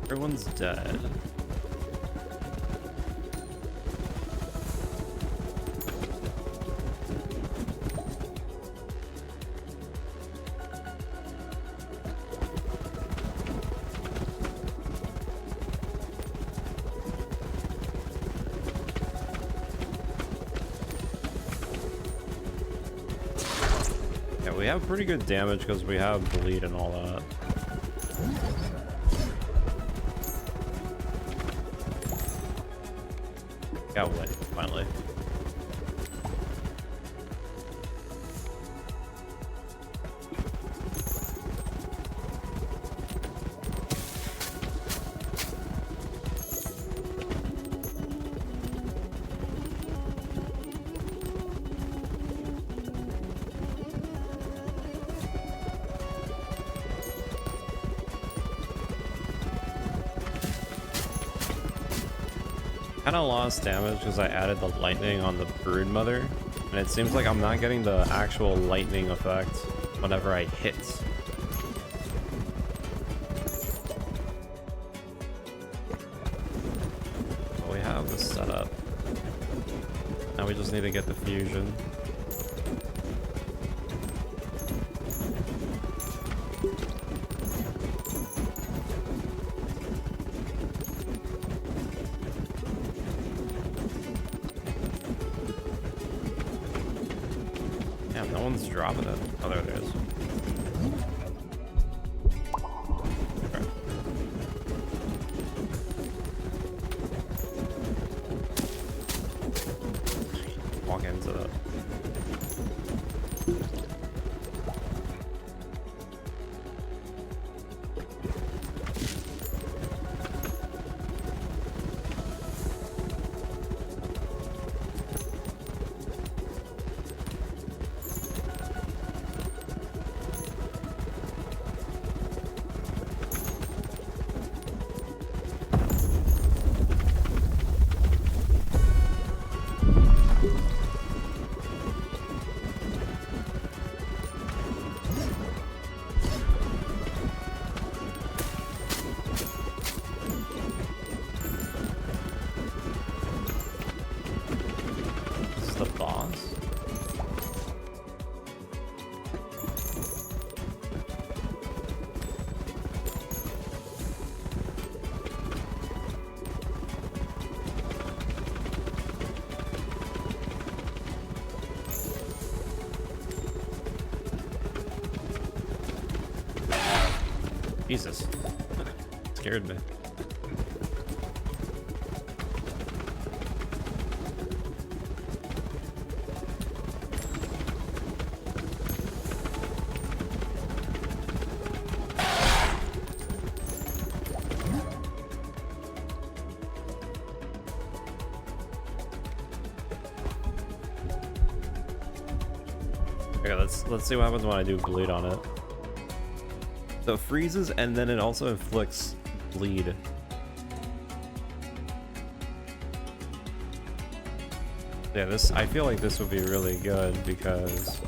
Everyone's dead. Yeah, we have pretty good damage because we have bleed and all that. Got win, finally. Kind of lost damage because I added the lightning on the brood mother, and it seems like I'm not getting the actual lightning effect whenever I hit. But we have this set up. Now we just need to get the fusion. Damn, no one's dropping it. Oh, there it is. Okay. Walk into it. This is the boss. Jesus. Scared me. Okay, let's see what happens when I do bleed on it. So it freezes and then it also inflicts bleed. Yeah, I feel like this would be really good because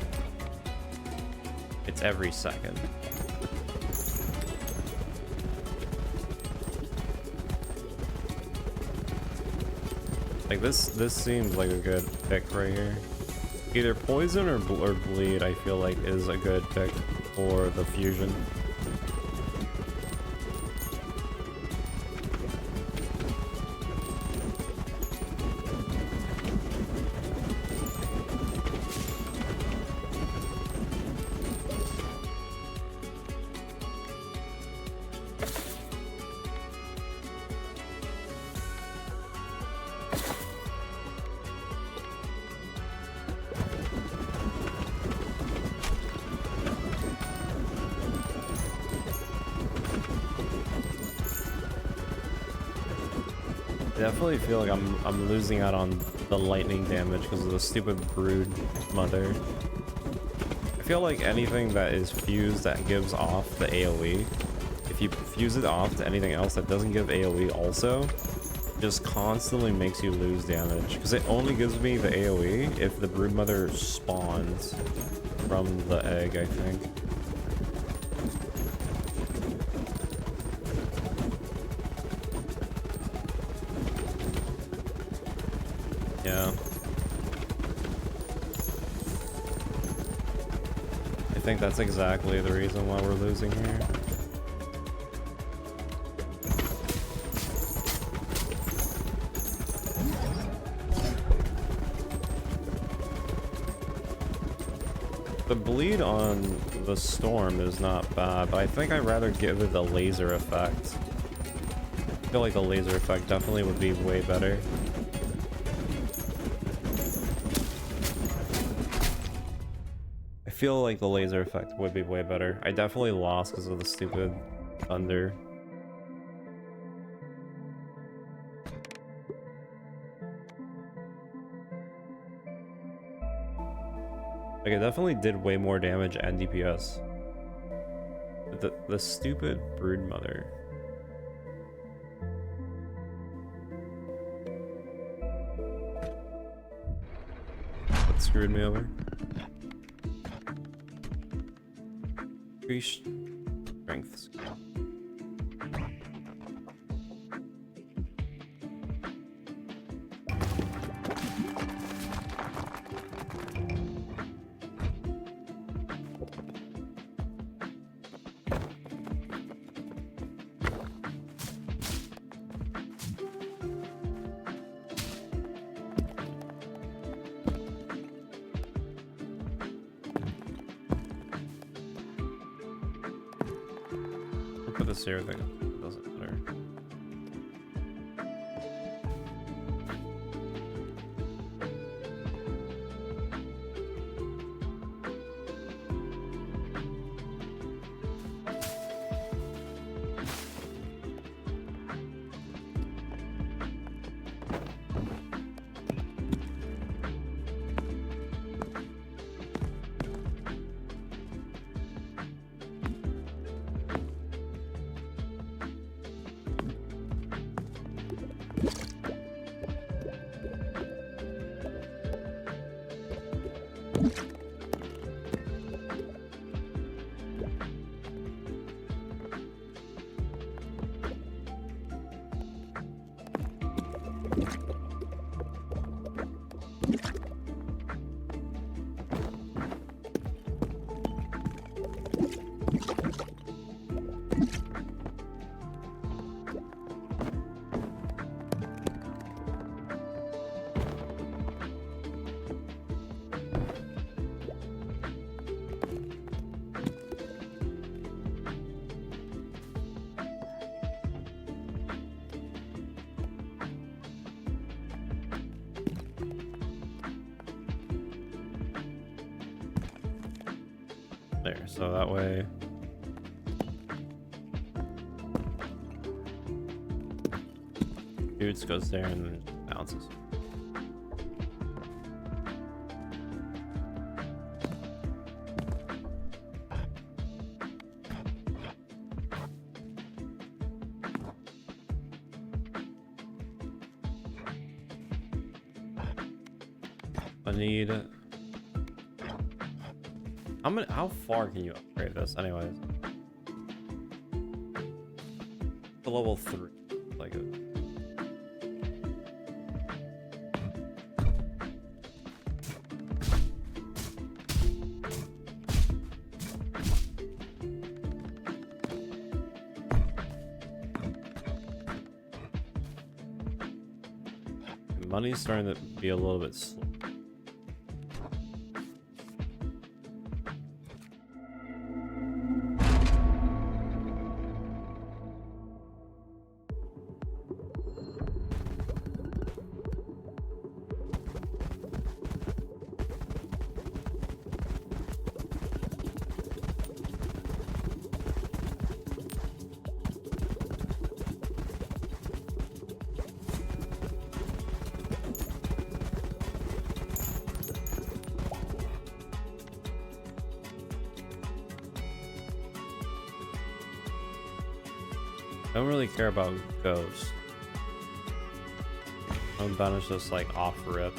it's every second. Like this seems like a good pick right here. Either poison or bleed, I feel like is a good pick for the fusion. I definitely feel like I'm losing out on the lightning damage because of the stupid brood mother. I feel like anything that is fused that gives off the AoE, if you fuse it off to anything else that doesn't give AoE also, just constantly makes you lose damage. Because it only gives me the AoE if the brood mother spawns from the egg, I think. Yeah. I think that's exactly the reason why we're losing here. The bleed on the storm is not bad, but I think I'd rather give it the laser effect. I feel like the laser effect definitely would be way better. I feel like the laser effect would be way better. I definitely lost because of the stupid thunder. Like, it definitely did way more damage and DPS. The stupid brood mother. That screwed me over. Increase strength. Put this here, thing. It doesn't matter. There, so that way Dudes goes there and then bounces. I need how far can you upgrade this anyways? To level 3. Like it. Money's starting to be a little bit slow. I don't really care about ghosts. I'm banish just like off rip.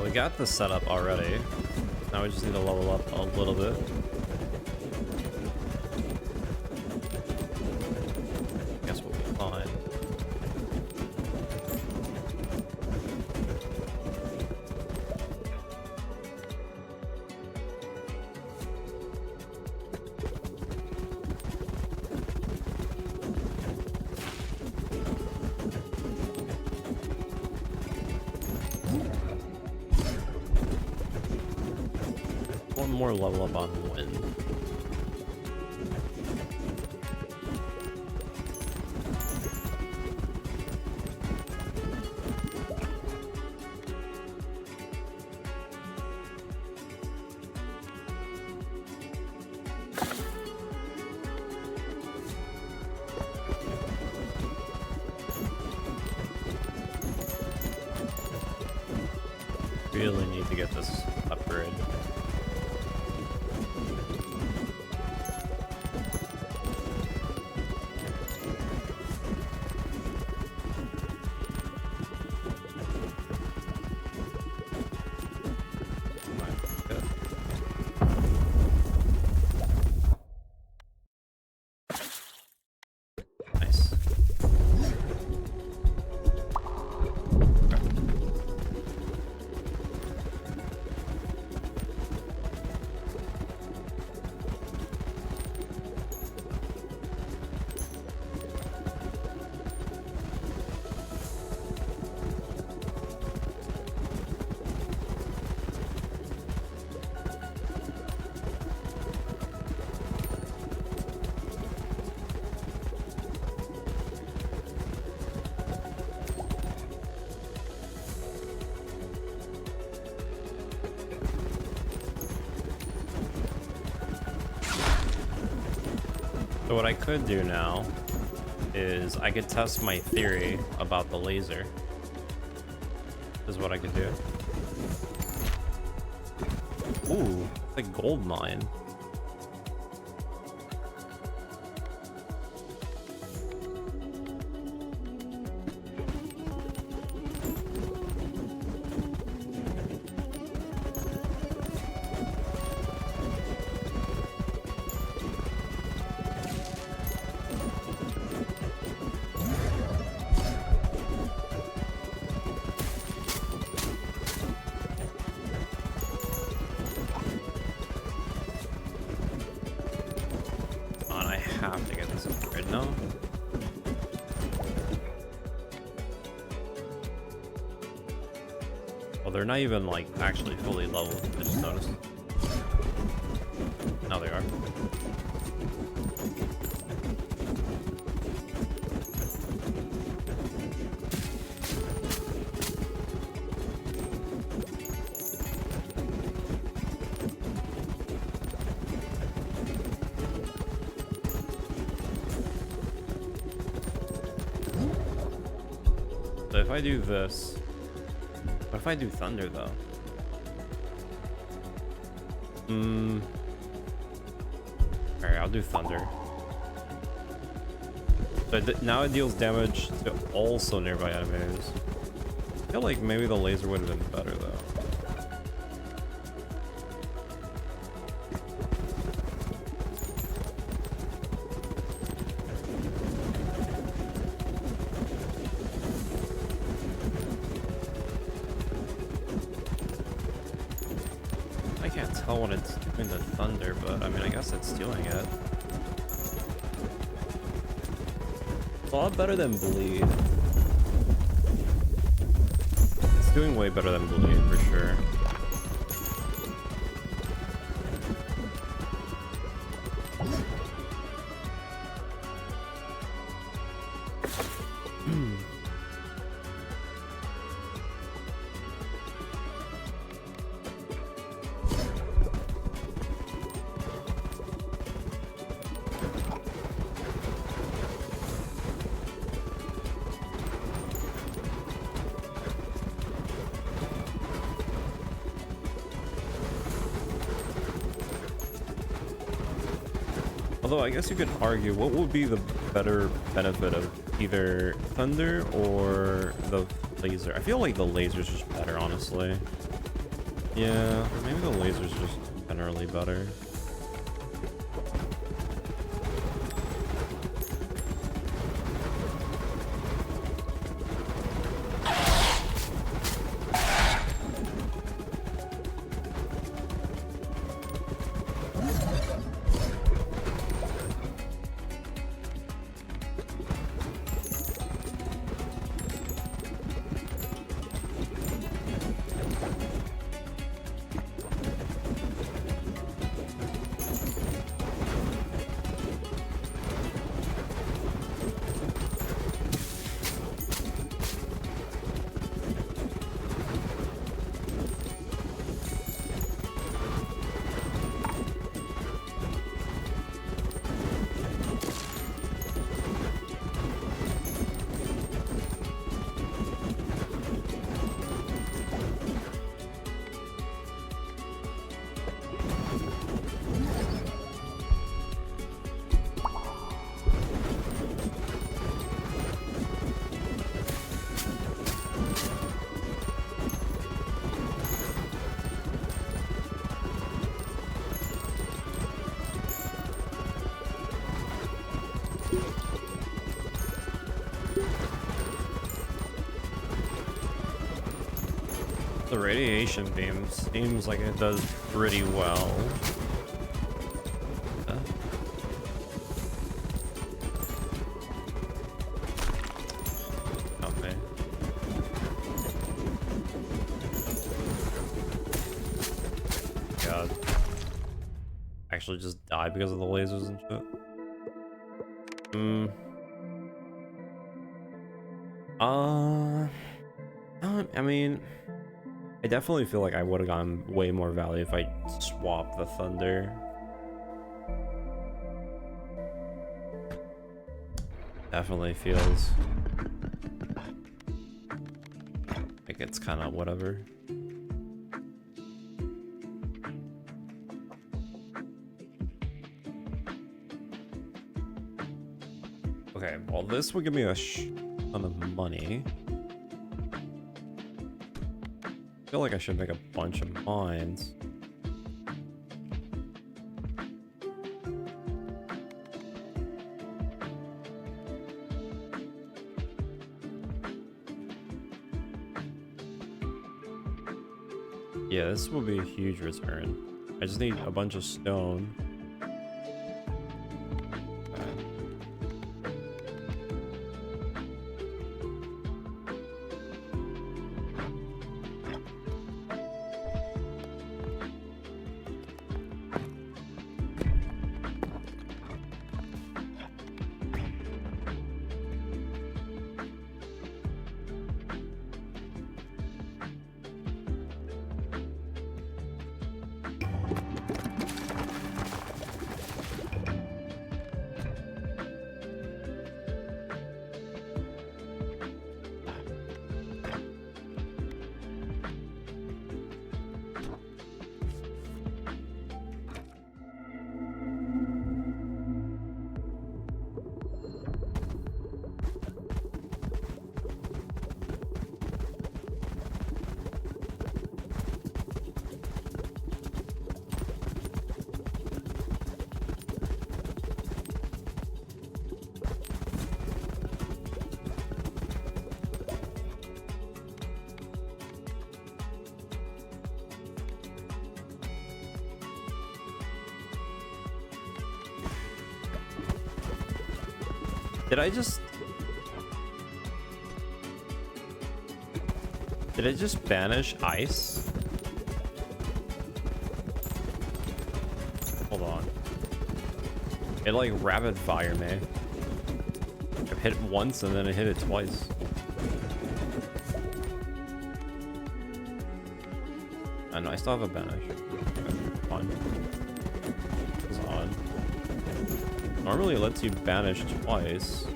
We got the setup already. Now we just need to level up a little bit. Guess we'll be fine. One more level up on wind. Really need to get this upgrade. Nice. So what I could do now is I could test my theory about the laser. This is what I could do. Ooh, it's a gold mine. Have to get this upgrade now. Well, they're not even like actually fully leveled. I just noticed. Now they are. So if I do this, what if I do thunder though? Alright, I'll do thunder. But now it deals damage to also nearby enemies. I feel like maybe the laser would have been better though. I can't tell when it's doing the thunder, but I mean, I guess it's doing it. It's a lot better than Bleed. It's doing way better than Bleed for sure. Although I guess you could argue, what would be the better benefit of either thunder or the laser? I feel like the laser's just better, honestly. Yeah, maybe the laser's just generally better. The radiation beam seems like it does pretty well. Okay. God. Actually just died because of the lasers and shit. I mean, I definitely feel like I would have gotten way more value if I swapped the thunder. Definitely feels like it's kind of whatever. Okay, well this would give me a ton of money. I feel like I should make a bunch of mines. Yeah, this will be a huge return. I just need a bunch of stone. Did I just Did it just banish ice? Hold on. It like rapid fire me. I've hit it once and then I hit it twice. I know I still have a banish. Okay, fine. It's odd. Normally it lets you banish twice.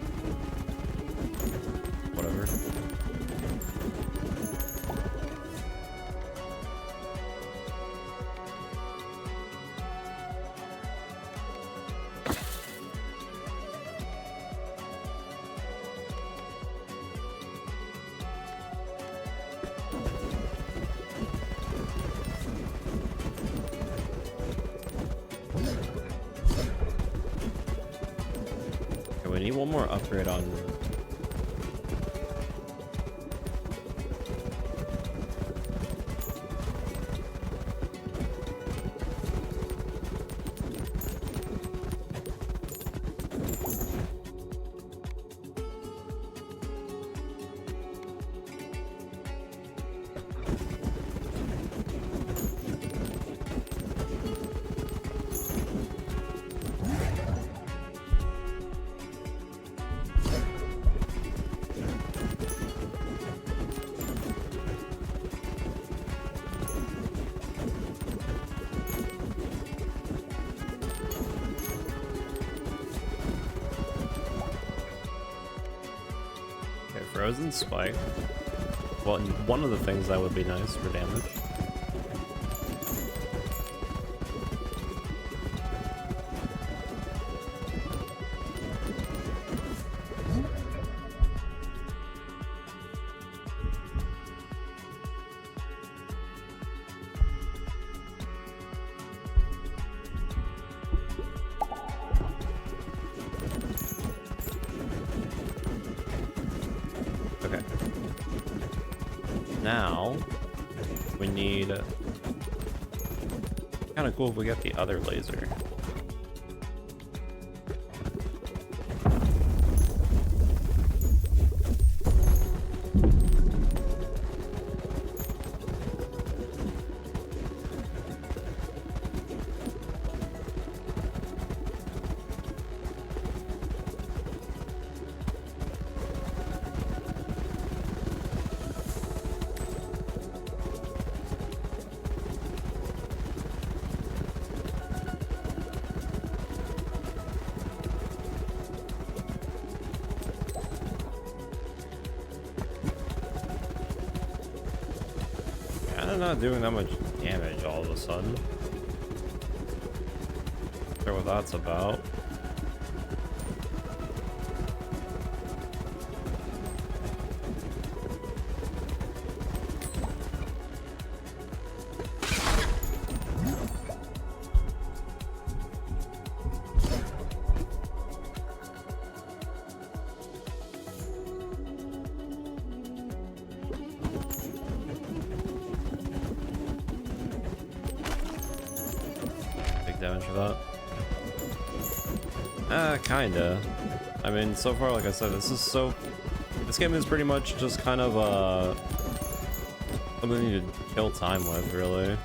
Whatever. We need one more upgrade on. Frozen Spike. Well, one of the things that would be nice for damage. Now, we need... Kind of cool if we get the other laser. Not doing that much damage all of a sudden. Not sure what that's about. Damage for that? Kinda. I mean, so far, like I said, this game is pretty much just kind of, something you to kill time with, really.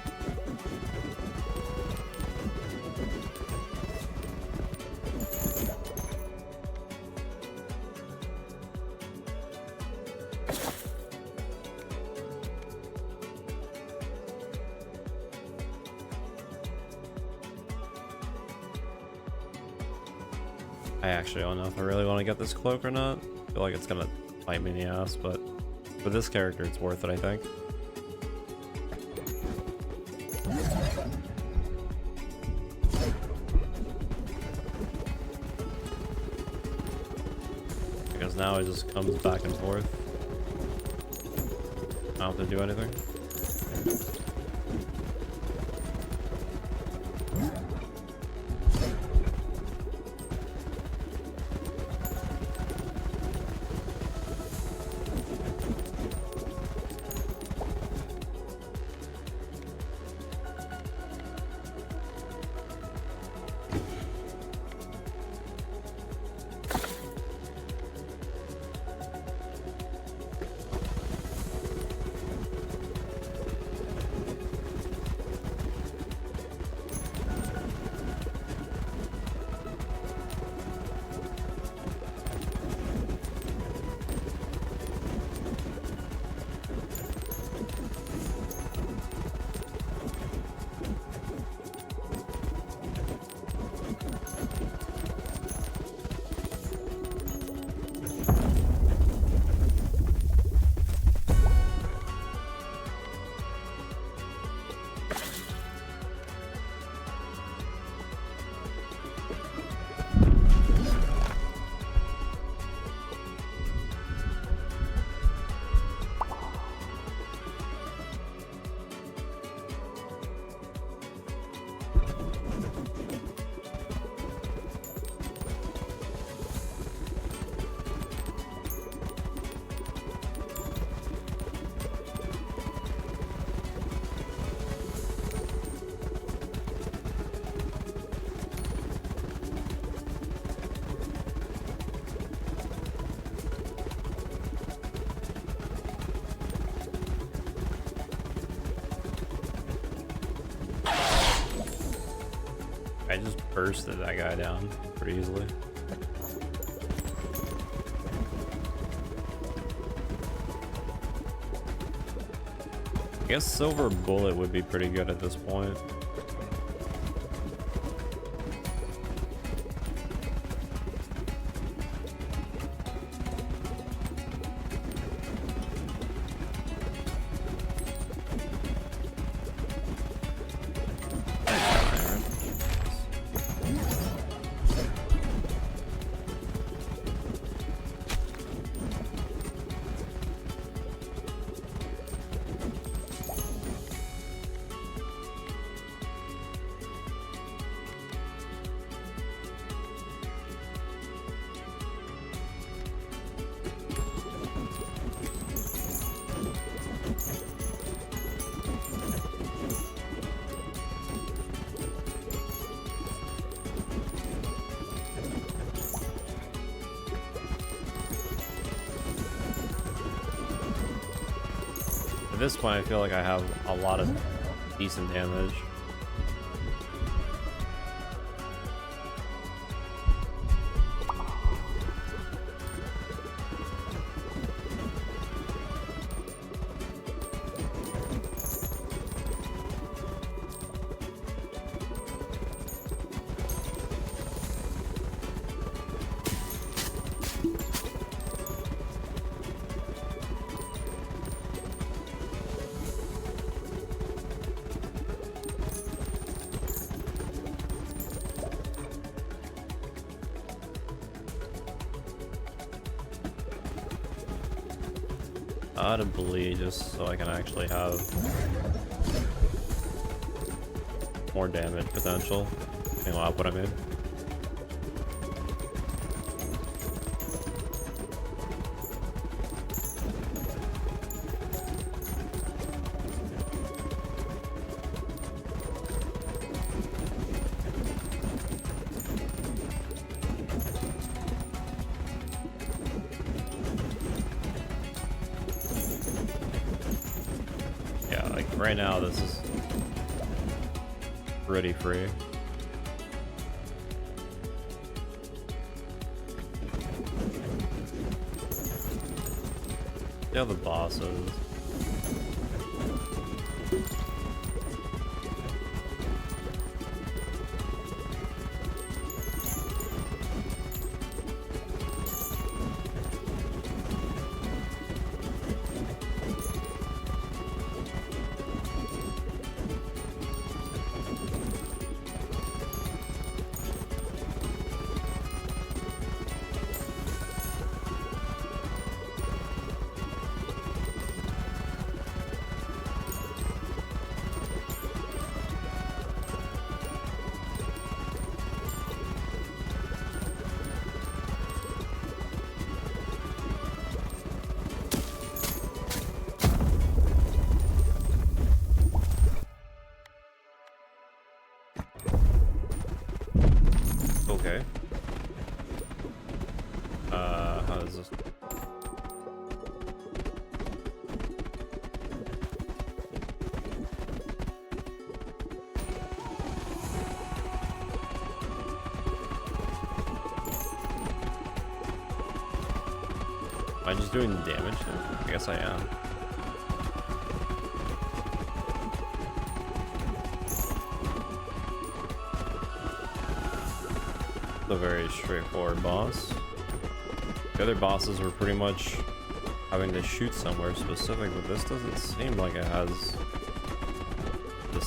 I actually don't know if I really want to get this cloak or not. I feel like it's gonna bite me in the ass, but for this character, it's worth it, I think. Because now it just comes back and forth. I don't have to do anything. bursted that guy down pretty easily. I guess Silver Bullet would be pretty good at this point. At this point, I feel like I have a lot of decent damage. I ought to bleed just so I can actually have more damage potential. You know what I mean? Right now, this is pretty free. See how the boss is. Okay. How does this? Am I just doing damage now? I guess I am. A very straightforward boss. The other bosses were pretty much having to shoot somewhere specific, but this doesn't seem like it has the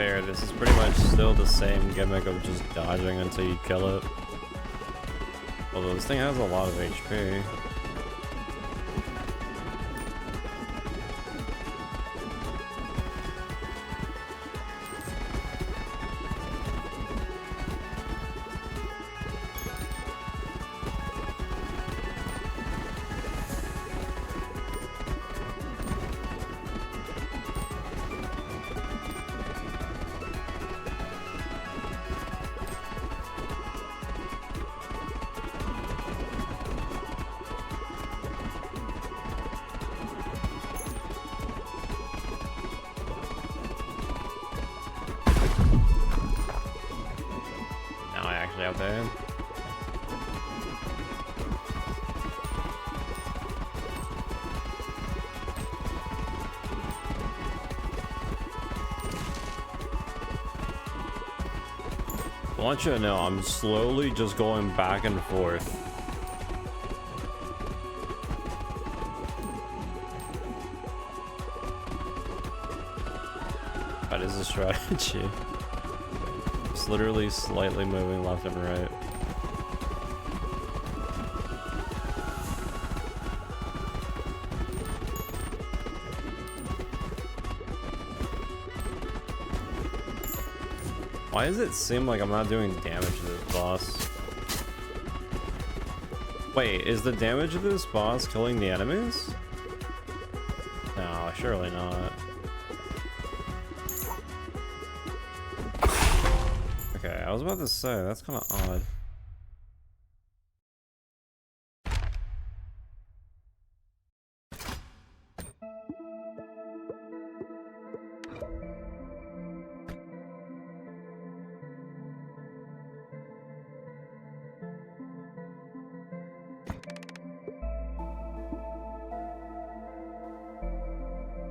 fair. This is pretty much still the same gimmick of just dodging until you kill it. Although this thing has a lot of HP. Out there. I want you to know I'm slowly just going back and forth. That is a strategy. It's literally slightly moving left and right. Why does it seem like I'm not doing damage to this boss? Wait, is the damage of this boss killing the enemies? No, surely not. Okay, I was about to say, that's kind of odd.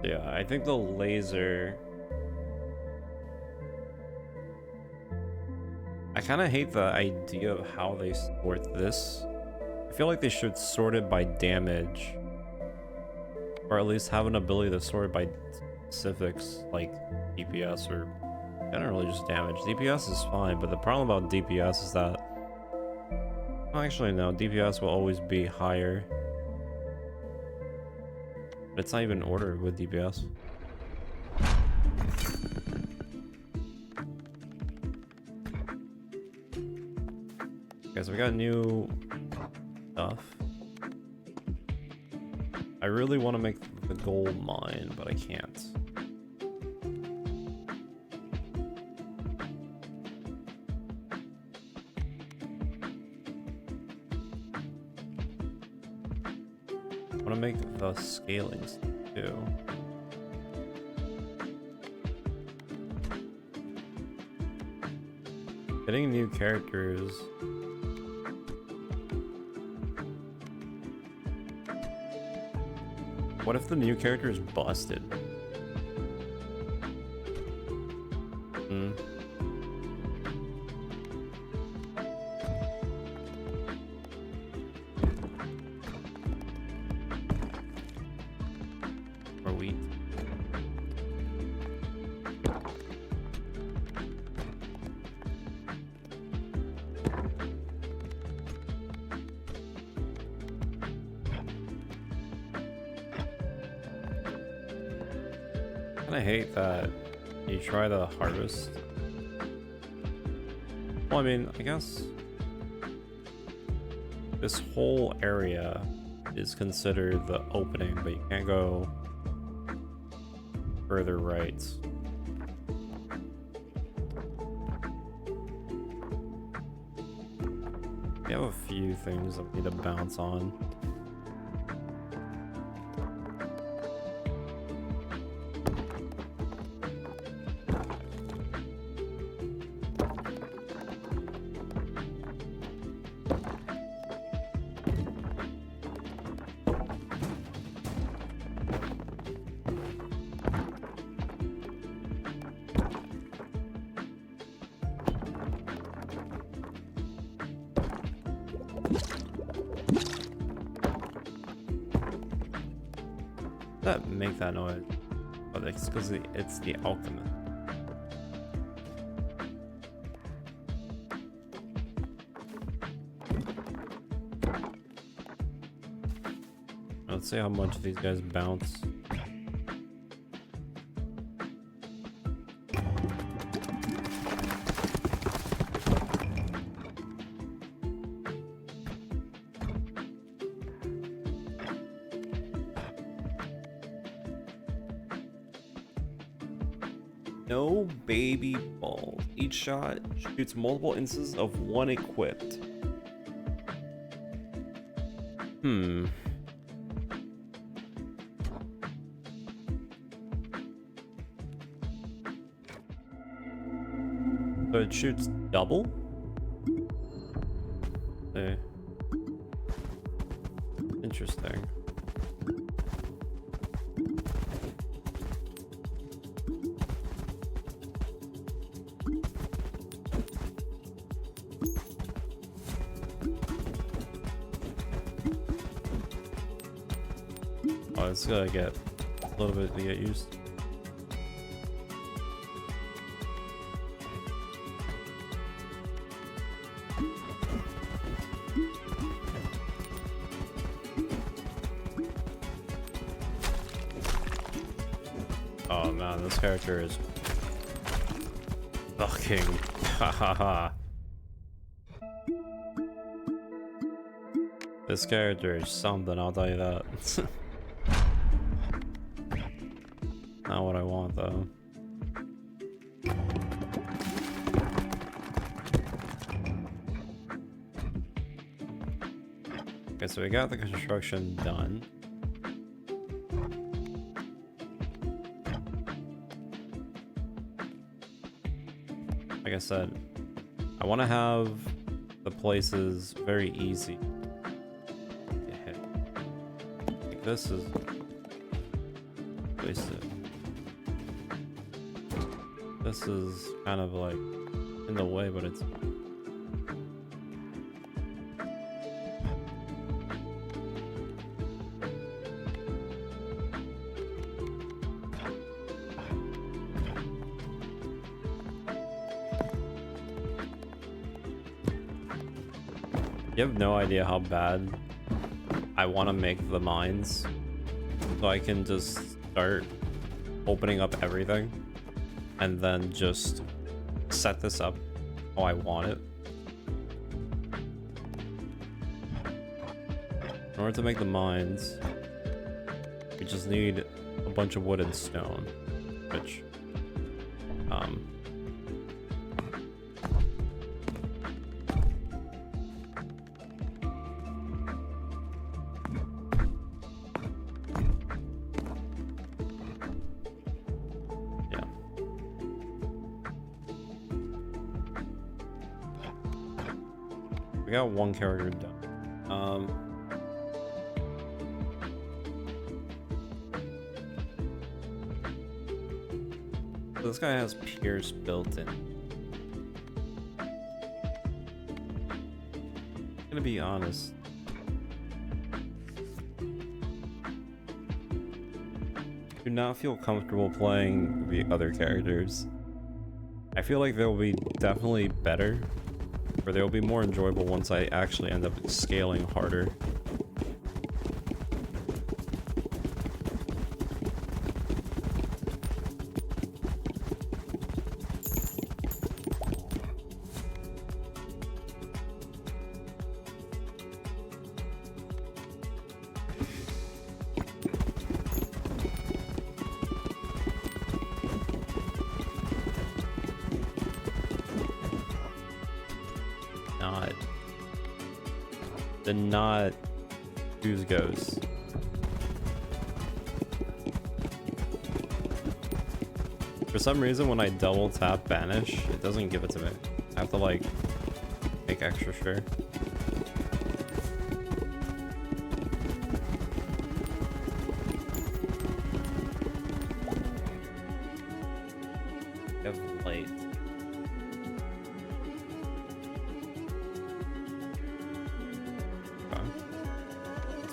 Yeah, I think the laser... I kind of hate the idea of how they sort this. I feel like they should sort it by damage. Or at least have an ability to sort it by specifics, like DPS or generally just damage. DPS is fine, but the problem about DPS is that... Well, actually, no, DPS will always be higher. But it's not even ordered with DPS. Okay, so we got new stuff. I really want to make the gold mine, but I can't. I want to make the scalings too. Getting new characters. What if the new character is busted? Or wheat. I hate that you try to harvest. Well, I mean, I guess this whole area is considered the opening, but you can't go further right. We have a few things that we need to bounce on. That make that noise? Oh, it's because it's the alchemist. Let's see how much these guys bounce. No baby balls. Each shot shoots multiple instances of one equipped. So it shoots double? Okay. Interesting. Oh, it's gonna get a little bit to get used. Oh man, this character is fucking hahaha. This character is something, I'll tell you that. Not what I want though. Okay, so we got the construction done. Like I said, I want to have the places very easy to hit. Like this is wasted. This is kind of like in the way, but it's you have no idea how bad I want to make the mines so I can just start opening up everything and then just set this up how I want it. In order to make the mines, we just need a bunch of wood and stone, which we got one character done. So this guy has Pierce built in. I'm gonna be honest. Do not feel comfortable playing the other characters. I feel like they'll be definitely better, or they'll be more enjoyable once I actually end up scaling harder. Did not choose Ghost. For some reason, when I double tap Banish, it doesn't give it to me. I have to like make extra sure. Late.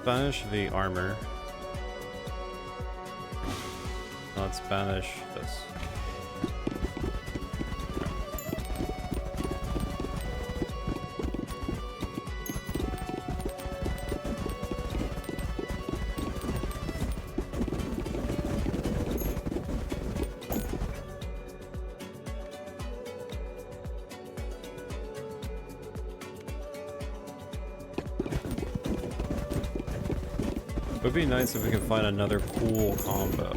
Banish the armor. Let's banish this. would be nice if we could find another cool combo.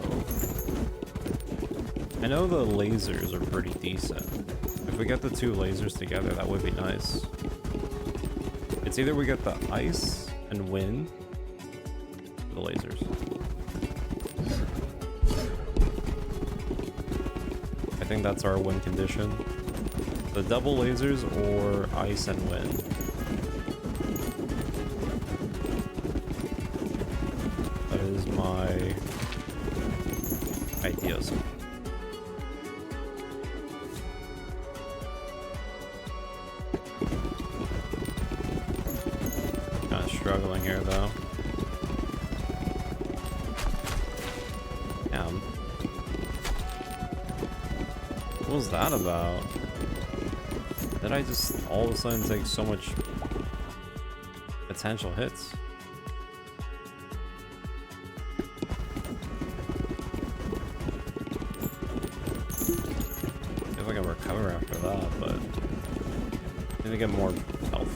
I know the lasers are pretty decent. If we get the two lasers together, that would be nice. It's either we get the ice and wind, or the lasers. I think that's our win condition. The double lasers or ice and wind. That is my ideas. Kind of struggling here though. Damn. What was that about? Did I just all of a sudden take so much potential hits? I feel like I recover after that, but I need to get more health.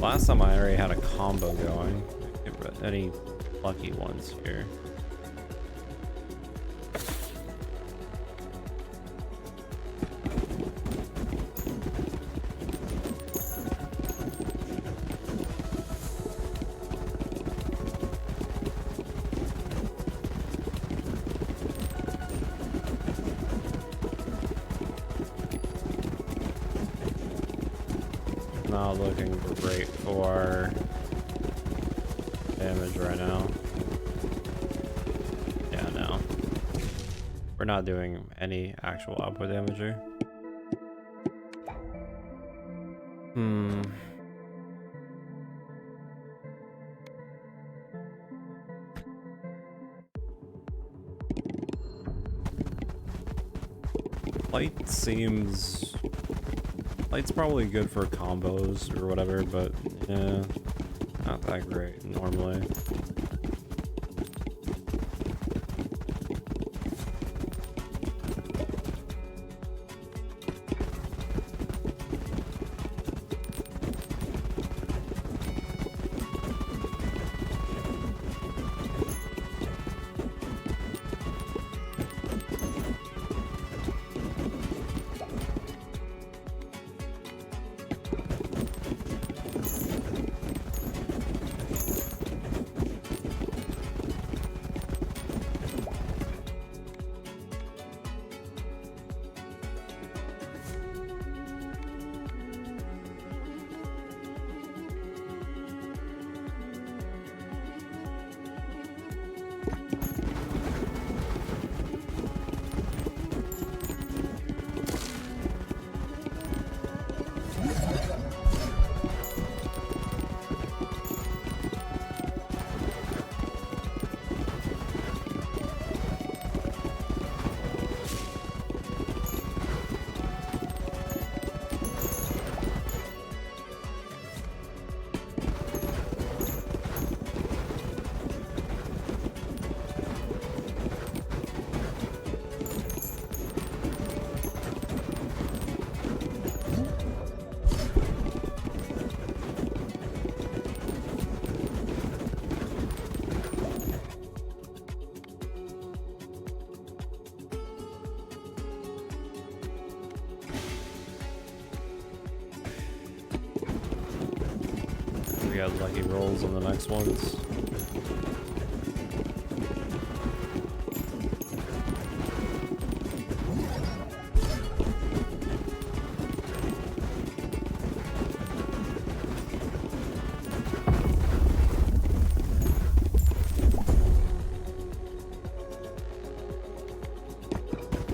Last time I already had a combo going. Any lucky ones here? Not looking great for damage right now. Yeah, no. We're not doing any actual output damage here. Light seems... Light's probably good for combos or whatever, but yeah, not that great normally. We got lucky rolls on the next ones.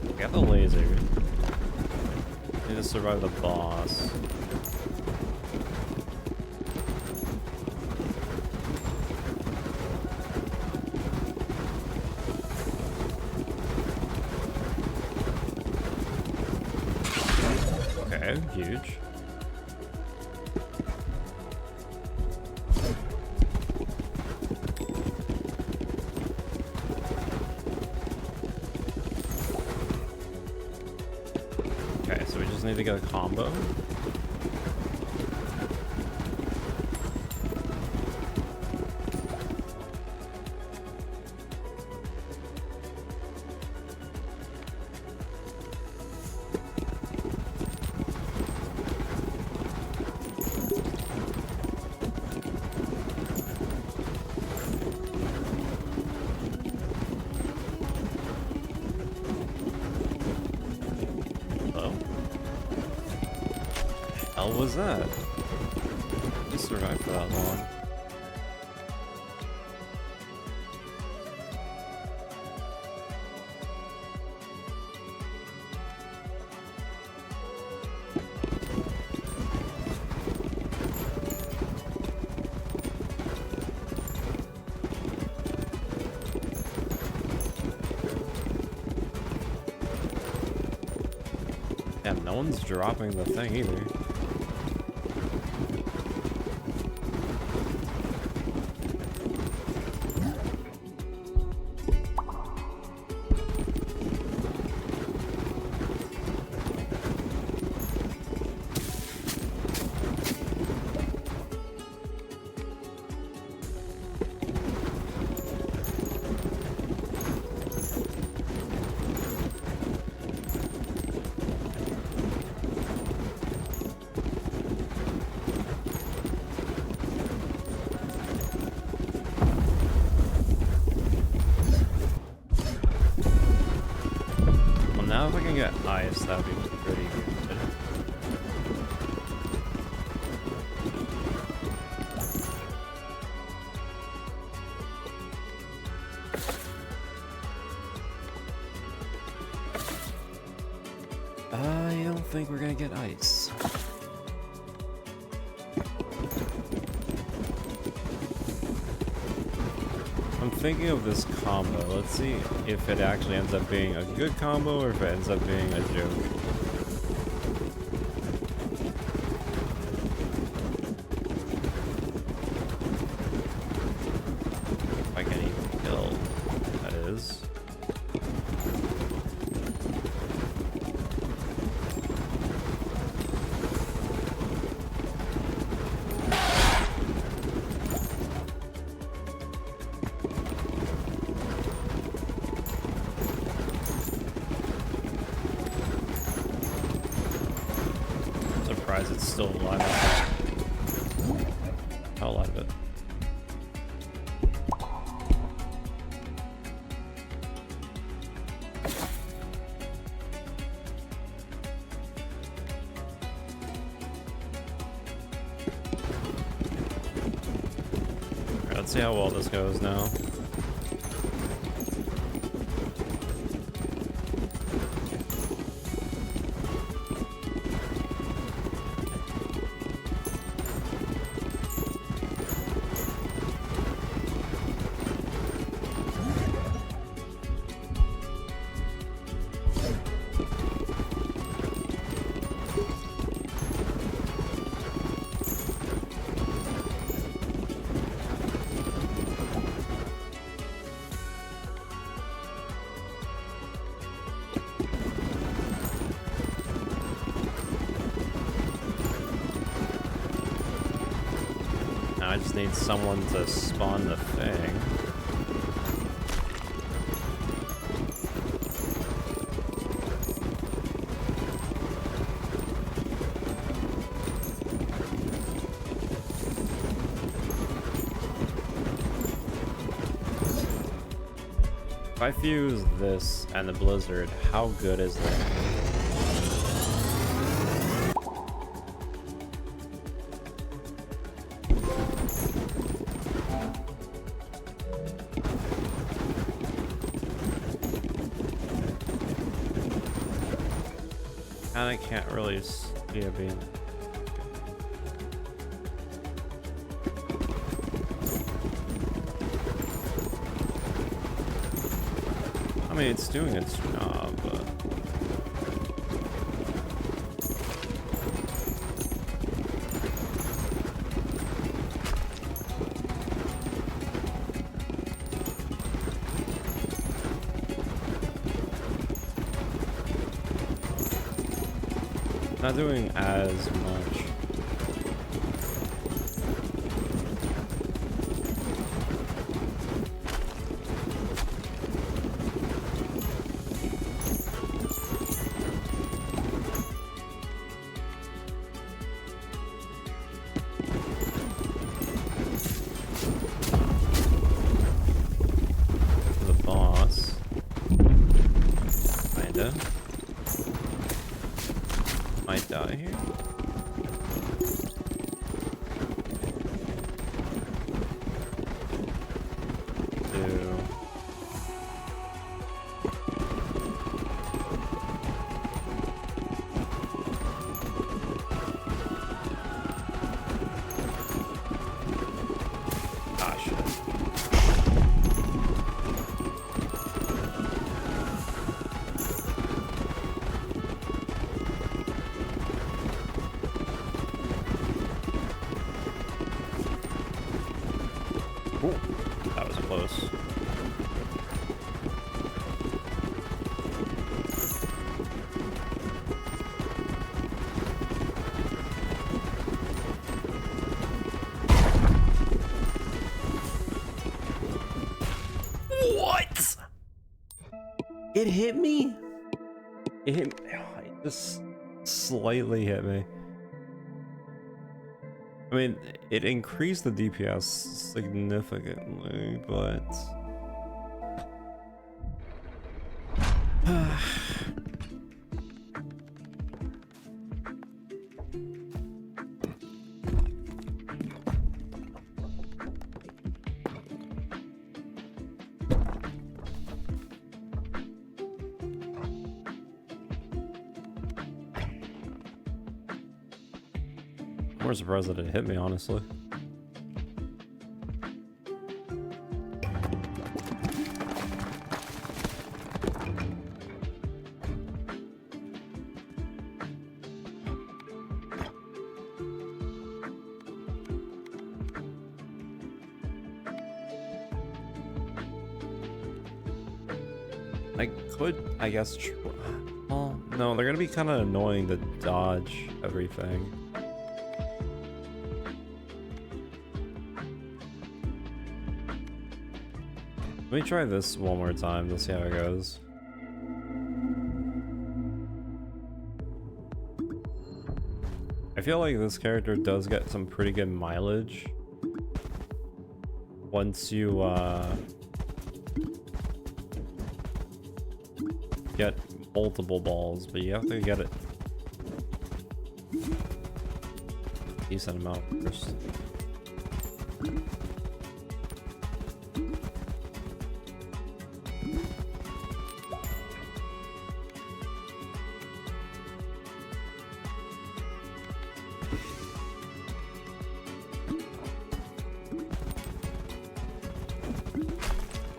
We got the laser. Need to survive the boss. Okay, huge. Okay, so need to get a combo. Hell was that? You survived for that long. Yeah, no one's dropping the thing either. Now if I can get ice, that'd be pretty good. I don't think we're gonna get ice. I'm thinking of this combo. Let's see if it actually ends up being a good combo or if it ends up being a joke. If I can even kill, that is. It's still alive. Hell out of it. Alright, let's see how well this goes now. I just need someone to spawn the thing. If I fuse this and the blizzard, how good is that? And I can't really see a beam. I mean, it's doing its job, but... not doing as much. The boss. Kinda. Might die here. Two. Ah, shit. Ooh, that was close. What? It hit me? It hit me. It just slightly hit me. I mean, it increased the DPS significantly, but... I'm more surprised that it hit me, honestly. I could, I guess, well, no, they're gonna be kind of annoying to dodge everything. Let me try this one more time to see how it goes. I feel like this character does get some pretty good mileage once you get multiple balls, but you have to get it a decent amount first.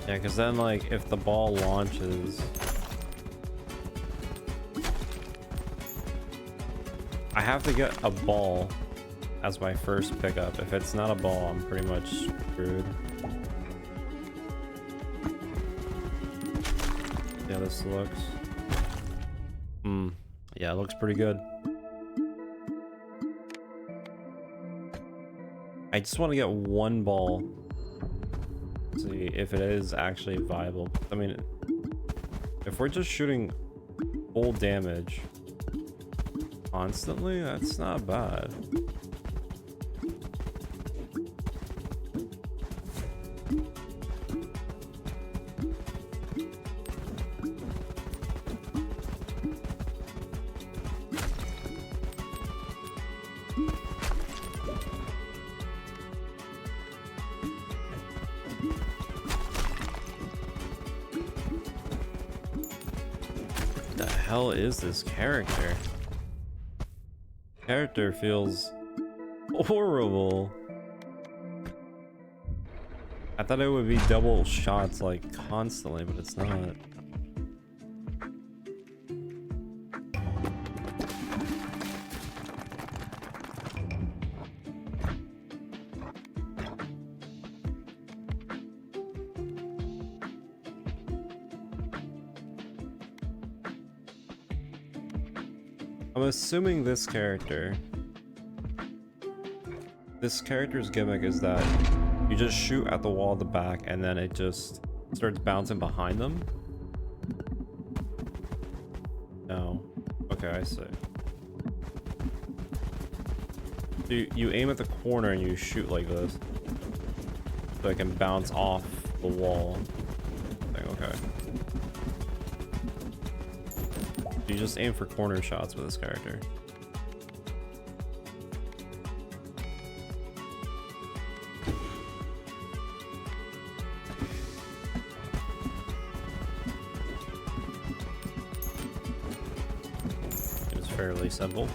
Yeah, because then, like, if the ball launches, I have to get a ball as my first pickup. If it's not a ball, I'm pretty much screwed. Yeah, this looks... yeah, it looks pretty good. I just want to get one ball. See if it is actually viable. I mean, if we're just shooting full damage constantly, that's not bad. What the hell is this character? Character feels horrible. I thought it would be double shots like constantly, but it's not. I'm assuming this character's gimmick is that you just shoot at the wall at the back and then it just starts bouncing behind them. No. Okay, I see. So you aim at the corner and you shoot like this. So it can bounce off the wall. Okay. You just aim for corner shots with this character. It's fairly simple.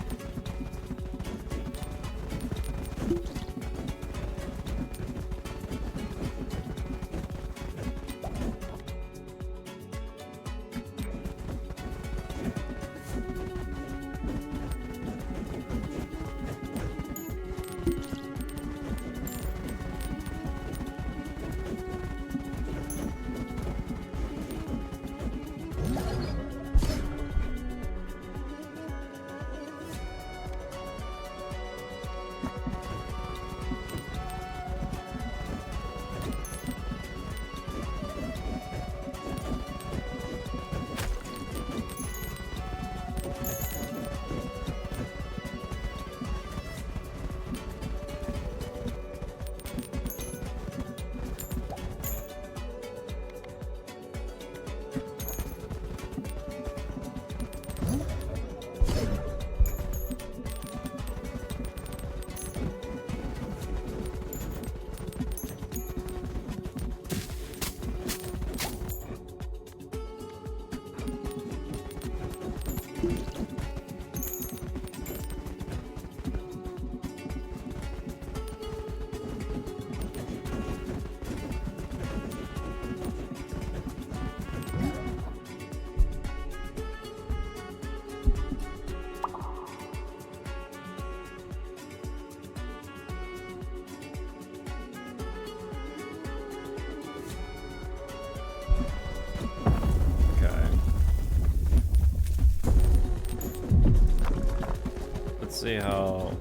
See how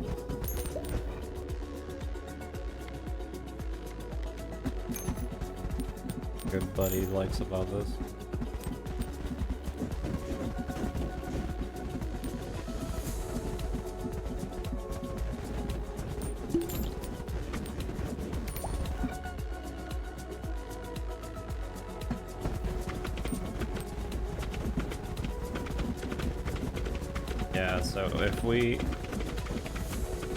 good Buddy likes about this. Yeah, so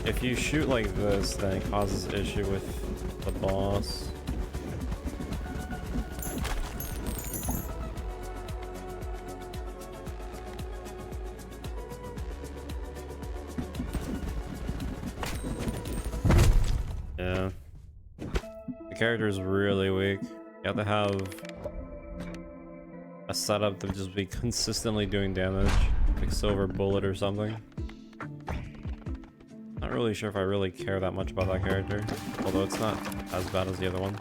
if you shoot like this, then it causes issue with the boss. Yeah. The character is really weak. You have to have a setup to just be consistently doing damage, like Silver Bullet or something. Not really sure if I really care that much about that character, although it's not as bad as the other one.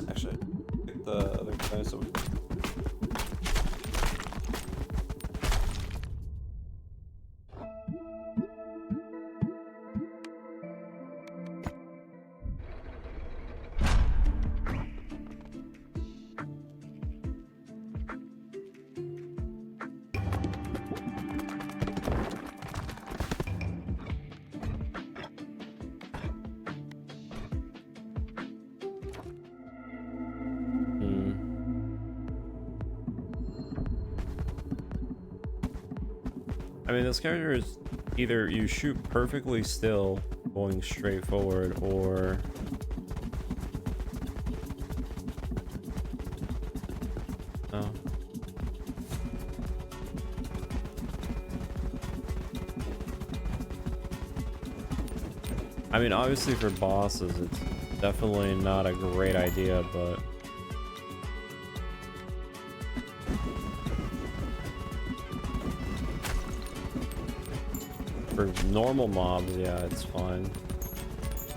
Actually, pick the other guy so we... I mean, this character is either you shoot perfectly still, going straight forward, or no. I mean, obviously for bosses, it's definitely not a great idea, but for normal mobs, yeah, it's fine.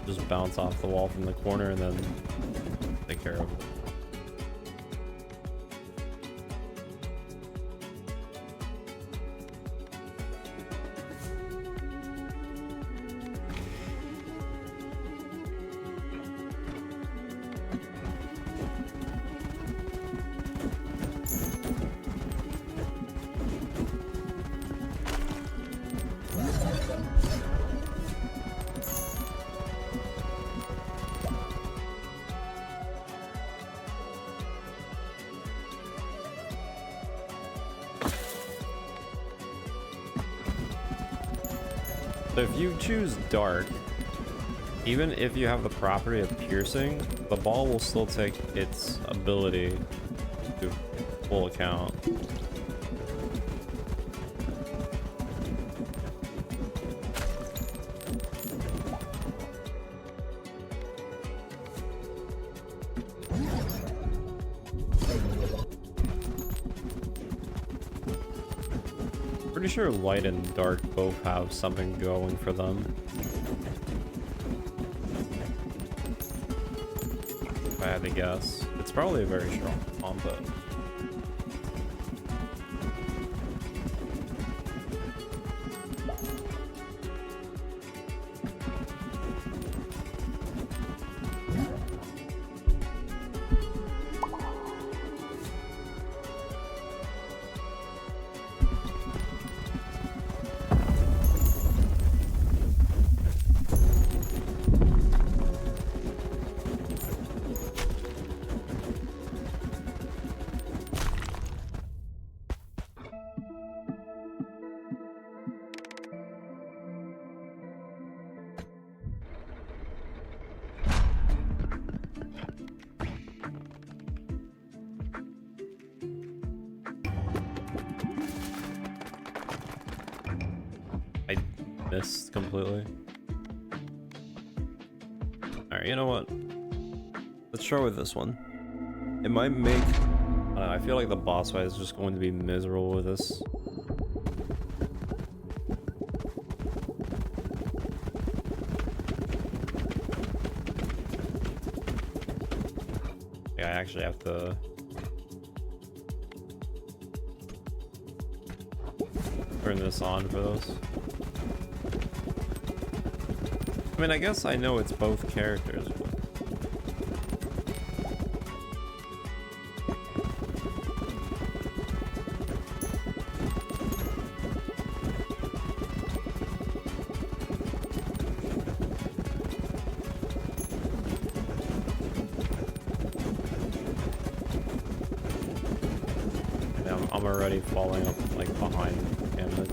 Just bounce off the wall from the corner and then take care of it. So if you choose dark, even if you have the property of piercing, the ball will still take its ability to full account. Pretty sure light and dark both have something going for them. If I had to guess, it's probably a very strong combo. I missed completely. Alright, you know what? Let's try with this one. It might make... I don't know, I feel like the boss fight is just going to be miserable with this. Yeah, I actually have to... turn this on for those. I mean, I guess I know it's both characters, but... yeah, I'm already falling up, like, behind Hamlet.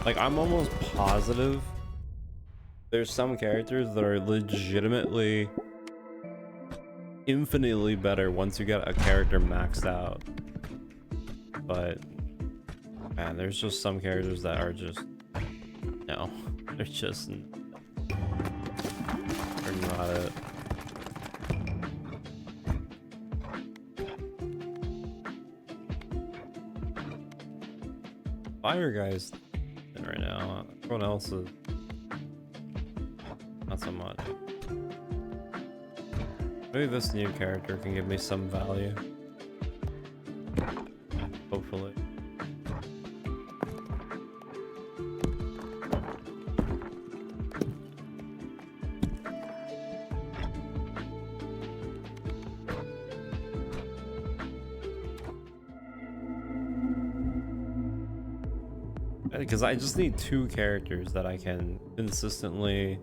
Like, I'm almost positive there's some characters that are legitimately infinitely better once you get a character maxed out. But, man, there's just some characters that are just, no, they're just, they're not it. Fire guys right now, everyone else is not so much. Maybe this new character can give me some value. Hopefully. Because I just need 2 characters that I can consistently...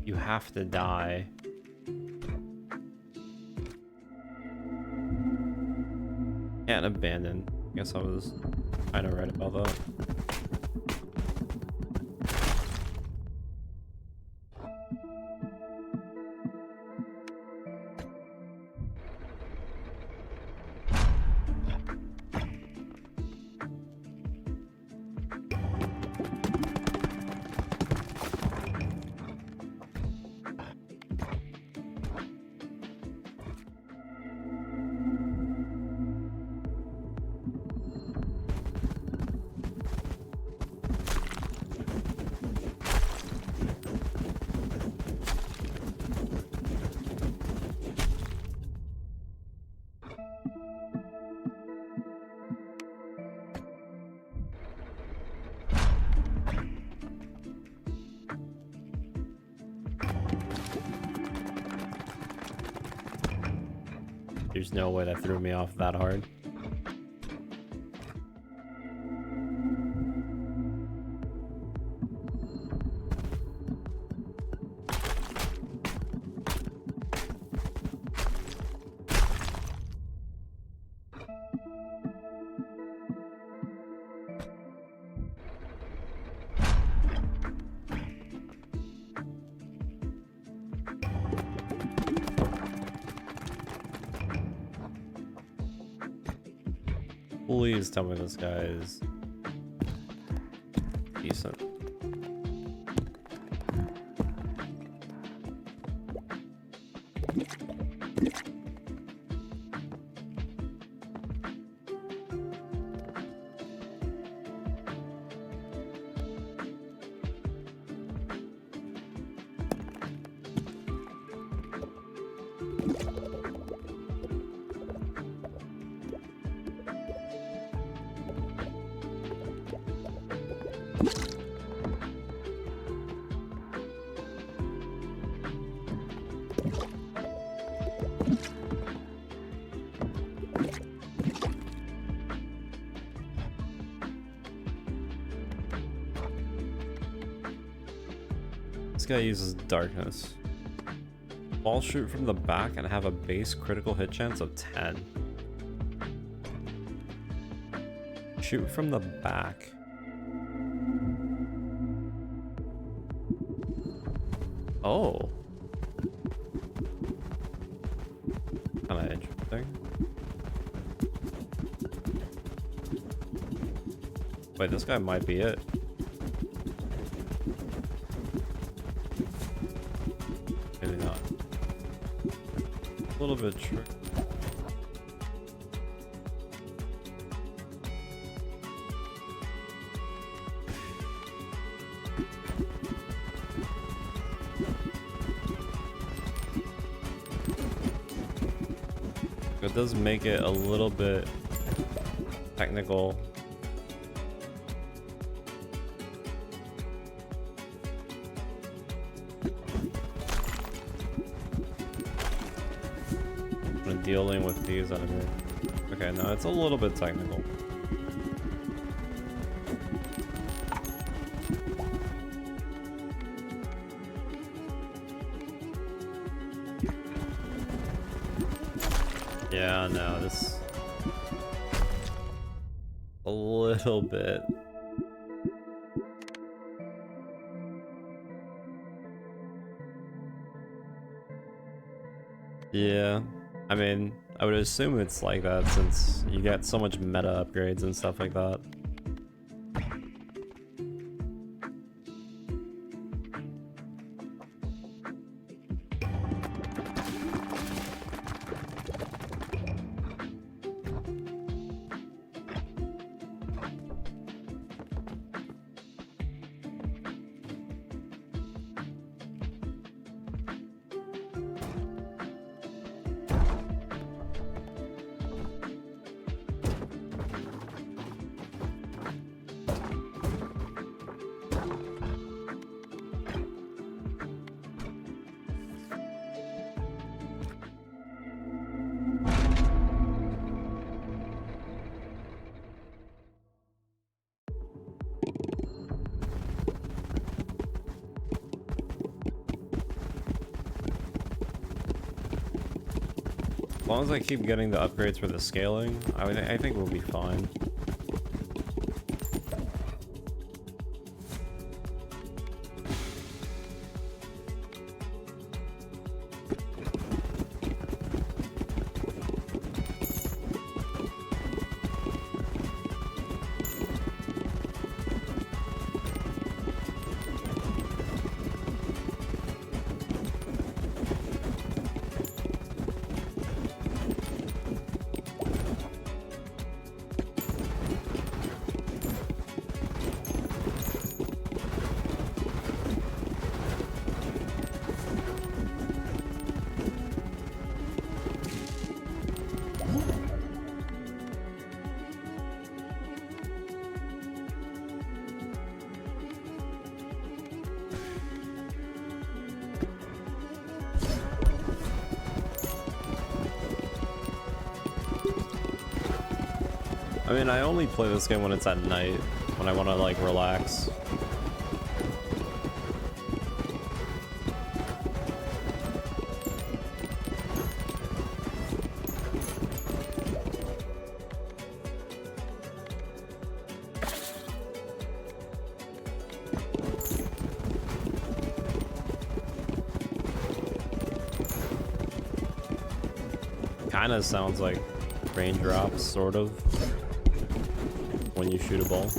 You have to die. Can't abandon. I guess I was kind of right about that. There's no way that threw me off that hard. Please tell me this guy is decent. This guy uses darkness. Ball shoot from the back and have a base critical hit chance of 10. Shoot from the back. Oh. Kinda interesting. Wait, this guy might be it. Maybe not. A little bit tricky. It does make it a little bit technical. When dealing with these enemies. Okay, no, it's a little bit technical. Yeah, no, this a little bit. Yeah, I mean, I would assume it's like that since you get so much meta upgrades and stuff like that. long as I keep getting the upgrades for the scaling, I think we'll be fine. I mean, I only play this game when it's at night, when I want to, like, relax. Kinda sounds like raindrops, sort of, when you shoot a ball.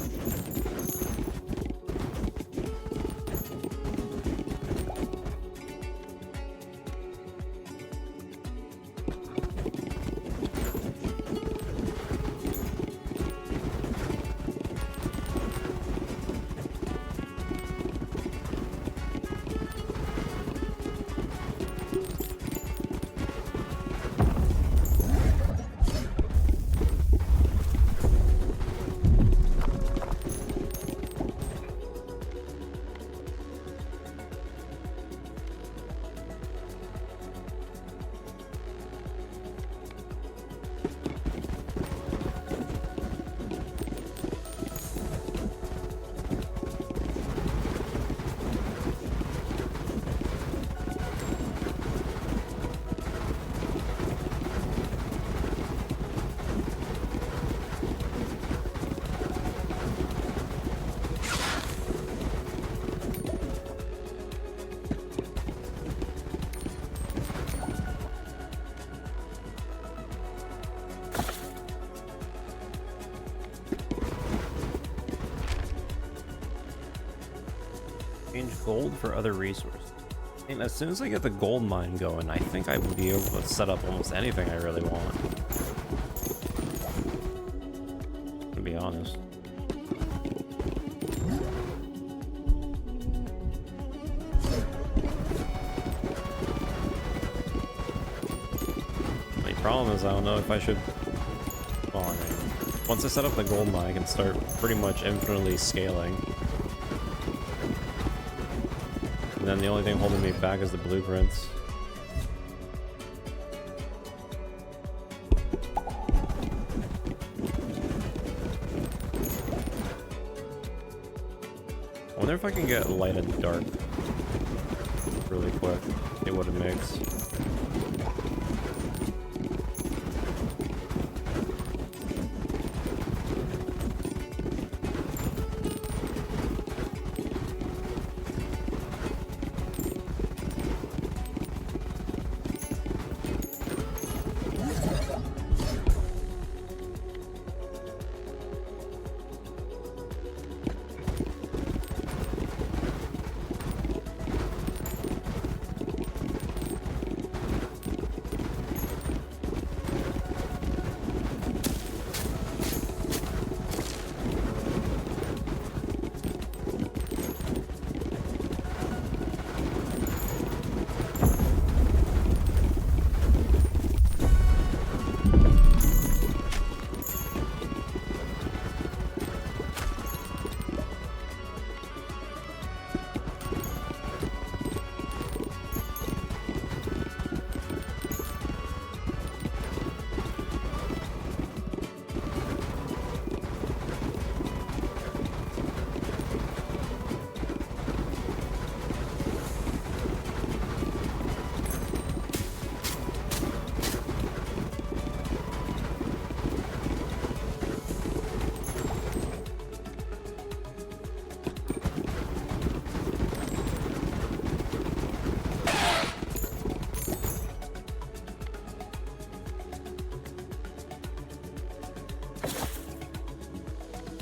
Change gold for other resources. And as soon as I get the gold mine going, I think I will be able to set up almost anything I really want. To be honest. My problem is I don't know if I should... Well, I mean, once I set up the gold mine, I can start pretty much infinitely scaling. And then the only thing holding me back is the blueprints. I wonder if I can get light and dark really quick. See what it makes.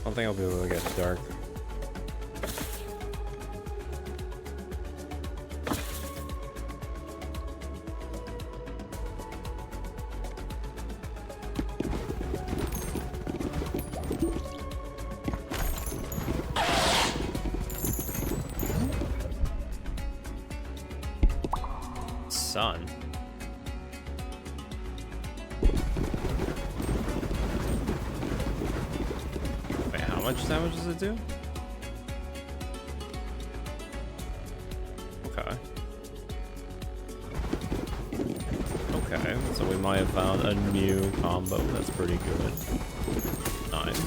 don't think I'll be able to get dark. Sun. Wait, how much damage does it do? Okay. Okay, so we might have found a new combo that's pretty good. Nice.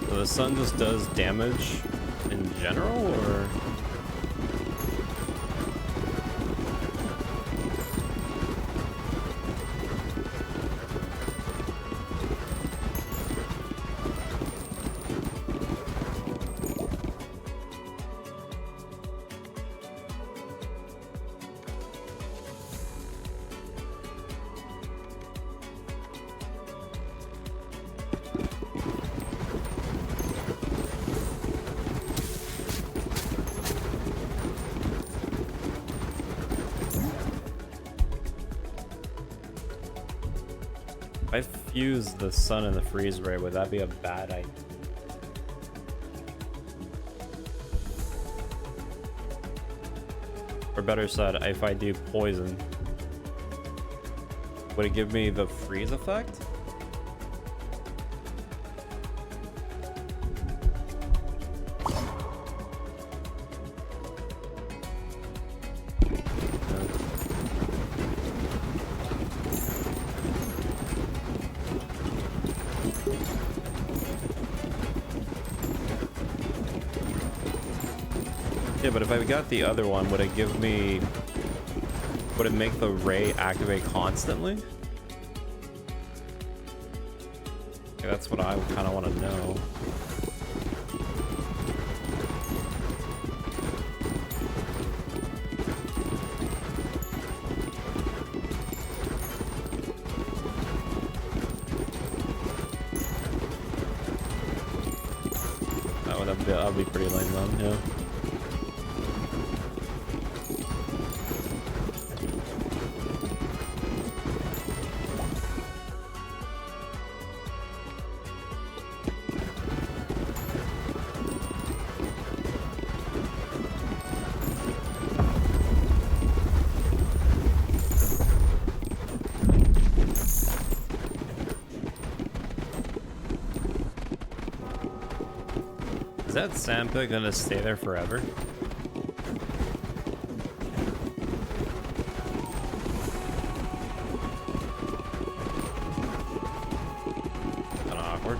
So the sun just does damage in general, or? If I fuse the sun and the freeze ray, would that be a bad idea? Or better said, if I do poison, would it give me the freeze effect? Yeah, but if I got the other one, would it give me... Would it make the ray activate constantly? Yeah, that's what I kind of want to know. That'd be pretty lame then, yeah. Is that sandpit gonna stay there forever? Kinda awkward.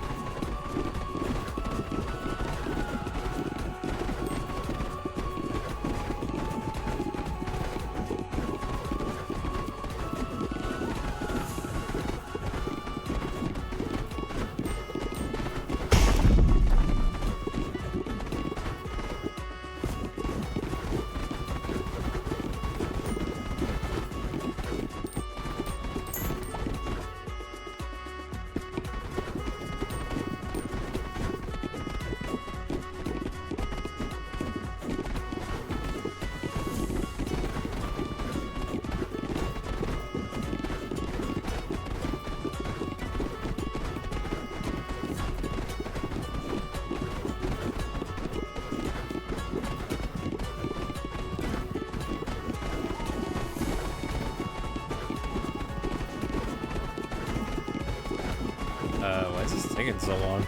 Why is this taking so long?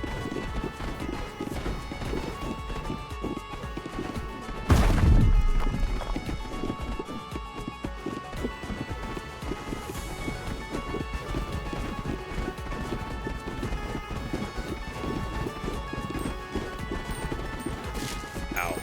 Ow.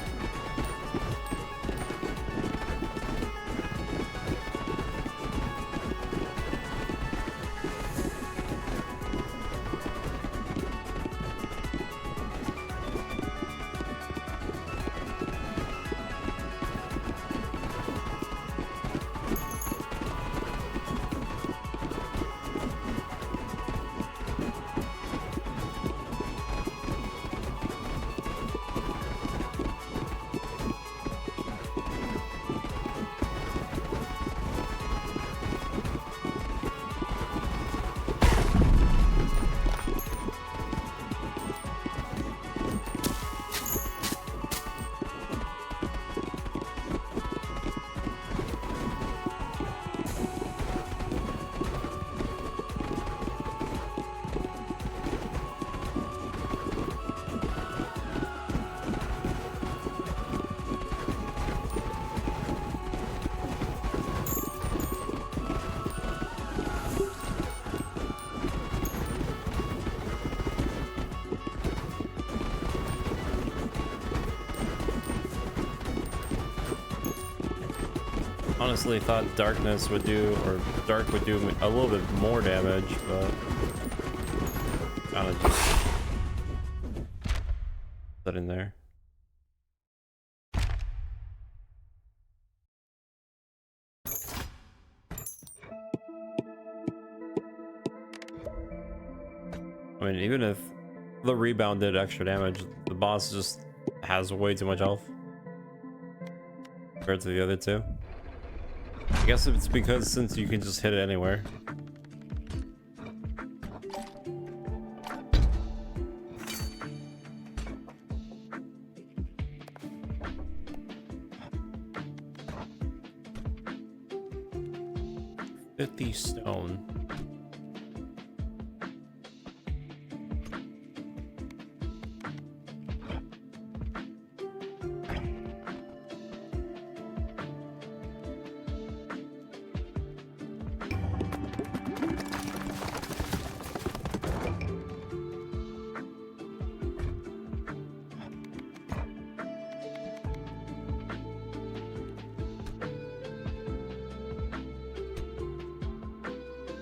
Honestly, thought darkness would do, or dark would do a little bit more damage, but kind of just put in there. I mean, even if the rebound did extra damage, the boss just has way too much health compared to the other two. I guess it's because since you can just hit it anywhere. $50 stone.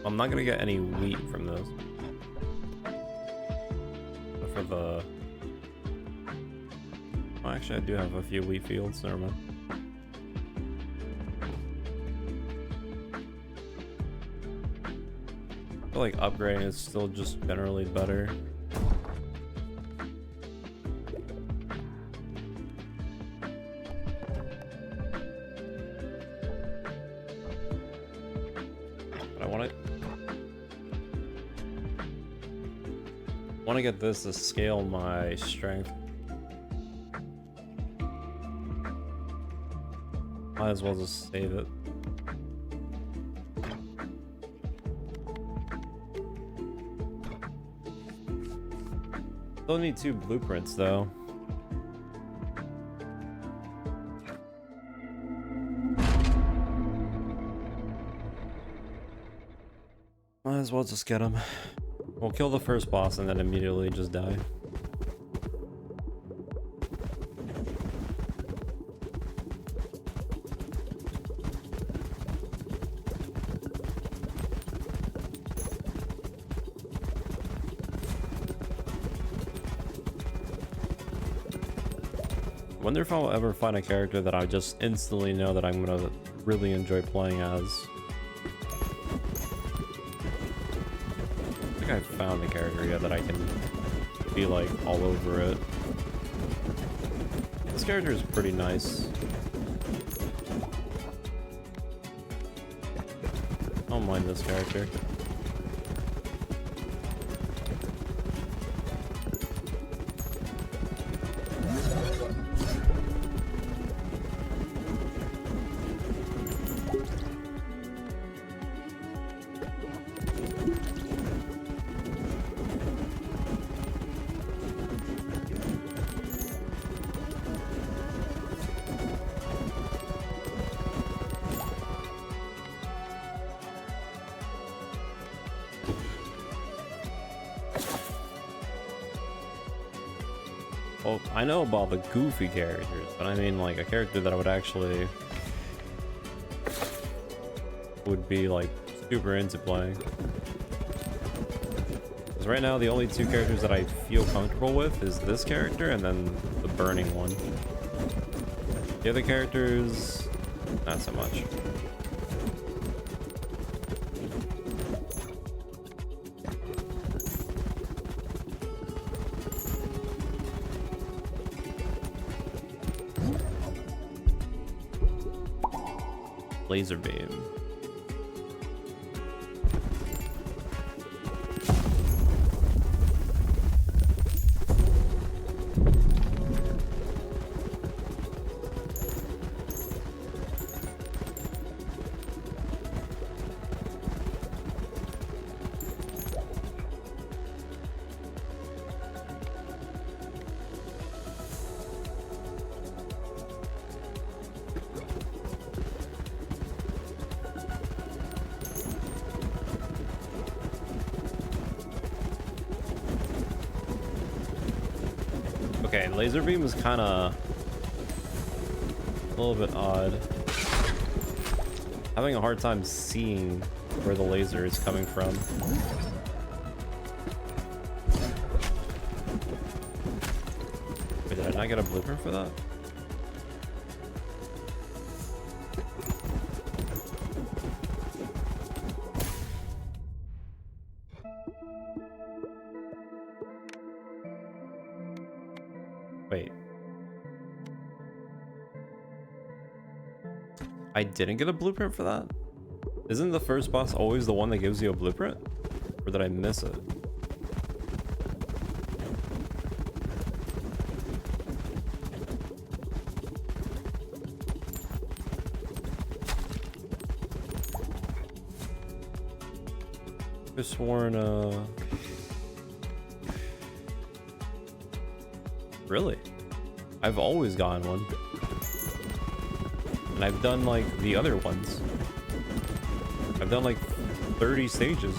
I'm not gonna get any wheat from this. But for the... Well, actually, I do have a few wheat fields. Never mind. I feel like upgrading is still just generally better. I want to get this to scale my strength. Might as well just save it. Still need 2 blueprints though. Might as well just get them. We'll kill the first boss and then immediately just die. Wonder if I'll ever find a character that I just instantly know that I'm gonna really enjoy playing as. I think I found a character yet that I can be like all over it. This character is pretty nice. I don't mind this character. Well, I know about the goofy characters, but I mean like a character that I would actually would be like super into playing. Because right now the only 2 characters that I feel comfortable with is this character and then the burning one. The other characters, not so much. Laser beam. Okay, laser beam is kind of a little bit odd. Having a hard time seeing where the laser is coming from. Wait, did I not get a blueprint for that? Wait. I didn't get a blueprint for that? Isn't the first boss always the one that gives you a blueprint? Or did I miss it? I've sworn, Really? I've always gotten one. And I've done like the other ones. I've done like 30 stages.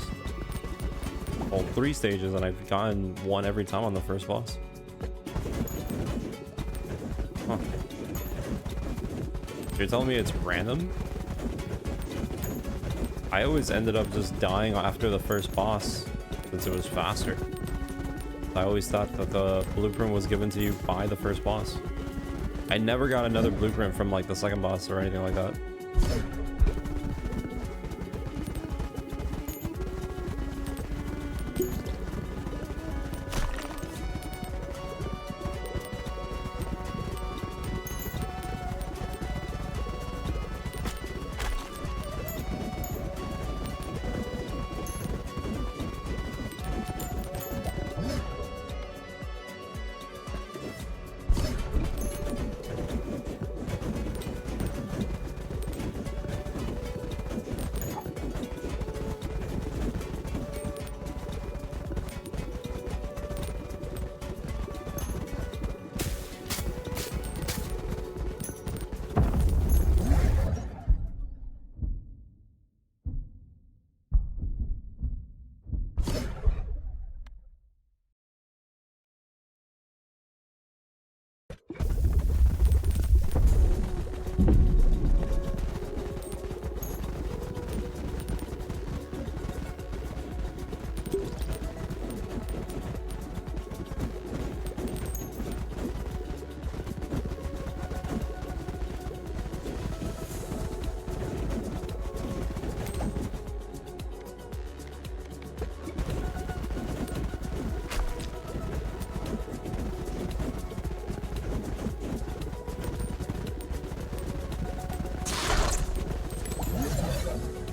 Well, 3 stages, and I've gotten one every time on the first boss. Huh. You're telling me it's random? I always ended up just dying after the first boss since it was faster. I always thought that the blueprint was given to you by the first boss. I never got another blueprint from like the second boss or anything like that.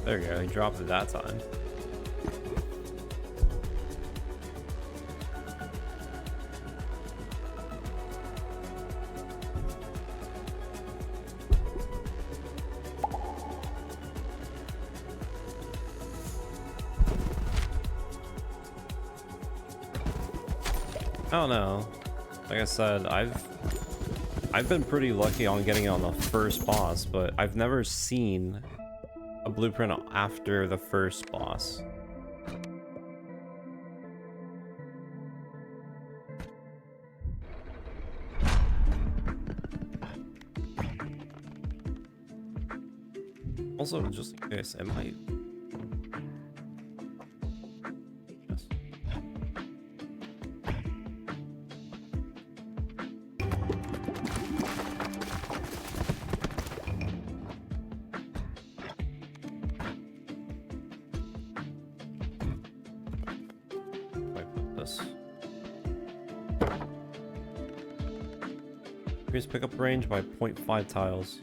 There you go, he dropped it that time. I don't know. Like I said, I've been pretty lucky on getting it on the first boss, but I've never seen a blueprint after the first boss. Also, just in case, it might... Yes. Increase pickup range by 0.5 tiles.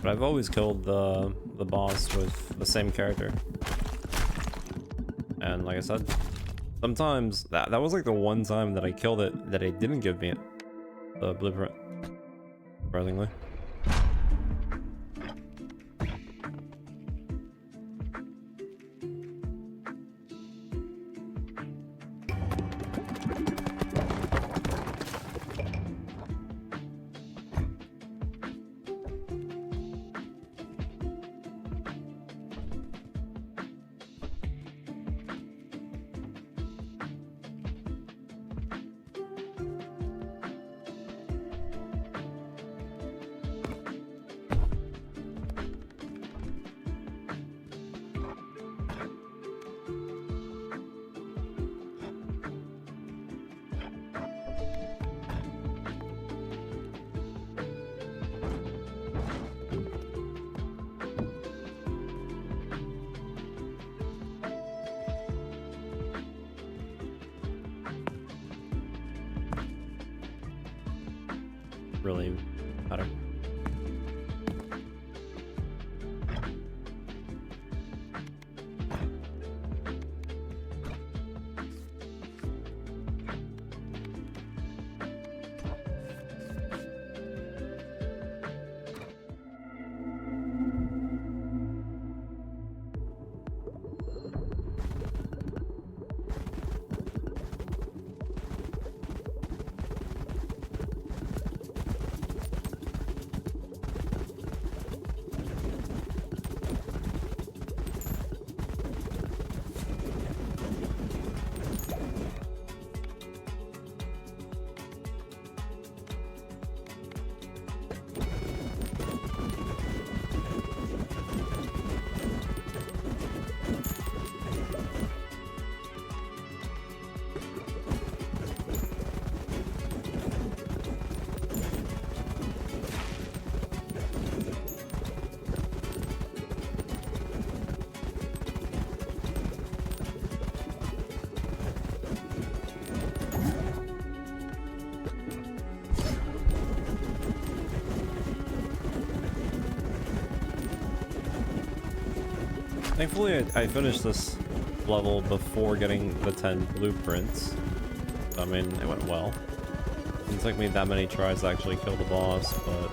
But I've always killed the boss with the same character. And like I said, sometimes that was like the one time that I killed it that it didn't give me the blueprint. Surprisingly. Really matter. Thankfully, I finished this level before getting the 10 blueprints. I mean, it went well. It didn't take me that many tries to actually kill the boss, but...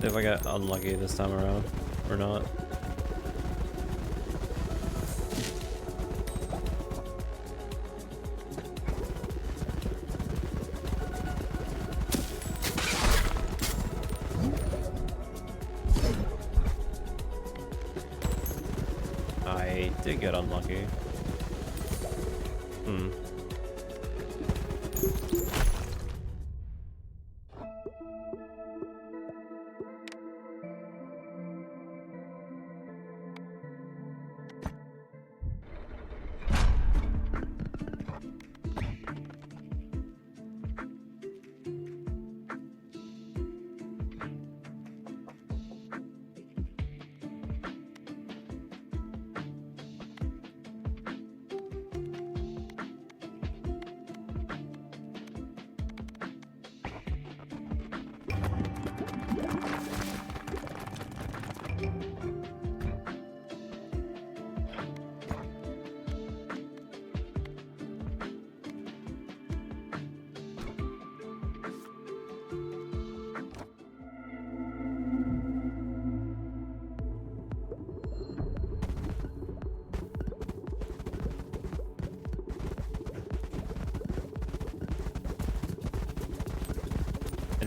if I get unlucky this time around, or not. I did get unlucky.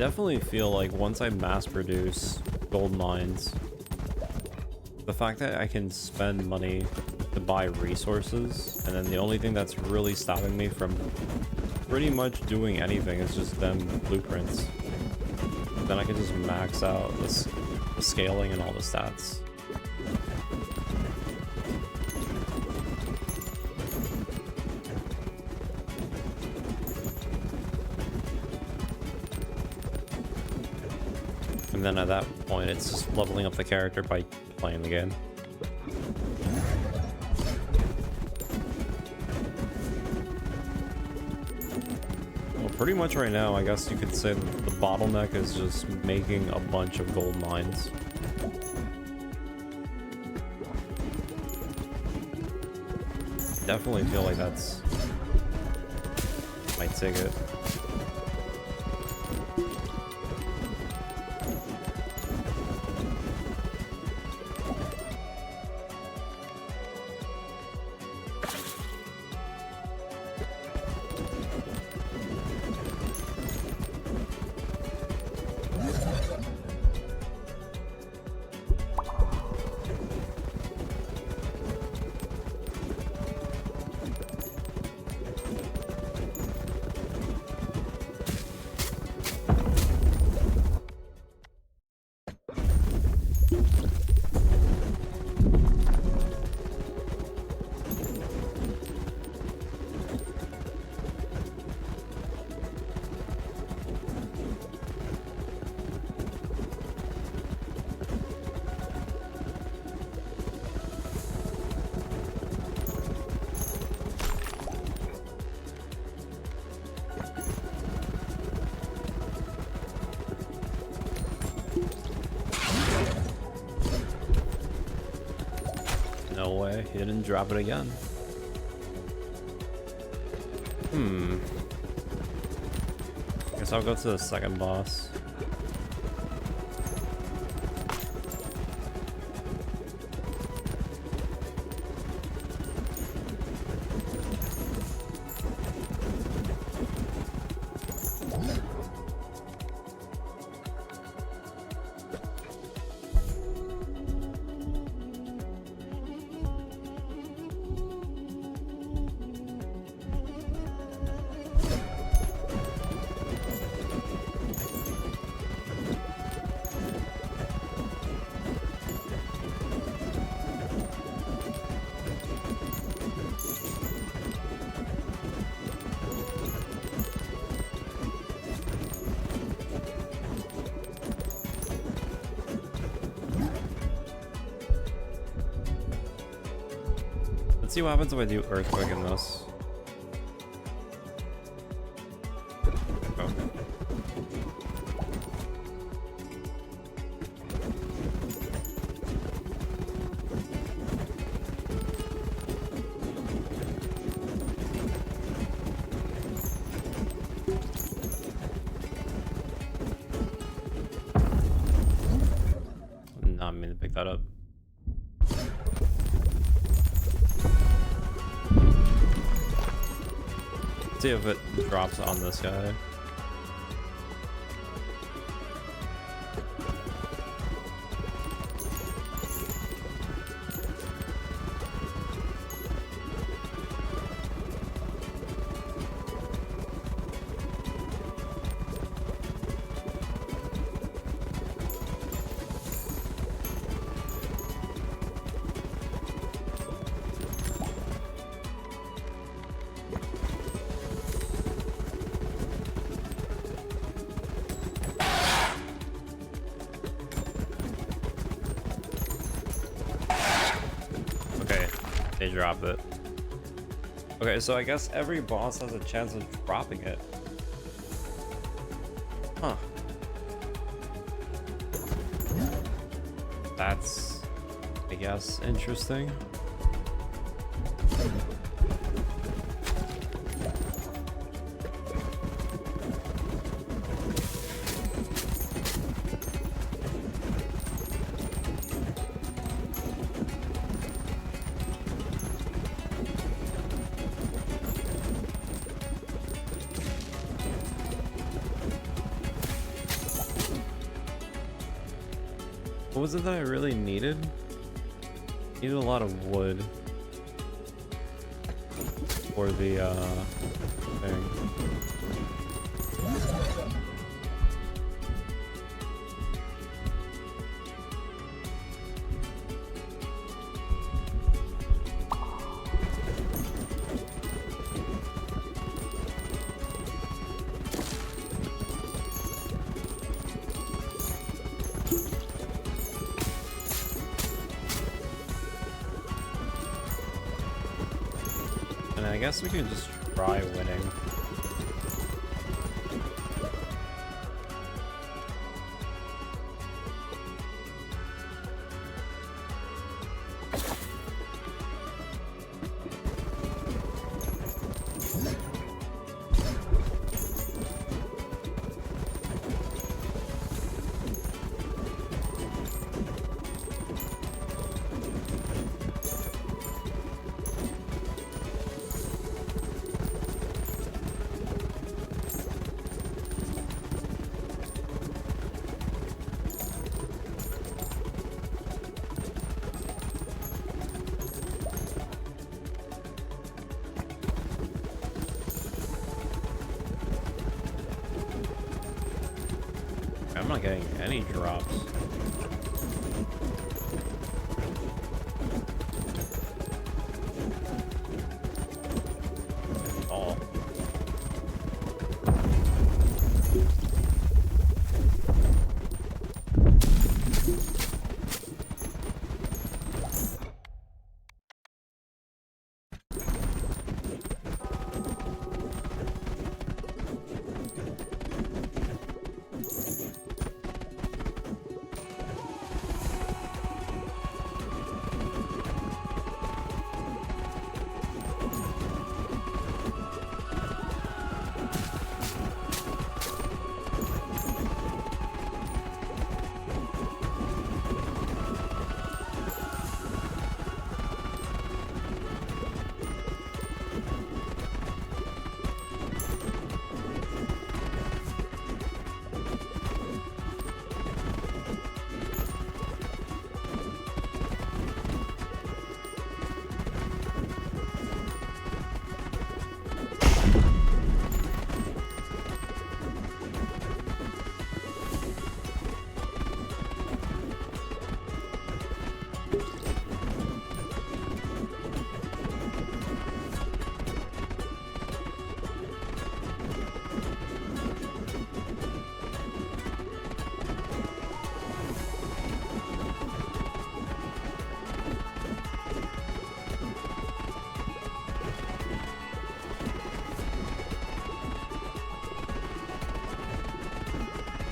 definitely feel like once I mass produce gold mines, the fact that I can spend money to buy resources, and then the only thing that's really stopping me from pretty much doing anything is just them blueprints. Then I can just max out the scaling and all the stats. And then at that point, it's just leveling up the character by playing the game. Well, pretty much right now, I guess you could say that the bottleneck is just making a bunch of gold mines. Definitely feel like that's my ticket. No way, he didn't drop it again. Guess I'll go to the second boss. Let's see what happens if I do earthquake in this. Oh. Not mean to pick that up. See if it drops on this guy. They drop it. Okay, so I guess every boss has a chance of dropping it. Huh. That's, I guess, interesting. What was it that I really needed? Needed a lot of wood for the thing. And I guess we can just try winning. I'm not getting any drops. At all.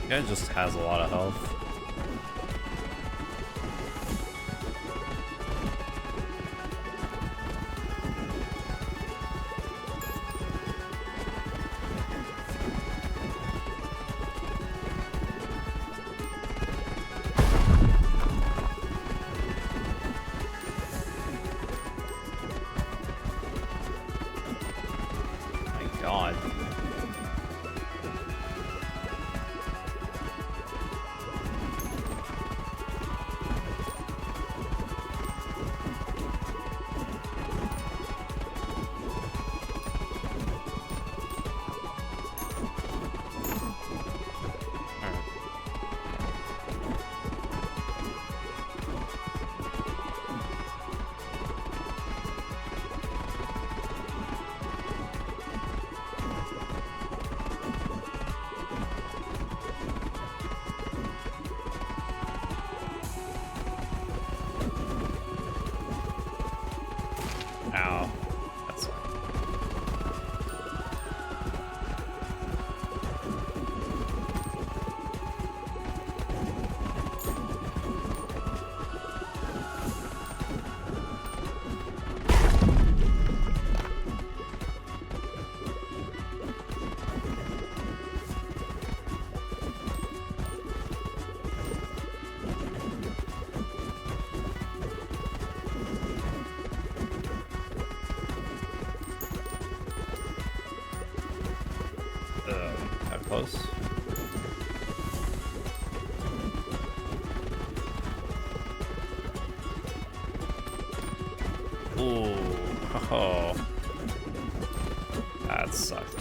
Guy just has a lot of health. My God. Ow. That's close. Ooh. Oh. That sucked.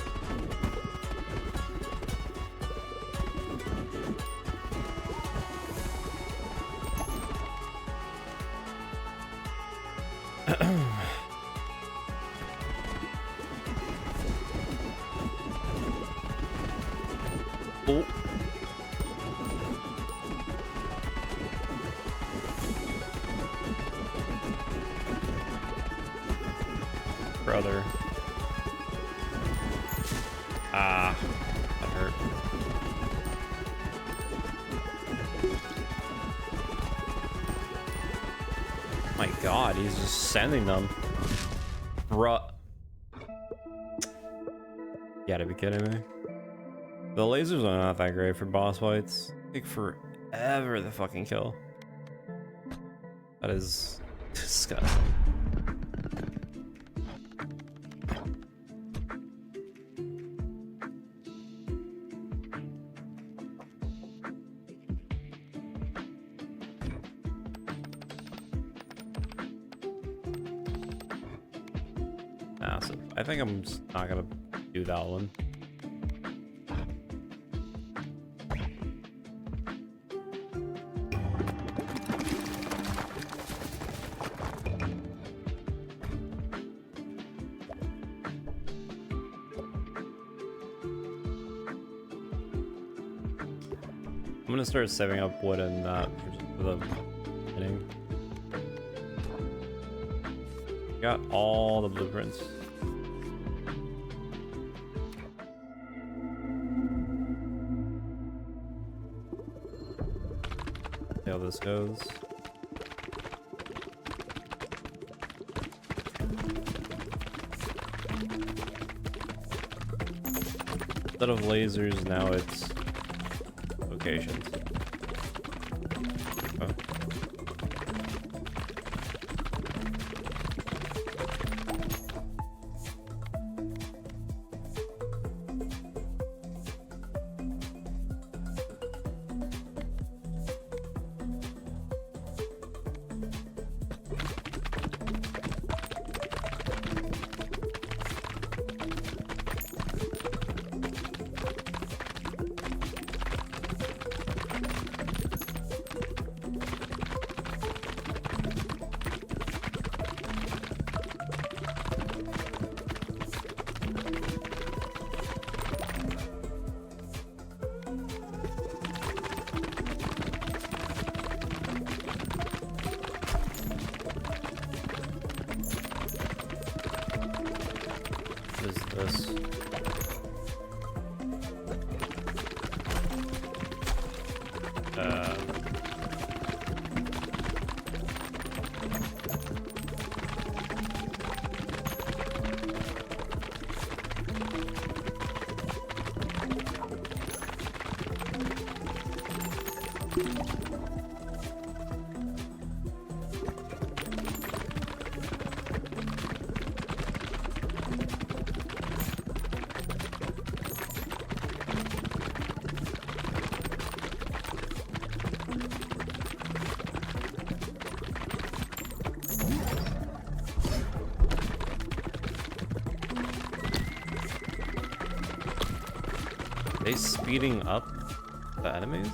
Oh. Brother. Ah, that hurt. My God, he's just sending them. Bruh. You gotta be kidding me. The lasers are not that great for boss fights. Take forever to fucking kill. That is disgusting. Massive. I think I'm just not gonna do that one. I'm gonna start saving up wood and that for the hitting. Got all the blueprints. See how this goes. Instead of lasers, now it's locations. Oh. What is this? Are they speeding up the enemies?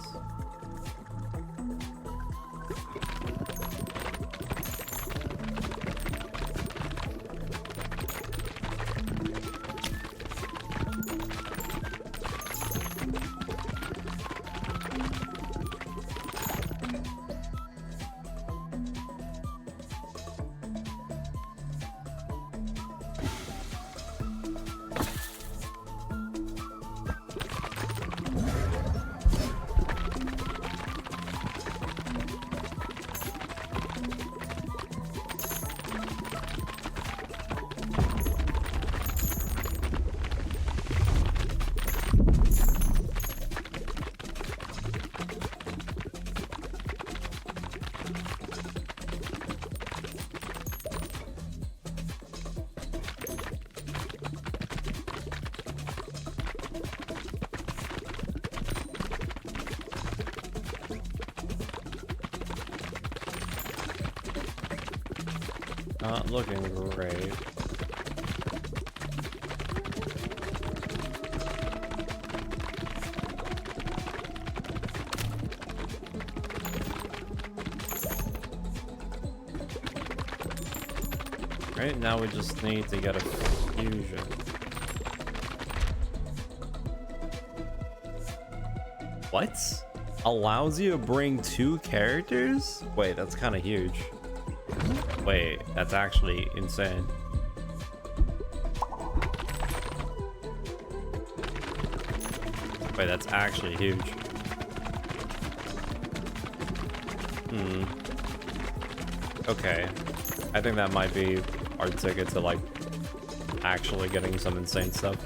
Not looking great. Right now we just need to get a fusion. What? Allows you to bring 2 characters? Wait, that's kind of huge. Wait, that's actually insane. Wait, that's actually huge. Okay. I think that might be our ticket to, like, actually getting some insane stuff.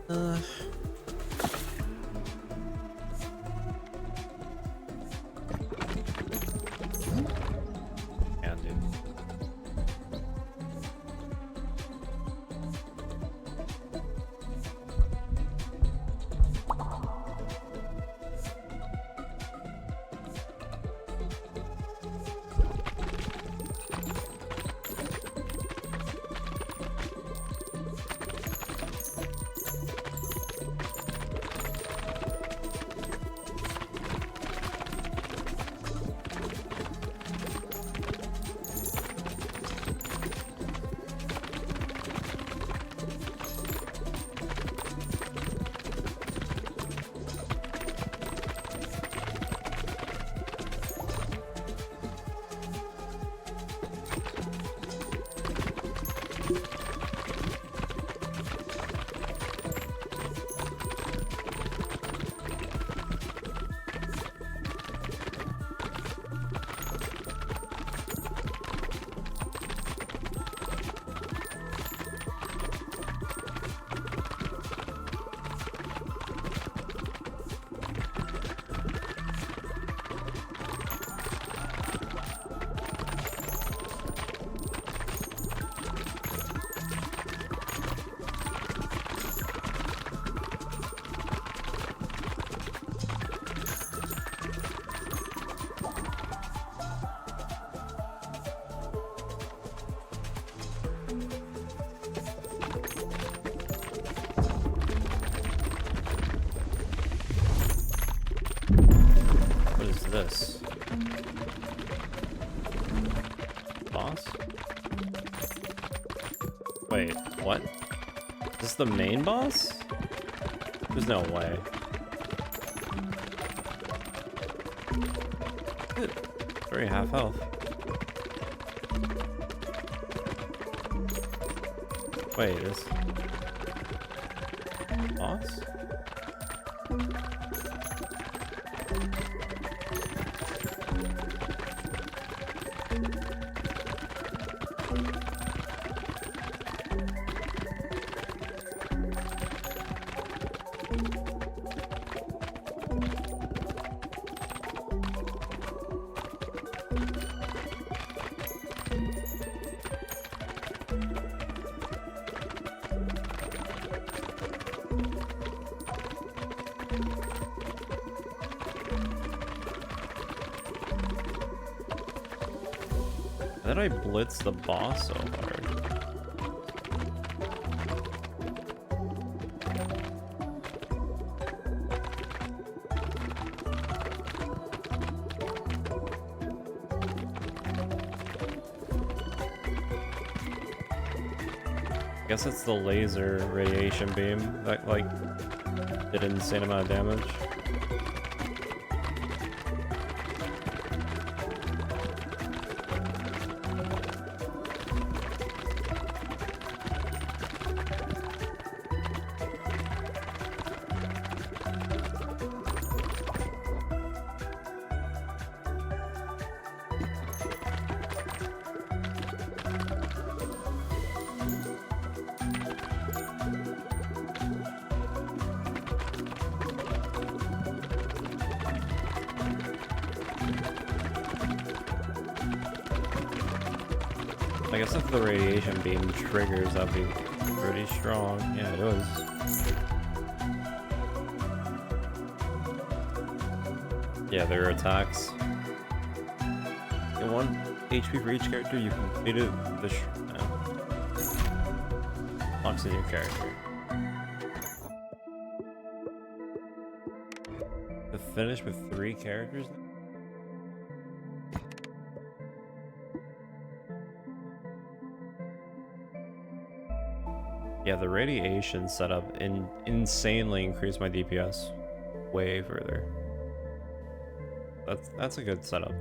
Uh. Yeah, dude. What is this? Boss? Wait, what? Is this the main boss? There's no way. Good. Very half health. Wait, is boss? How did I blitz the boss so hard? I guess it's the laser radiation beam that like did an insane amount of damage. I guess if the radiation beam triggers, that'd be pretty strong. Yeah, it was. Yeah, their attacks. In 1 HP for each character, you completed the locks in your character. To finish with 3 characters? Yeah, the radiation setup insanely increased my DPS way further. That's a good setup.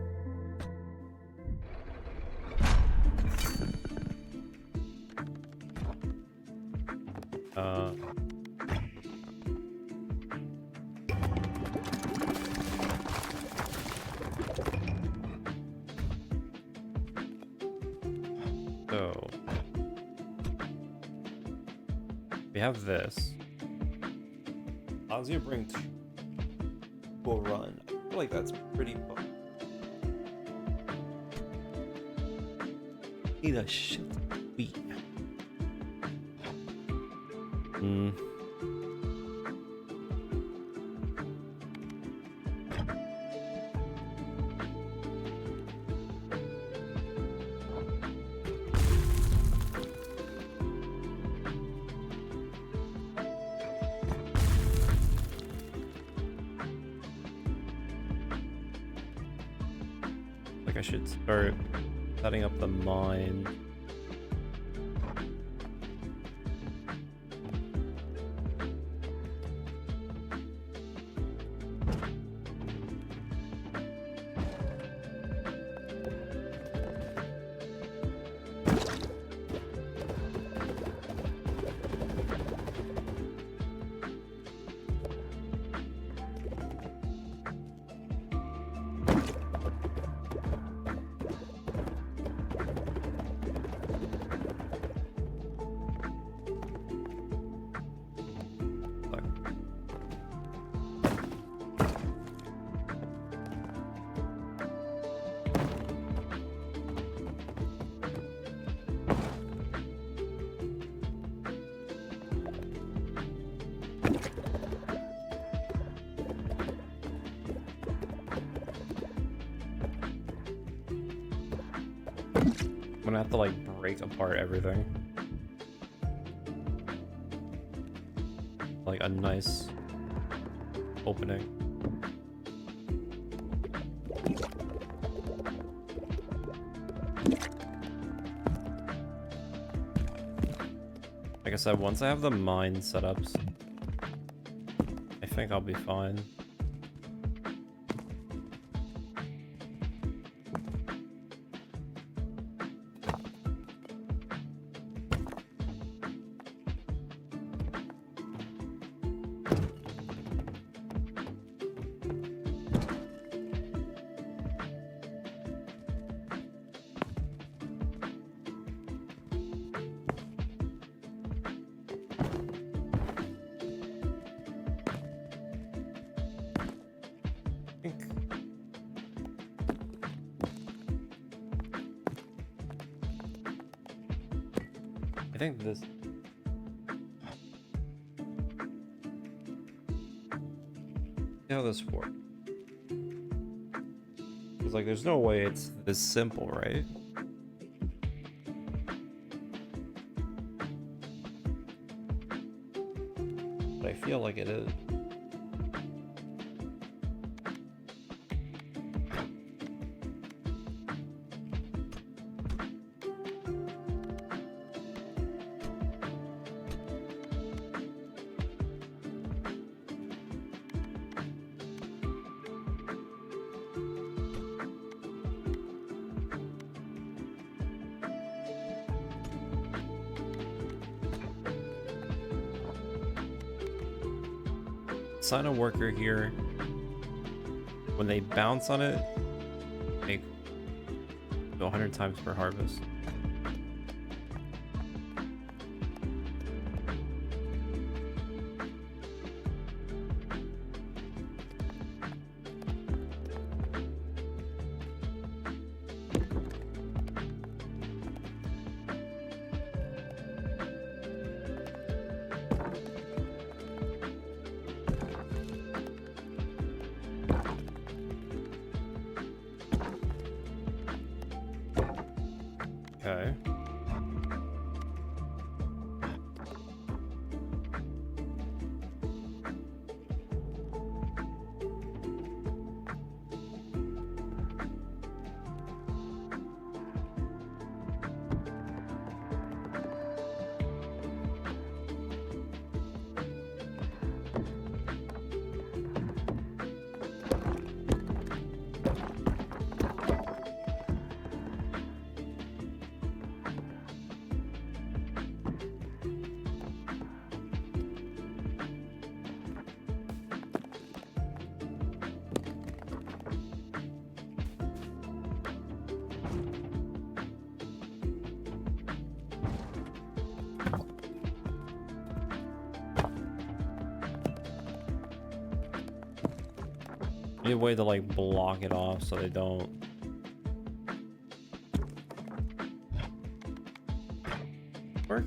So we have this. Allows you to bring two to a run. I feel like that's pretty fun. Need a shit weed. Like I should start setting up the mine. I'm gonna have to like break apart everything. Like a nice opening. Like I said, once I have the mine setups, I think I'll be fine. I think this... See how this works. It's like there's no way it's this simple, right? But I feel like it is. Assign a worker here. When they bounce on it, make 100 times per harvest. Okay. Need a way to like block it off so they don't. Work?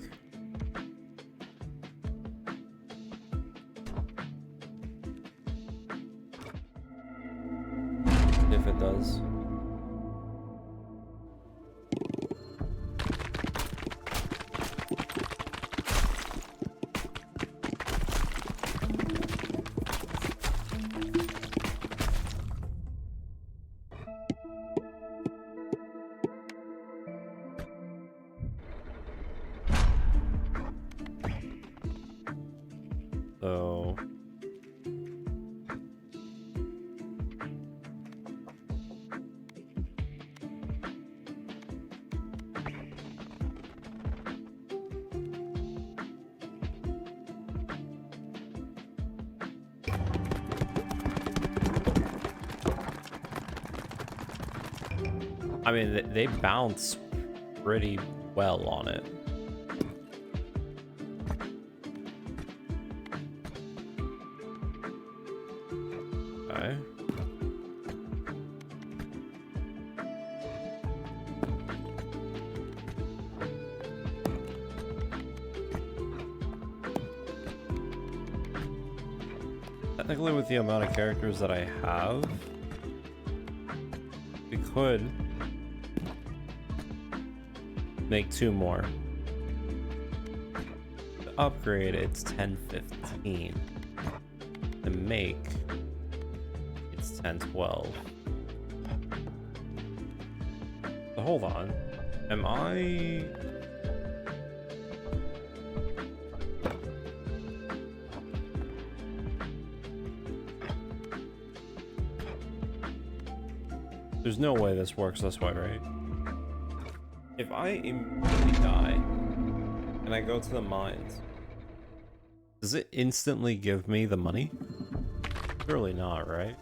If it does. So I mean, they bounce pretty well on it. Okay. Technically, with the amount of characters that I have, we could make 2 more. To upgrade, it's 10-15. To make, it's 10-12. So hold on. Am I... There's no way this works this way, right? If I immediately die and I go to the mines, does it instantly give me the money? Surely not, right?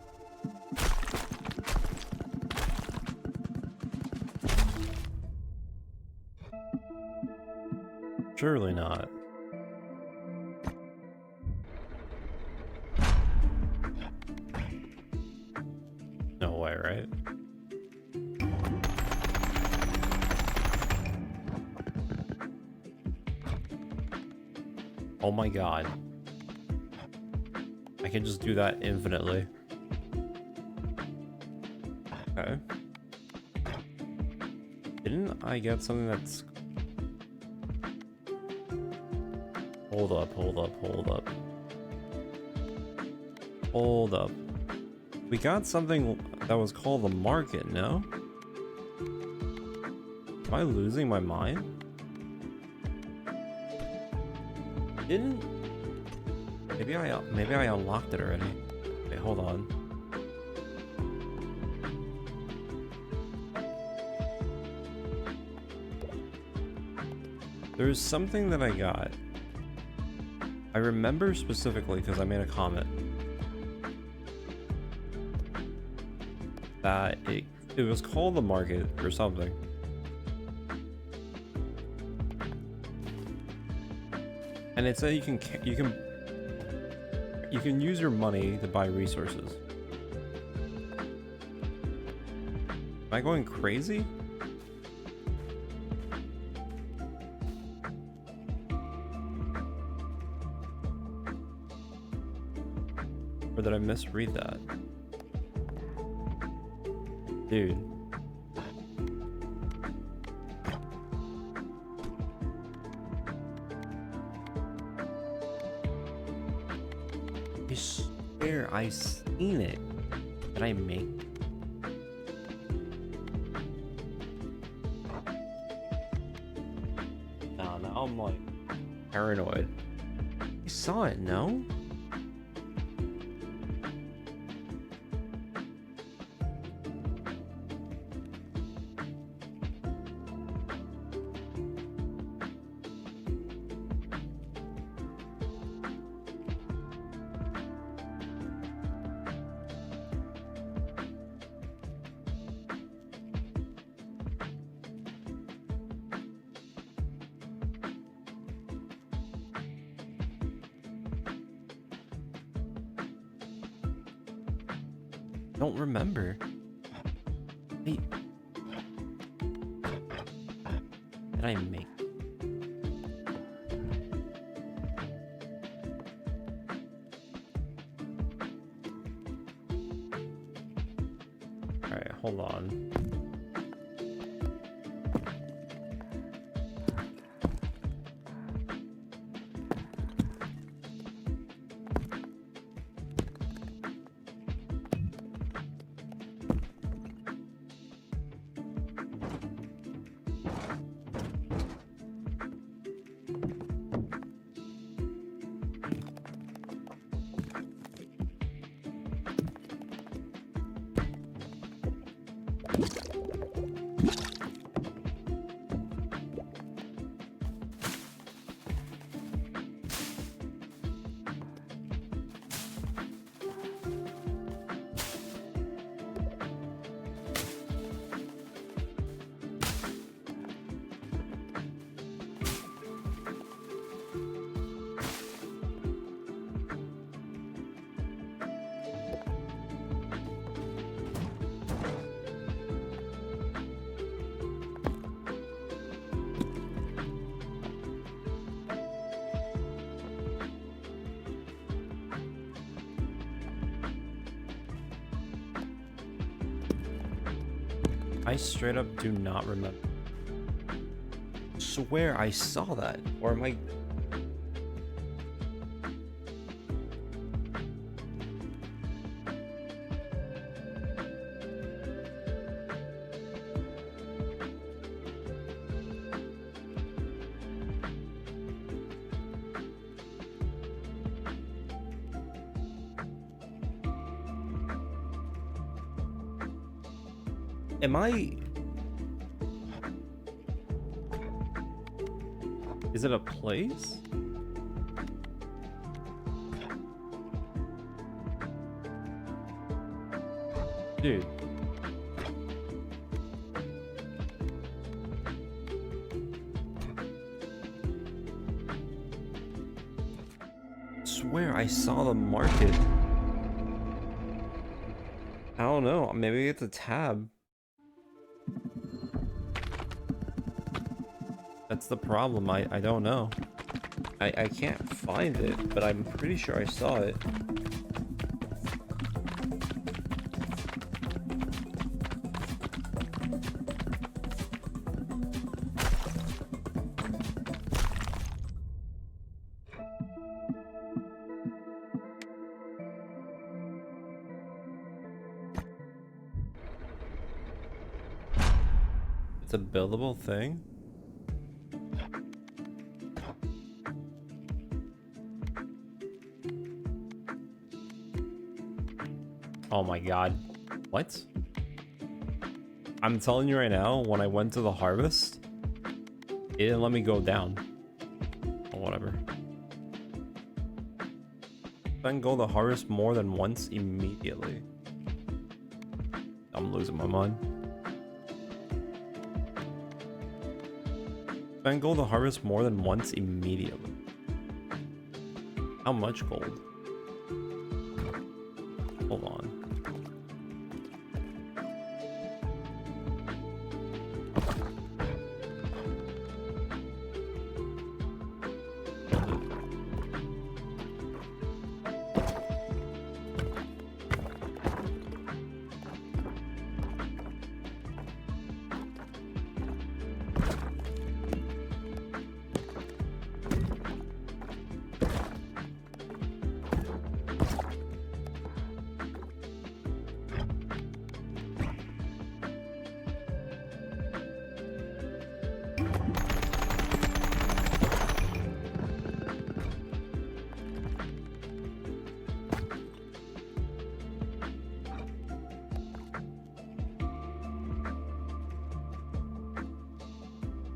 Surely not. No way, right? Oh my god. I can just do that infinitely. Okay. Didn't I get something that's... Hold up, hold up, hold up. Hold up. We got something that was called the market, no? Am I losing my mind? Didn't... Maybe I unlocked it already. Wait, hold on. There's something that I got. I remember specifically because I made a comment that it was called the market or something. And it said you can use your money to buy resources. Am I going crazy? Or did I misread that? Dude. I swear I seen it. Did I make? Nah, now I'm like paranoid. I saw it, no? Don't remember. Wait. Did I make? All right, hold on. I straight up do not remember. Swear I saw that. Or am I... Am I... Is it a place? Dude. Swear I saw the market. I don't know, maybe it's a tab. That's the problem, I don't know. I can't find it, but I'm pretty sure I saw it. It's a buildable thing? Oh my god. What? I'm telling you right now, when I went to the harvest, it didn't let me go down. Or whatever. Then go to harvest more than once immediately. I'm losing my mind. Then go to harvest more than once immediately. How much gold? Hold on.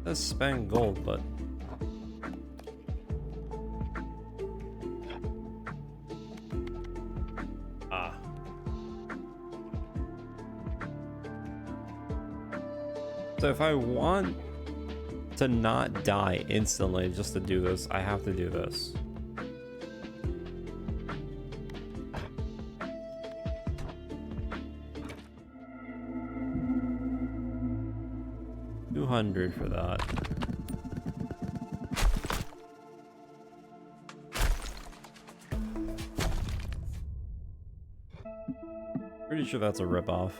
Let's spend gold, but so if I want to not die instantly just to do this, I have to do this. 100 for that. Pretty sure that's a ripoff.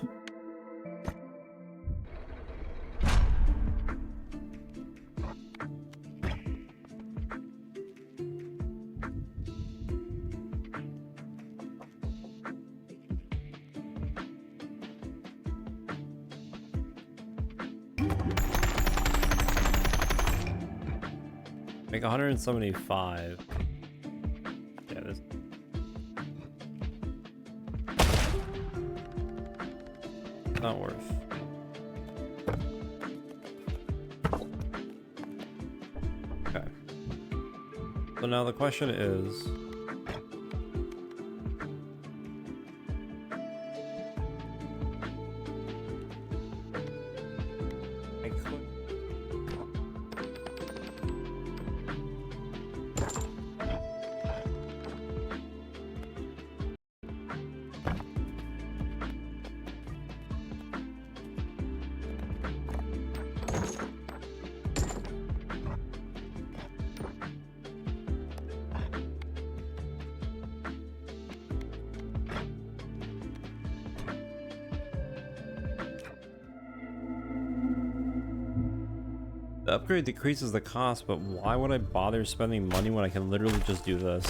Make 175. Yeah, this. Not worth. Okay. So now the question is, I could. The upgrade decreases the cost, but why would I bother spending money when I can literally just do this?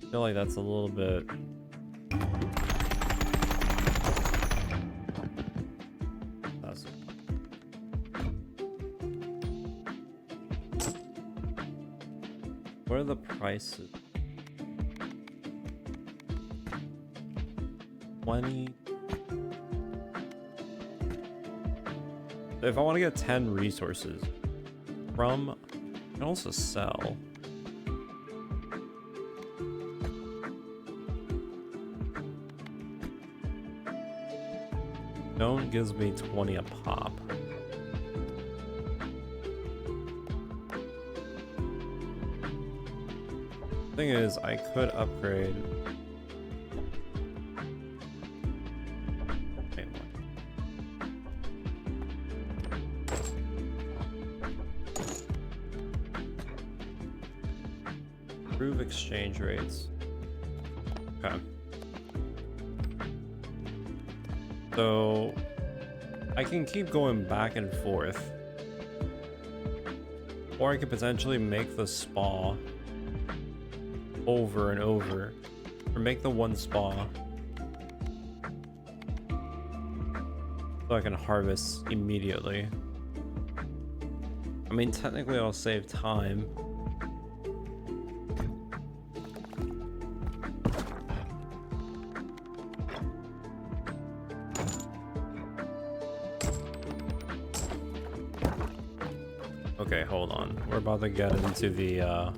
I feel like that's a little bit... That's... What are the prices? 20. If I want to get 10 resources from, I can also sell. Stone gives me 20 a pop. Thing is, I could upgrade. Wait, what? Improve exchange rates. Okay. So I can keep going back and forth, or I could potentially make the spa over and over, or make the one spa so I can harvest immediately. I mean, technically I'll save time. Okay, hold on. We're about to get into the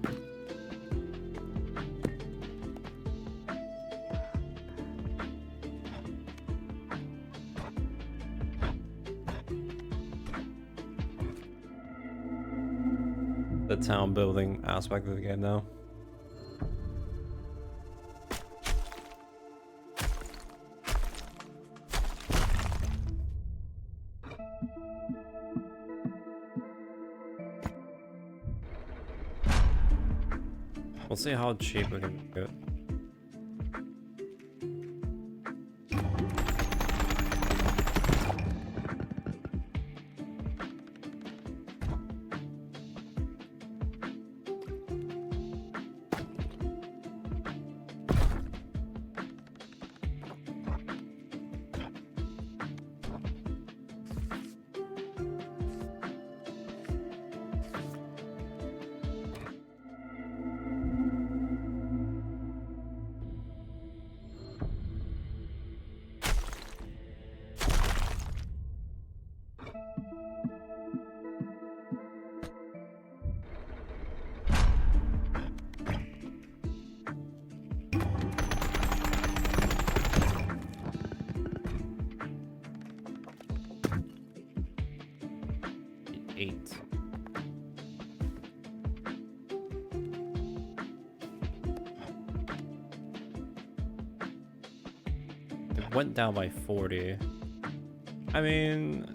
town building aspect of the game now. We'll see how cheap we can get. went down by 40. I mean,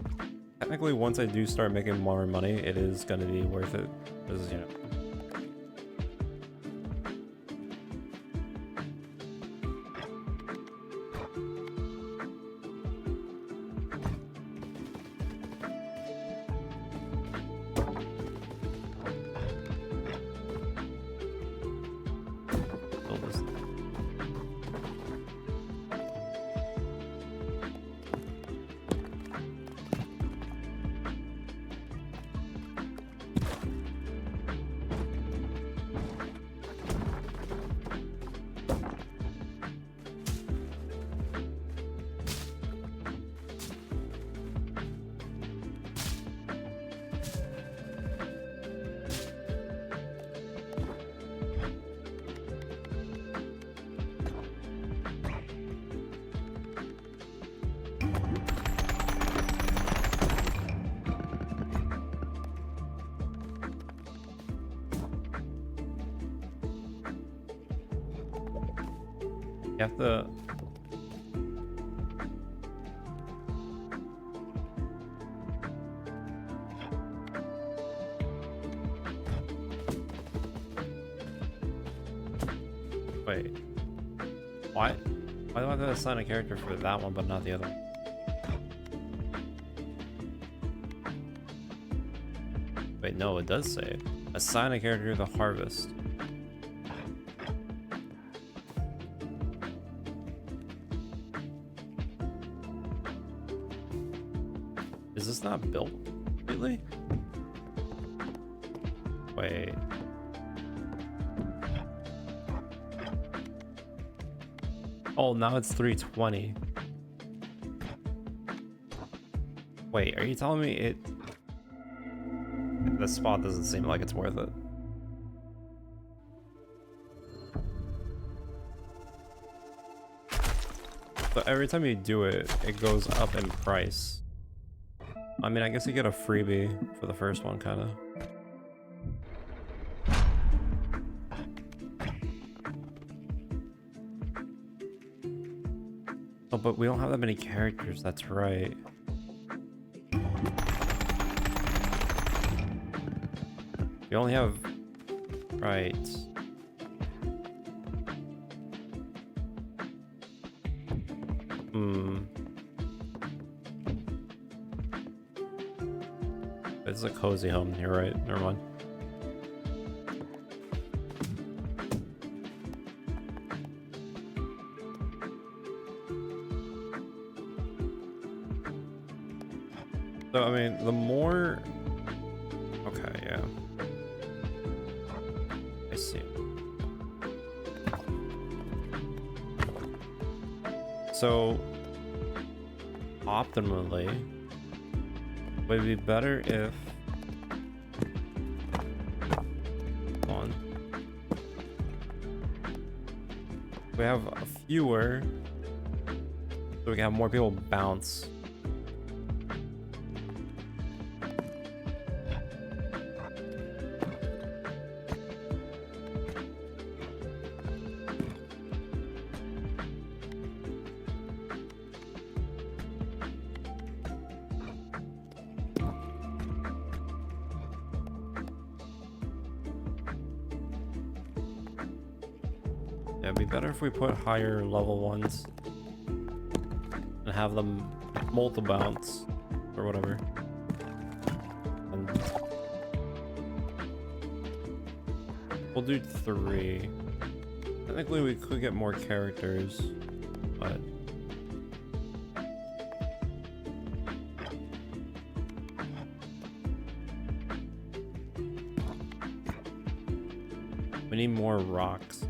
technically once I do start making more money, it is gonna be worth it. Because, you know. Build this. You have to. Wait. Why? Why do I have to assign a character for that one but not the other one? Wait, no, it does say assign a character to the harvest. Is this not built completely? Wait. Oh, now it's 320. Wait, are you telling me it... The spot doesn't seem like it's worth it. But every time you do it, it goes up in price. I mean, I guess you get a freebie for the first one, kind of. Oh, but we don't have that many characters, that's right. We only have... Right. It's a cozy home, you're right, never mind. So, I mean, the more... Okay, yeah. I see. So, optimally, would it be better if... Hold on. We have a fewer, so we can have more people bounce. Yeah, it'd be better if we put higher level ones and have them multiple bounce or whatever. And we'll do 3. Technically, we could get more characters, but we need more rocks.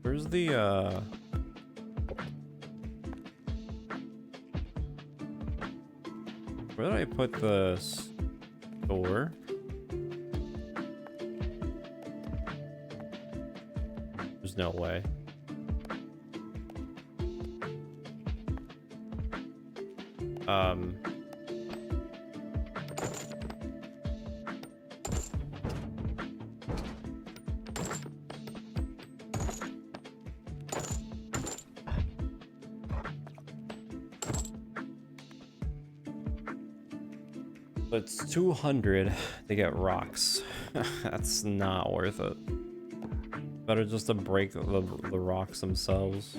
Where's the Where did I put the store? There's no way. It's 200 to get rocks. That's not worth it. Better just to break the rocks themselves.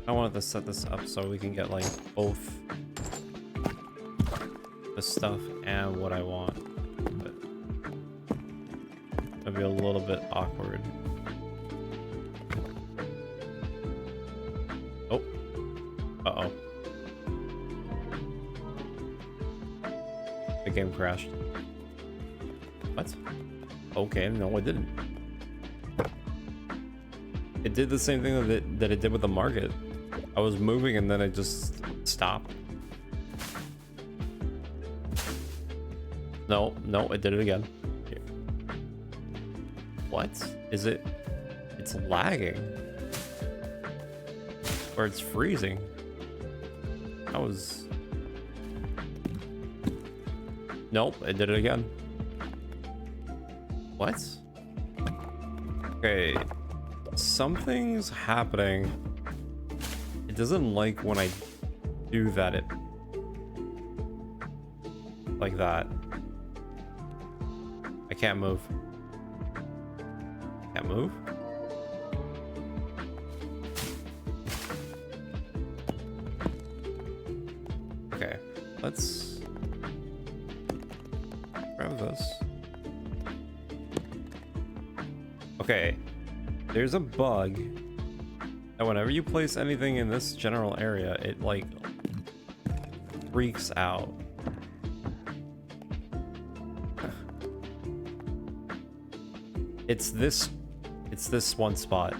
I wanted to set this up so we can get like both the stuff and what I want, but it'll be a little bit awkward. Oh, uh-oh. The game crashed. What? Okay, no it didn't. It did the same thing that it did with the market. I was moving and then it just stopped. No, it did it again. Here. What? Is it? It's lagging. Or it's freezing. That was... Nope, it did it again. What? Okay. Something's happening. It doesn't like when I do that. It like that. I can't move. Can't move. Okay, let's grab this. Okay, there's a bug. And whenever you place anything in this general area, it like freaks out. It's this one spot.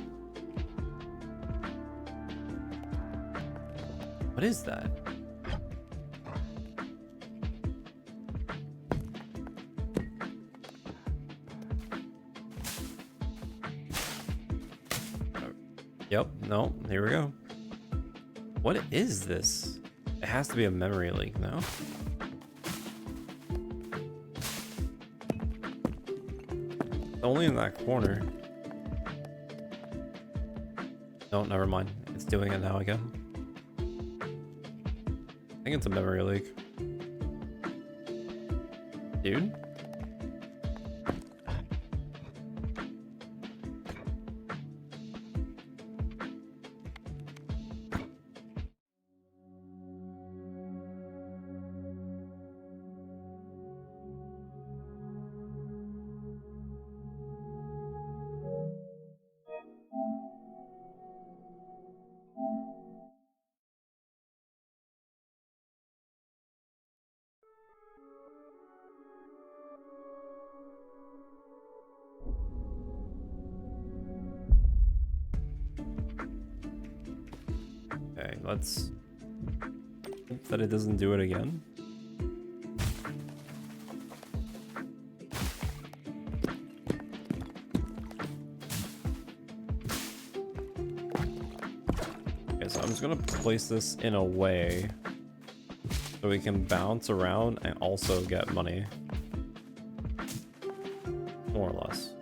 What is that? Yep, no, here we go. What is this? It has to be a memory leak, no? Only in that corner. No, never mind. It's doing it now again. I think it's a memory leak. Dude? Okay, let's hope that it doesn't do it again. Okay, so I'm just gonna place this in a way so we can bounce around and also get money. More or less.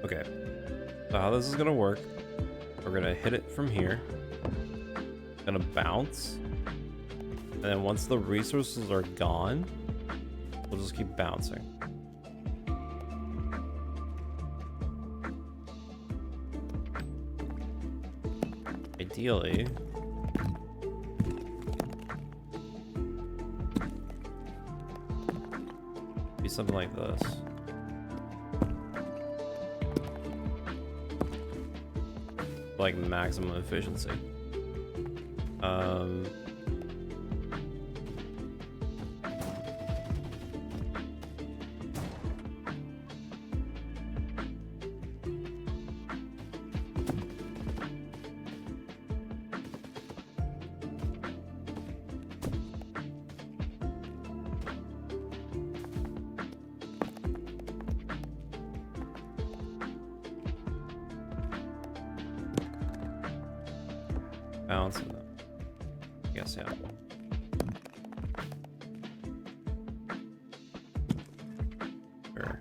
Okay, so how this is gonna work, we're gonna hit it from here, gonna bounce, and then once the resources are gone, we'll just keep bouncing. Ideally, be something like this. Like maximum efficiency. Bounce. I guess, yeah. Sure.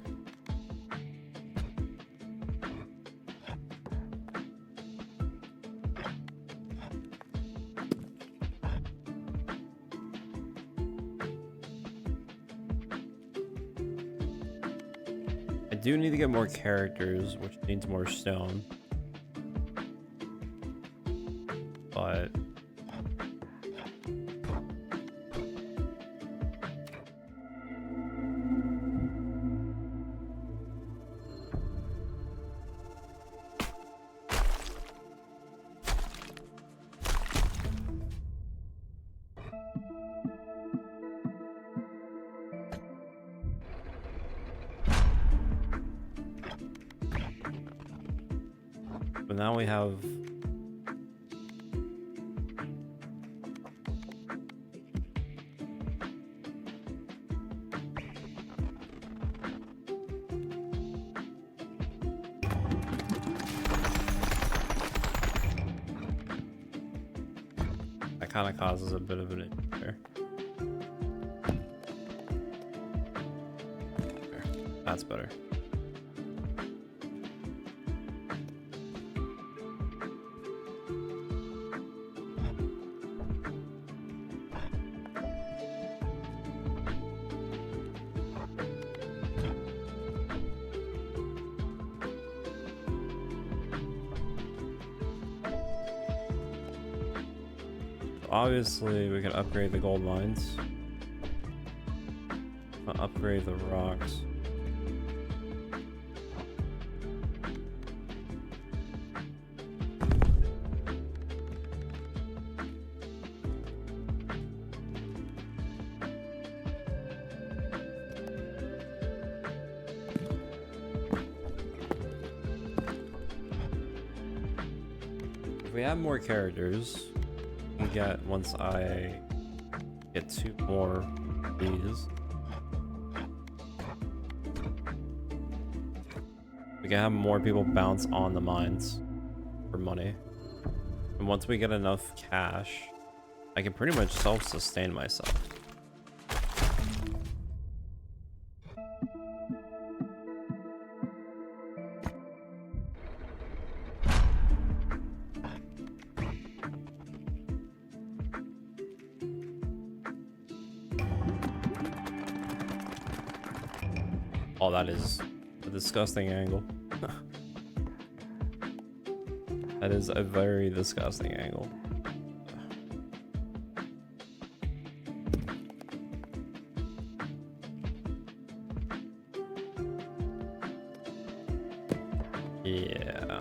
I do need to get more characters, which needs more stone. But now we have that kind of causes a bit of an issue there. There. That's better. Obviously, we can upgrade the gold mines. Upgrade the rocks. If we have more characters, we get once I get 2 more of these, we can have more people bounce on the mines for money. And once we get enough cash, I can pretty much self-sustain myself. Oh, that is a disgusting angle. That is a very disgusting angle. Yeah.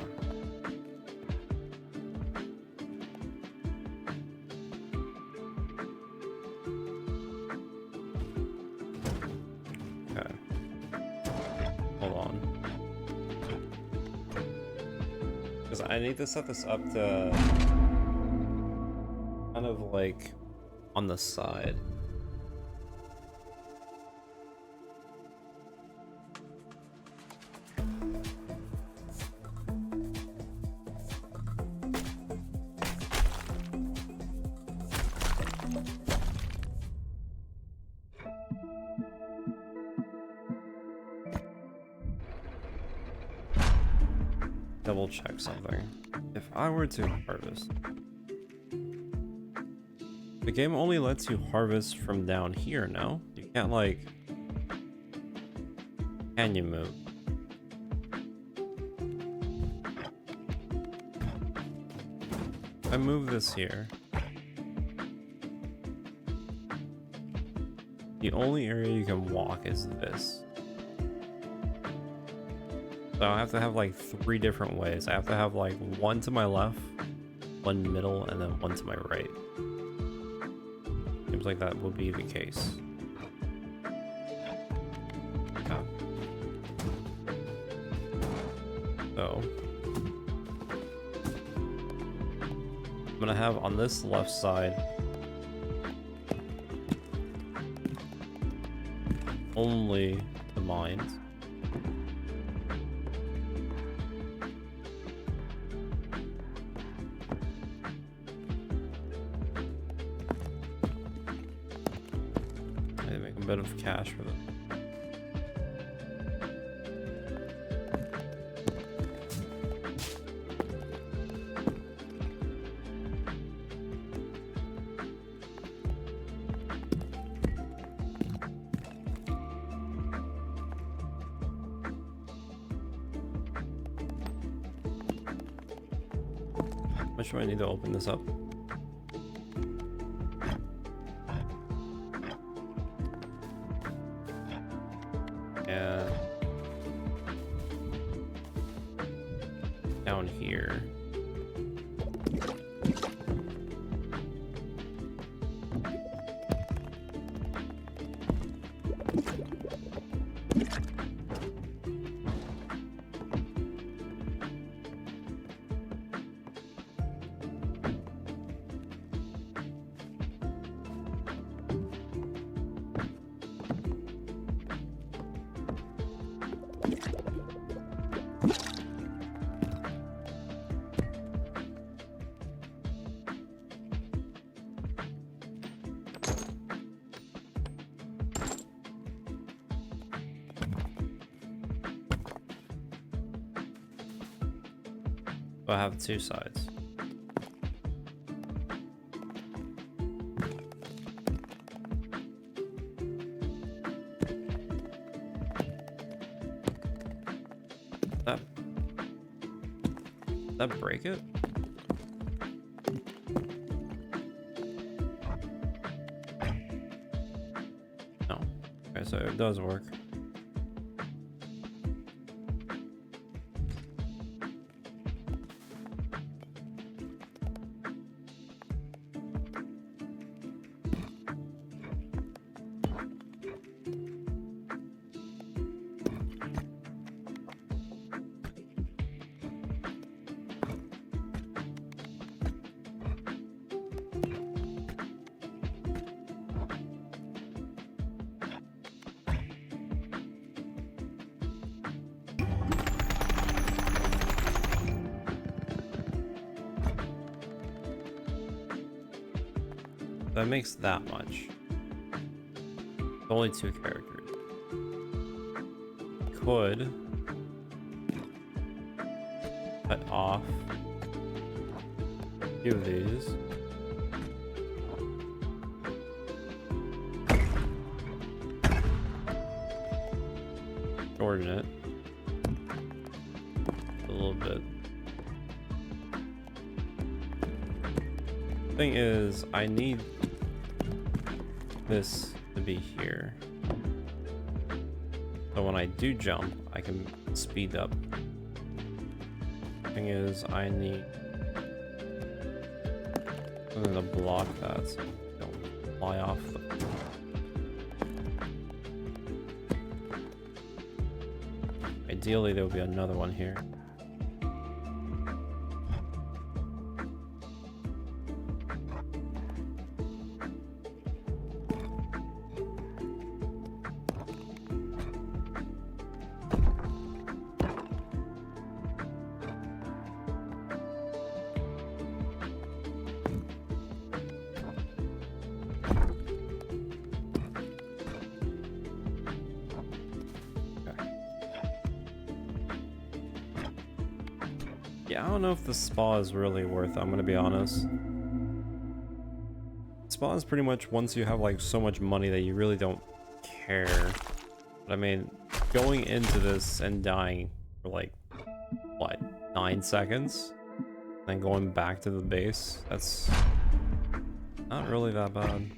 Okay. Hold on. Because I need to set this up to kind of like on the side. double check something. If I were to harvest, the game only lets you harvest from down here, no? You can't, like... Can you move? If I move this here, the only area you can walk is this. So I have to have like 3 different ways. I have to have like one to my left, one middle, and then one to my right. Seems like that would be the case. Yeah. So I'm gonna have on this left side only the mines. I make a bit of cash for them. How much do I need to open this up? And down here. So I have 2 sides. That break it? No. Okay, so it does work. That makes that much. Only 2 characters. Could cut off a few of these. Shorten it a little bit. Thing is, I need this to be here. So when I do jump, I can speed up. Thing is, I need something to block that so I don't fly off the... Ideally, there will be another one here. Yeah, I don't know if the spa is really worth it, I'm gonna be honest. Spa is pretty much once you have like so much money that you really don't care. But I mean, going into this and dying for like, what, 9 seconds? Then going back to the base, that's not really that bad.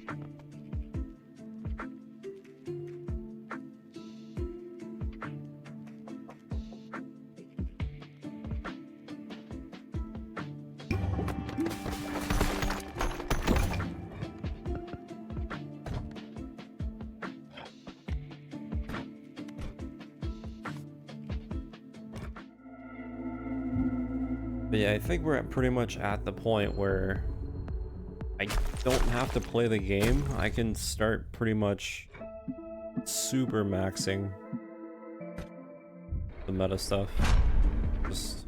But yeah, I think we're pretty much at the point where I don't have to play the game. I can start pretty much super maxing the meta stuff. Just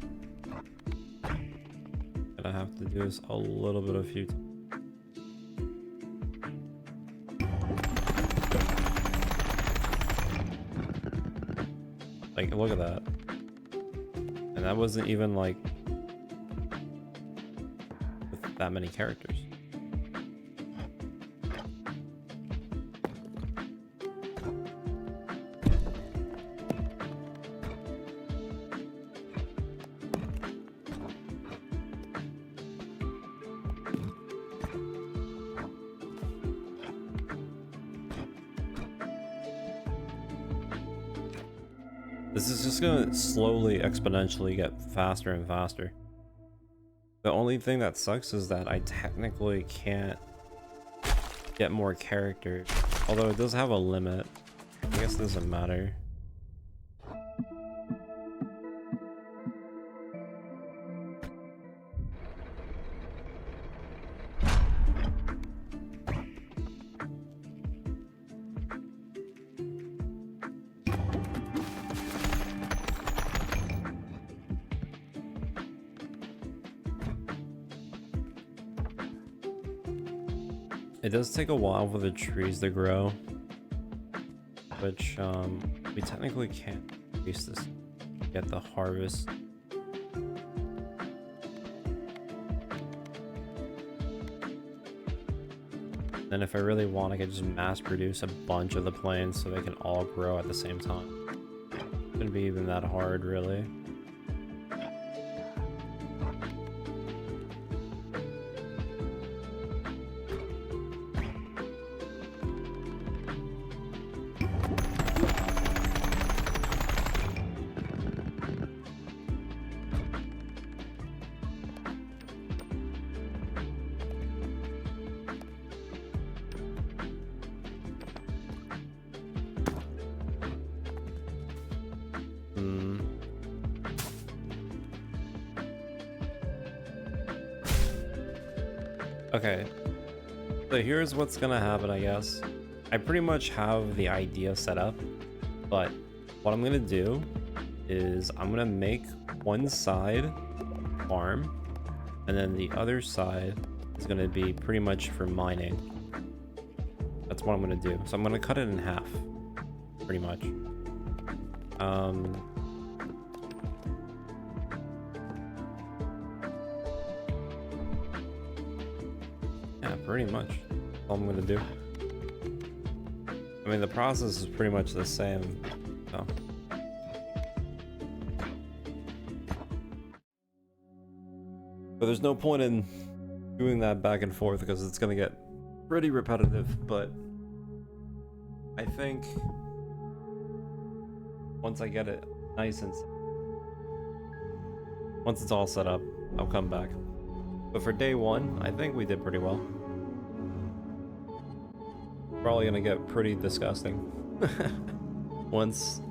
gonna have to do this a little bit of few times. Like, look at that. And that wasn't even like with that many characters. This is just gonna slowly, exponentially get faster and faster. The only thing that sucks is that I technically can't get more characters. Although it does have a limit. I guess it doesn't matter. It does take a while for the trees to grow, which we technically can't use this to get the harvest. Then if I really want, I could just mass produce a bunch of the planes so they can all grow at the same time. It shouldn't be even that hard, really. Okay, so here's what's gonna happen, I guess. I pretty much have the idea set up, but what I'm gonna do is I'm gonna make one side farm, and then the other side is gonna be pretty much for mining. That's what I'm gonna do. So I'm gonna cut it in half, pretty much. Yeah, pretty much. That's all I'm gonna do. I mean, the process is pretty much the same, so. But there's no point in doing that back and forth because it's gonna get pretty repetitive, but I think once I get it nice and once it's all set up, I'll come back. But for day one, I think we did pretty well. Probably gonna get pretty disgusting once